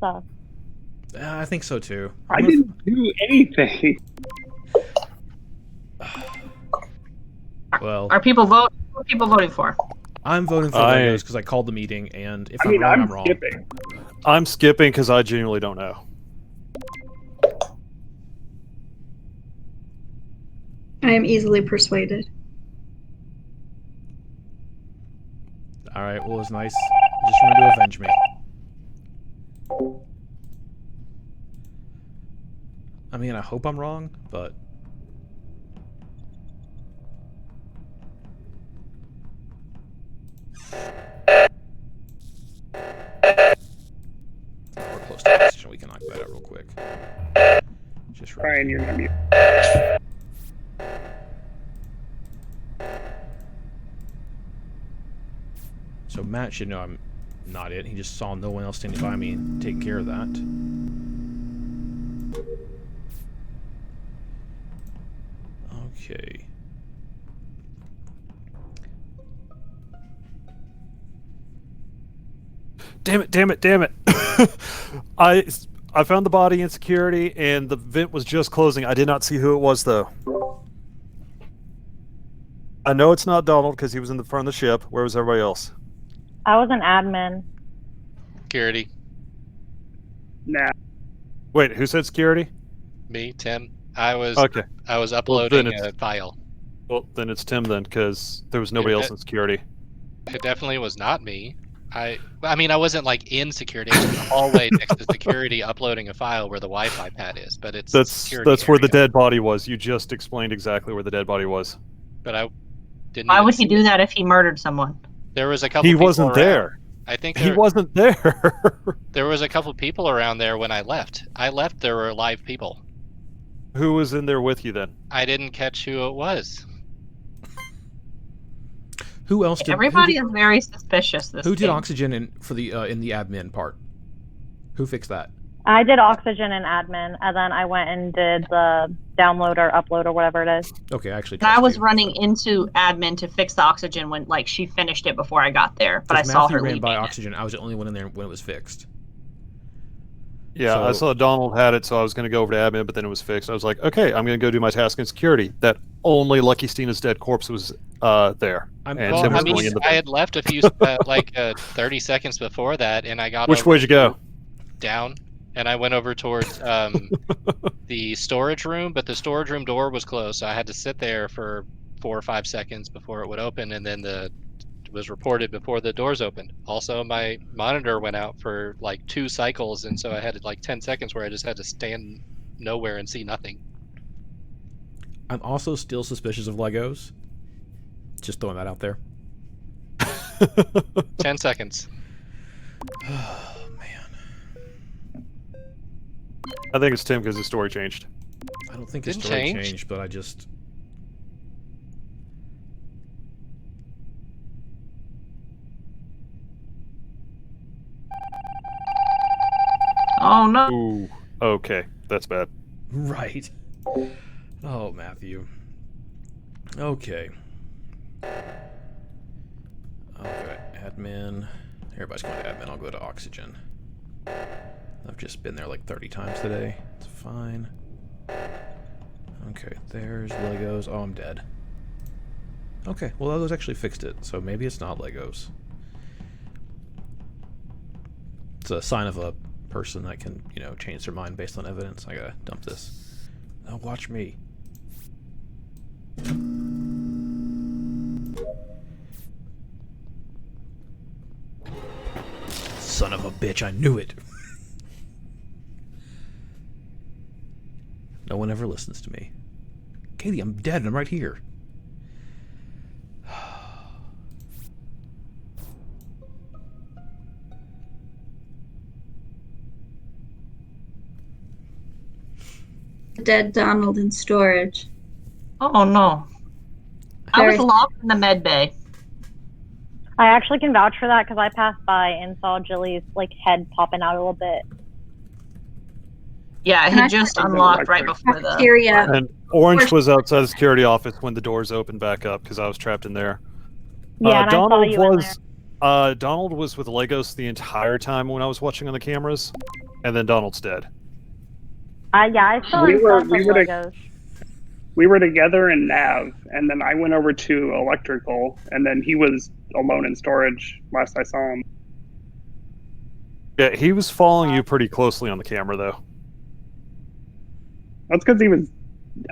So. I think so too. I didn't do anything. Well, Are people vote? What are people voting for? I'm voting for Legos because I called the meeting, and if I'm wrong, I'm wrong. Skipping. I'm skipping because I genuinely don't know. I am easily persuaded. All right. Well, it was nice. Just wanted to avenge me. I mean, I hope I'm wrong, but we're close to the decision. We can knock that out real quick. Just Ryan, you're gonna mute. So Matt should know I'm not it. He just saw no one else standing by me and taking care of that. Okay. Damn it, damn it, damn it. I found the body in security and the vent was just closing. I did not see who it was though. I know it's not Donald because he was in the front of the ship. Where was everybody else? I was an admin. Security. Nah. Wait, who said security? Me, Tim. I was Well, uploading a file. Well, then it's Tim then, because there was nobody else in security. It definitely was not me. I mean, I wasn't like in security. I was in the hallway next to security, uploading a file where the Wi-Fi pad is. But it's That's where the dead body was. You just explained exactly where the dead body was. But I didn't. Why even would he see do it. that if he murdered someone? There was a couple. He people wasn't around. there. I think He wasn't there. there was a couple people around there when I left. I left. There were live people. Who was in there with you then? I didn't catch who it was. Who else did? Everybody is very suspicious this Who did game. oxygen in the admin part? Who fixed that? I did oxygen in admin, and then I went and did the download or upload or whatever it is. Okay, actually. And I was running into admin to fix the oxygen when like she finished it before I got there, but I saw Matthew her ran leaving. by oxygen. I was the only one in there when it was fixed. Yeah, I saw Donald had it, so I was going to go over to admin, but then it was fixed. I was like, okay, I'm going to go do my task in security. That only Lucky Stina's dead corpse was there. And Tim was going in the I had left a few 30 seconds before that, and I got. Which way'd you go? Down, and I went over towards the storage room, but the storage room door was closed, so I had to sit there for 4 or 5 seconds before it would open, and then it was reported before the doors opened. Also, my monitor went out for like 2 cycles, and so I had like 10 seconds where I just had to stand nowhere and see nothing. I'm also still suspicious of Legos. Just throwing that out there. 10 seconds. Oh, man. I think it's Tim because his story changed. I don't think his Didn't story change. changed, but I just... Oh no. Ooh, okay. That's bad. Right. Oh, Matthew. Okay. Okay, admin. Everybody's going to admin. I'll go to oxygen. I've just been there like 30 times today. It's fine. Okay, there's Legos. Oh, I'm dead. Okay, well, Legos actually fixed it, so maybe it's not Legos. It's a sign of a person that can, change their mind based on evidence. I gotta dump this. Now watch me. Son of a bitch, I knew it. No one ever listens to me. Katie, I'm dead and I'm right here. Dead Donald in storage. Oh no. I was locked in the med bay. I actually can vouch for that because I passed by and saw Jilly's head popping out a little bit. Yeah, it had just unlocked right before the Cafeteria. And Orange was outside the security office when the doors opened back up because I was trapped in there. Yeah, and I saw you in there. Donald was with Legos the entire time when I was watching on the cameras, and then Donald's dead. Yeah, I saw We him were- cross we like were to- Legos. We were together in Nav, and then I went over to electrical, and then he was alone in storage last I saw him. Yeah, he was following you pretty closely on the camera, though. That's because he was.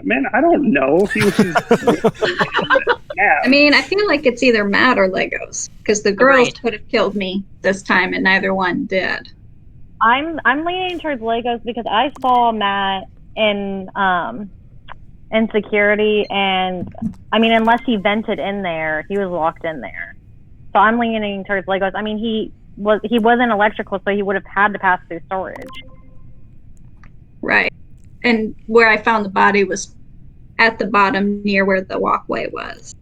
Man, I don't know. He was. I mean, I feel like it's either Matt or Legos because the girls Right. could have killed me this time, and neither one did. I'm leaning towards Legos because I saw Matt in security, and I mean, unless he vented in there, he was locked in there. So I'm leaning towards Legos. I mean, he wasn't electrical, so he would have had to pass through storage. Right. And where I found the body was at the bottom near where the walkway was.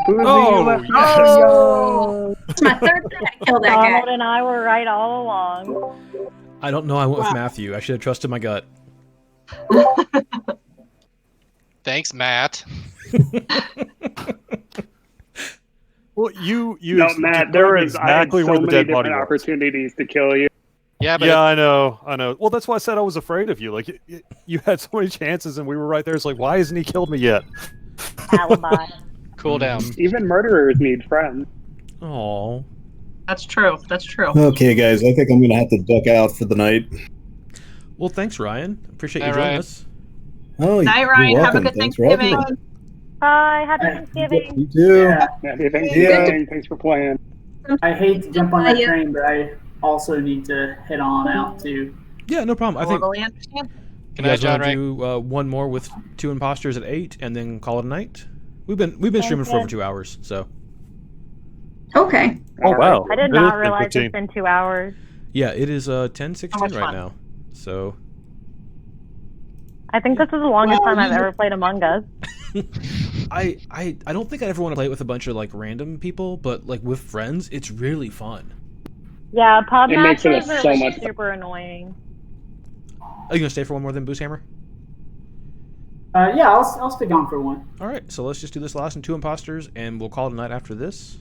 Boozy, Oh, you left me. Oh! It's my third time I killed that Donald guy. and I were right all along. I don't know. I went with Matthew. I should have trusted my gut. Thanks, Matt. Well, you No, Matt, there was exactly I had where so the many dead body different was. opportunities to kill you. Yeah, but Yeah, I know. Well, that's why I said I was afraid of you. Like, you had so many chances, and we were right there. It's like, why hasn't he killed me yet? Alibi. cool down. Even murderers need friends. Oh. That's true. That's true. Okay, guys, I think I'm gonna have to duck out for the night. Well, thanks, Ryan. Appreciate you All joining right. us. Oh, Night, you're Ryan. Have a welcome. good Thanks for having Thanksgiving. me. Bye. Happy Thanksgiving. You too. Yeah. Happy Thanksgiving. Thanks for playing. I hate to jump on that train, but I also need to head on out too. Yeah, no problem. I think Totally understand. you guys want to do one more with 2 imposters at 8 and then call it a night? We've been streaming for over 2 hours, so. Okay. Oh wow! I did It not is realize 15. it's been 2 hours. Yeah, it is 10:16 much right fun. now. So I think this is the longest time I've ever played Among Us. I don't think I'd ever want to play it with a bunch of like random people, but like with friends, it's really fun. Yeah, pub It makes it matches are so like much fun. super annoying. Are you gonna stay for one more than Booze Hammer? Yeah, I'll stick on for one. All right, so let's just do this last and 2 imposters, and we'll call it a night after this.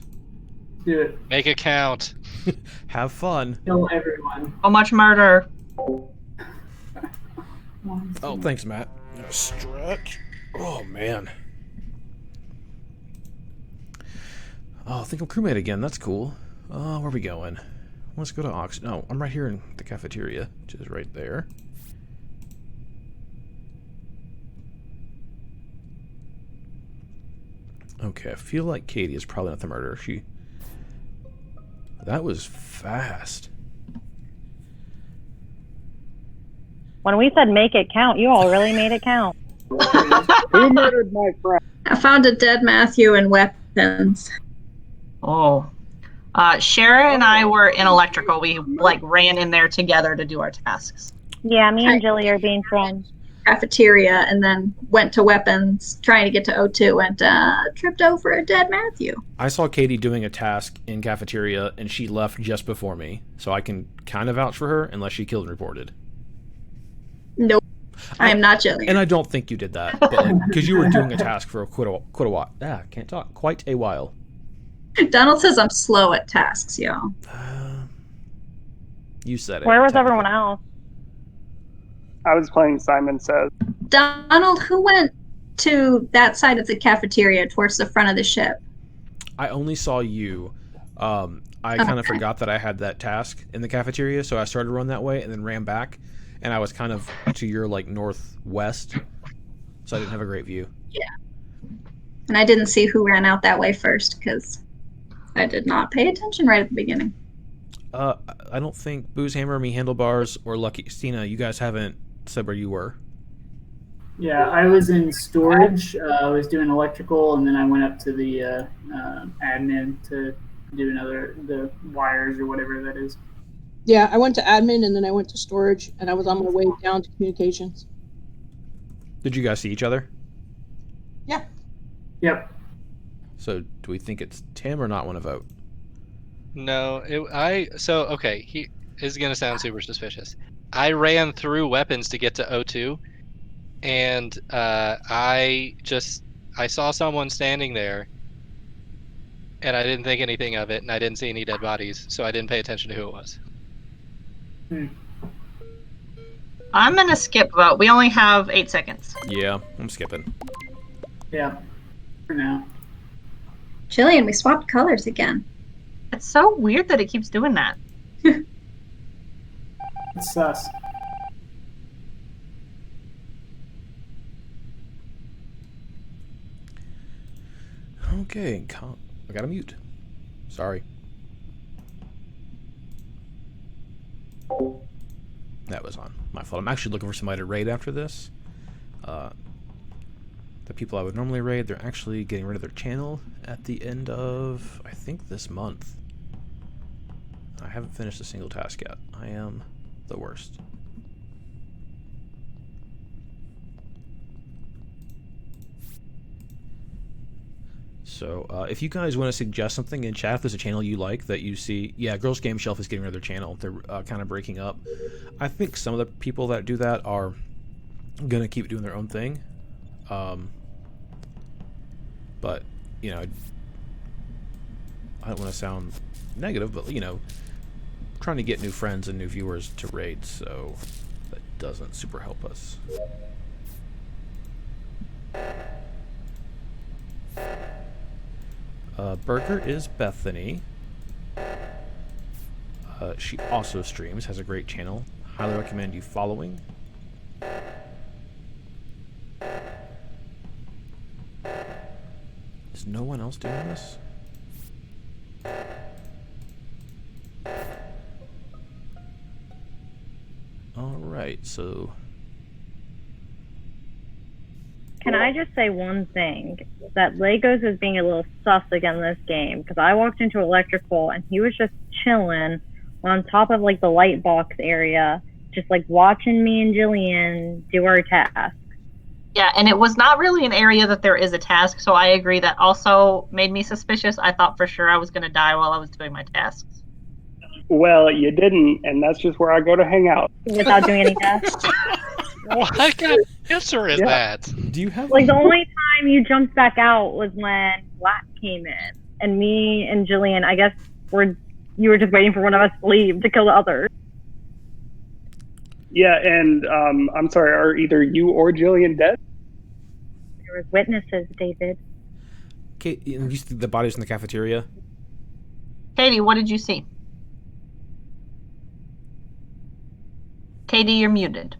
Do it. Make it count. Have fun. Kill everyone. So much murder. Oh, thanks, Matt. Stretch. Oh man. Oh, I think I'm crewmate again. That's cool. Where are we going? Let's go to Ox. No, I'm right here in the cafeteria, which is right there. Okay, I feel like Katie is probably not the murderer. That was fast. When we said make it count, you all really made it count. Who murdered my friend? I found a dead Matthew and weapons. Oh. Shara and I were in electrical. We like ran in there together to do our tasks. Yeah, me and Jilly are being friends. Cafeteria and then went to weapons, trying to get to O2 and tripped over a dead Matthew. I saw Katie doing a task in cafeteria, and she left just before me, so I can kind of vouch for her unless she killed and reported. Nope. I am not Jillian. And I don't think you did that, but because you were doing a task for quite a while. Ah, can't talk. Quite a while. Donald says I'm slow at tasks, y'all. You said it. Where was everyone else? I was playing Simon Says. Donald, who went to that side of the cafeteria towards the front of the ship? I only saw you. I kind of forgot that I had that task in the cafeteria, so I started to run that way and then ran back, and I was kind of to your like northwest, so I didn't have a great view. Yeah. And I didn't see who ran out that way first because I did not pay attention right at the beginning. I don't think Booze Hammer, me Handlebars, or Lucky Stina, you guys haven't said where you were. Yeah, I was in storage. I was doing electrical, and then I went up to the admin to do the wires or whatever that is. Yeah, I went to admin and then I went to storage and I was on my way down to communications. Did you guys see each other? Yeah. Yep. So do we think it's Tim or not want to vote? No, okay, he is going to sound super suspicious. I ran through weapons to get to O2, and I saw someone standing there, and I didn't think anything of it, and I didn't see any dead bodies, so I didn't pay attention to who it was. I'm gonna skip vote. We only have 8 seconds. Yeah, I'm skipping. Yeah. For now. Jillian, we swapped colors again. It's so weird that it keeps doing that. It's sus. Okay, I gotta mute. Sorry. That was on my fault. I'm actually looking for somebody to raid after this. The people I would normally raid, they're actually getting rid of their channel at the end of, I think, this month. I haven't finished a single task yet. I am the worst. So, if you guys want to suggest something in chat, if there's a channel you like that you see, yeah, Girls Game Shelf is getting rid of their channel. They're kind of breaking up. I think some of the people that do that are going to keep doing their own thing. But, you know, I don't want to sound negative, but, you know, trying to get new friends and new viewers to raid, so that doesn't super help us. Burger is Bethany. She also streams, has a great channel. Highly recommend you following. no one else doing this? Alright, so... Can I just say one thing? That Legos is being a little sus again this game, because I walked into electrical and he was just chilling on top of like the light box area, just like watching me and Jillian do our task. Yeah, and it was not really an area that there is a task, so I agree that also made me suspicious. I thought for sure I was going to die while I was doing my tasks. Well, you didn't, and that's just where I go to hang out. Without doing any tasks? What kind of answer is that? Do you have Like, the only time you jumped back out was when Black came in. And me and Jillian, I guess, you were just waiting for one of us to leave to kill the other. Yeah, and I'm sorry, are either you or Jillian dead? There was witnesses, David. Kate, you see the bodies in the cafeteria? Katie, what did you see? Katie, you're muted.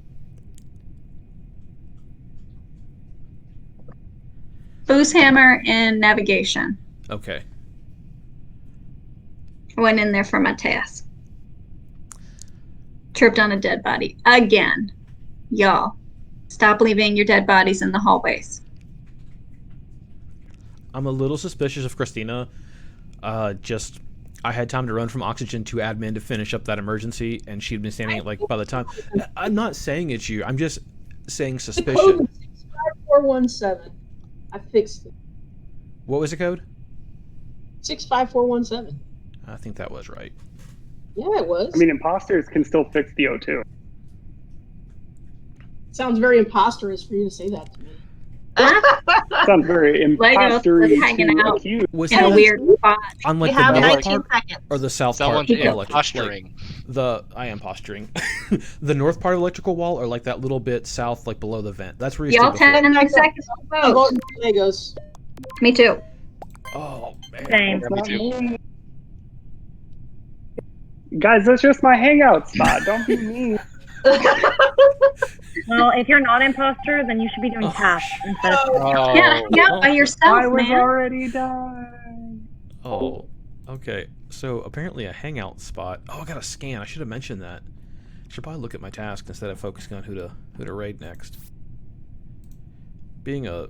Booze hammer and navigation. Okay. I went in there for my task. Tripped on a dead body. Again. Y'all. Stop leaving your dead bodies in the hallways. I'm a little suspicious of Christina. I had time to run from oxygen to admin to finish up that emergency, and she'd been standing like by the time. I'm not saying it's you. I'm just saying The suspicion. code is 65417. I fixed it. What was the code? 65417. I think that was right. Yeah, it was. I mean, imposters can still fix the O2. Sounds very imposterish for you to say that to me. Sounds very impostery hanging out accused. Was in a that weird spot. on like We the have north 19 part seconds. or the south Someone's part? of electric- posturing. I am posturing. The north part of electrical wall, or like that little bit south, like below the vent. That's where you Y'all stayed before. 10 seconds to I'm vote. voting for Legos. Me too. Oh man. Same. Yeah, me too. Guys, that's just my hangout spot. Don't be mean. Well, if you're not imposter, then you should be doing tasks instead of... Oh. Yeah, by yourself, I was man. already done. Oh, okay. So apparently a hangout spot. Oh, I got a scan. I should have mentioned that. Should probably look at my task instead of focusing on who to raid next. Being a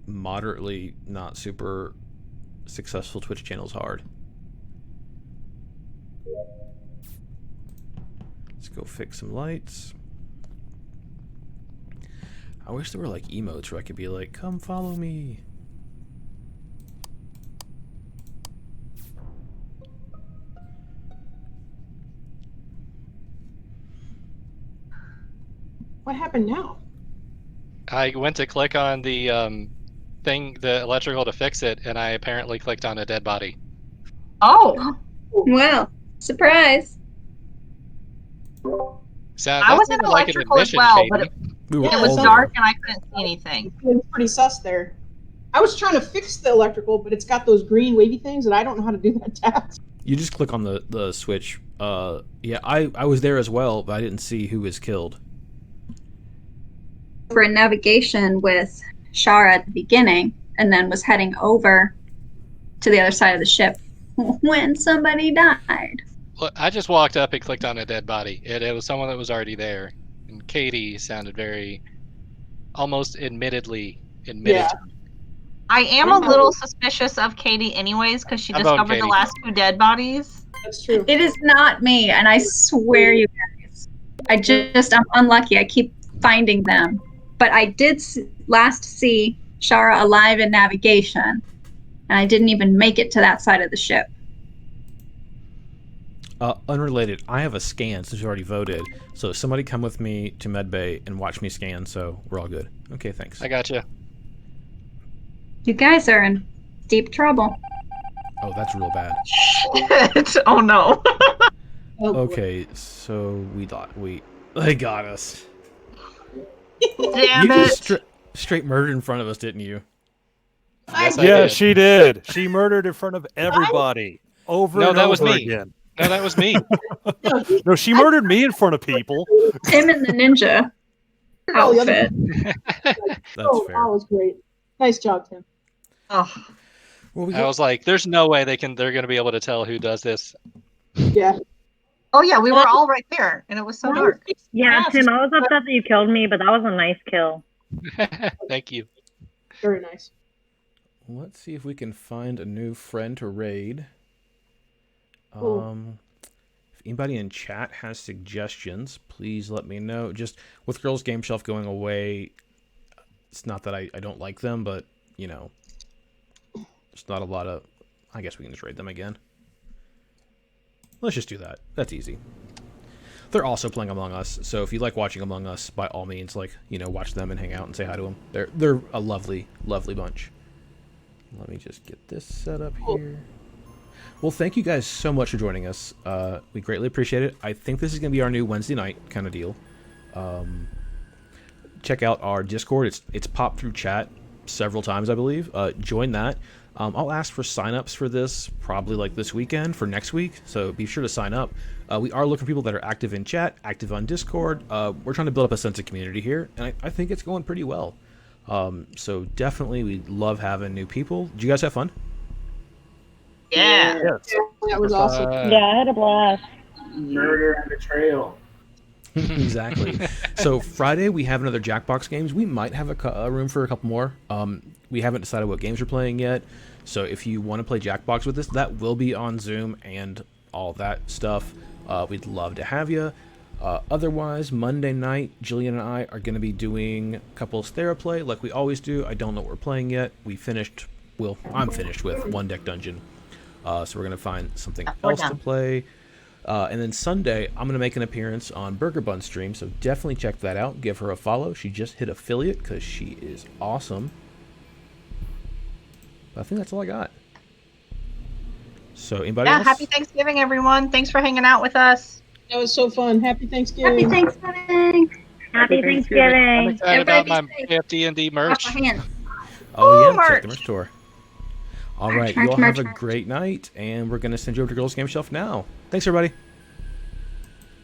moderately not super successful Twitch channel is hard. Let's go fix some lights. I wish there were like emotes where I could be like, come follow me. What happened now? I went to click on the thing, the electrical to fix it, and I apparently clicked on a dead body. Oh, Well, surprise. So I that was in sounded like an electrical as admission, well, but Katie. We were it was all there. dark and I couldn't see anything. It's pretty sus there. I was trying to fix the electrical, but it's got those green wavy things, and I don't know how to do that task. You just click on the switch. Yeah, I was there as well, but I didn't see who was killed. For navigation with Shara at the beginning, and then was heading over to the other side of the ship when somebody died. Look, I just walked up and clicked on a dead body. It was someone that was already there. And Katie sounded very, almost admitted. Yeah. I am a little suspicious of Katie anyways, because she I'm voting discovered the Katie. last 2 dead bodies. That's true. It is not me, and I swear you guys. I'm unlucky. I keep finding them. But I did last see Shara alive in navigation, and I didn't even make it to that side of the ship. Unrelated, I have a scan since you already voted. So somebody come with me to medbay and watch me scan, so we're all good. Okay, thanks. I got you. You guys are in deep trouble. Oh, that's real bad. Oh no. Oh, boy. Okay, so they got us. Damn You it. just straight murdered in front of us, didn't you? Yes, I Yeah, did. she did. She murdered in front of everybody. Over No, and that was over me. again. No, that was me. No, she murdered me in front of people. Him and the ninja Oh, the other- outfit. That's Oh, fair. that was great. Nice job, Tim. Oh, Well, we I got, was like, "There's no way they're going to be able to tell who does this." Yeah. Oh yeah, we were all right there, and it was so dark. Yeah, Tim, I was upset that you killed me, but that was a nice kill. Thank you. Very nice. let's see if we can find a new friend to raid. Cool. If anybody in chat has suggestions, please let me know. Just with Girls Game Shelf going away, it's not that I don't like them, but, you know, there's not a lot of... I guess we can just raid them again. Let's just do that. That's easy. They're also playing Among Us, so if you like watching Among Us, by all means, like, you know, watch them and hang out and say hi to them. They're a lovely, lovely bunch. Let me just get this set up here. Well, thank you guys so much for joining us. We greatly appreciate it. I think this is going to be our new Wednesday night kind of deal. Check out our Discord. It's popped through chat several times, I believe. Join that. I'll ask for signups for this probably like this weekend for next week, so be sure to sign up. We are looking for people that are active in chat, active on Discord. We're trying to build up a sense of community here, and I think it's going pretty well. So definitely, we love having new people. Did you guys have fun? Yeah. That was awesome. Yeah, I had a blast. Murder and betrayal. Exactly. So Friday we have another Jackbox games. We might have a room for a couple more. We haven't decided what games we're playing yet. So if you want to play Jackbox with us, that will be on Zoom and all that stuff. We'd love to have you. Otherwise, Monday night, Jillian and I are going to be doing couples Theraplay like we always do. I don't know what we're playing yet. I'm finished with One Deck Dungeon. So we're going to find something else to play. And then Sunday, I'm going to make an appearance on Burger Bun stream, so definitely check that out. Give her a follow. She just hit affiliate because she is awesome. But I think that's all I got. So anybody else? Happy Thanksgiving, everyone. Thanks for hanging out with us. That was so fun. Happy Thanksgiving. Happy Thanksgiving. Happy I'm Thanksgiving. excited about my Everybody be safe. AFD&D merch. Wash your hands. Oh, yeah, merch. check the merch store. All right, you all have a great night, and we're going to send you over to Girls Game Shelf now. Thanks, everybody.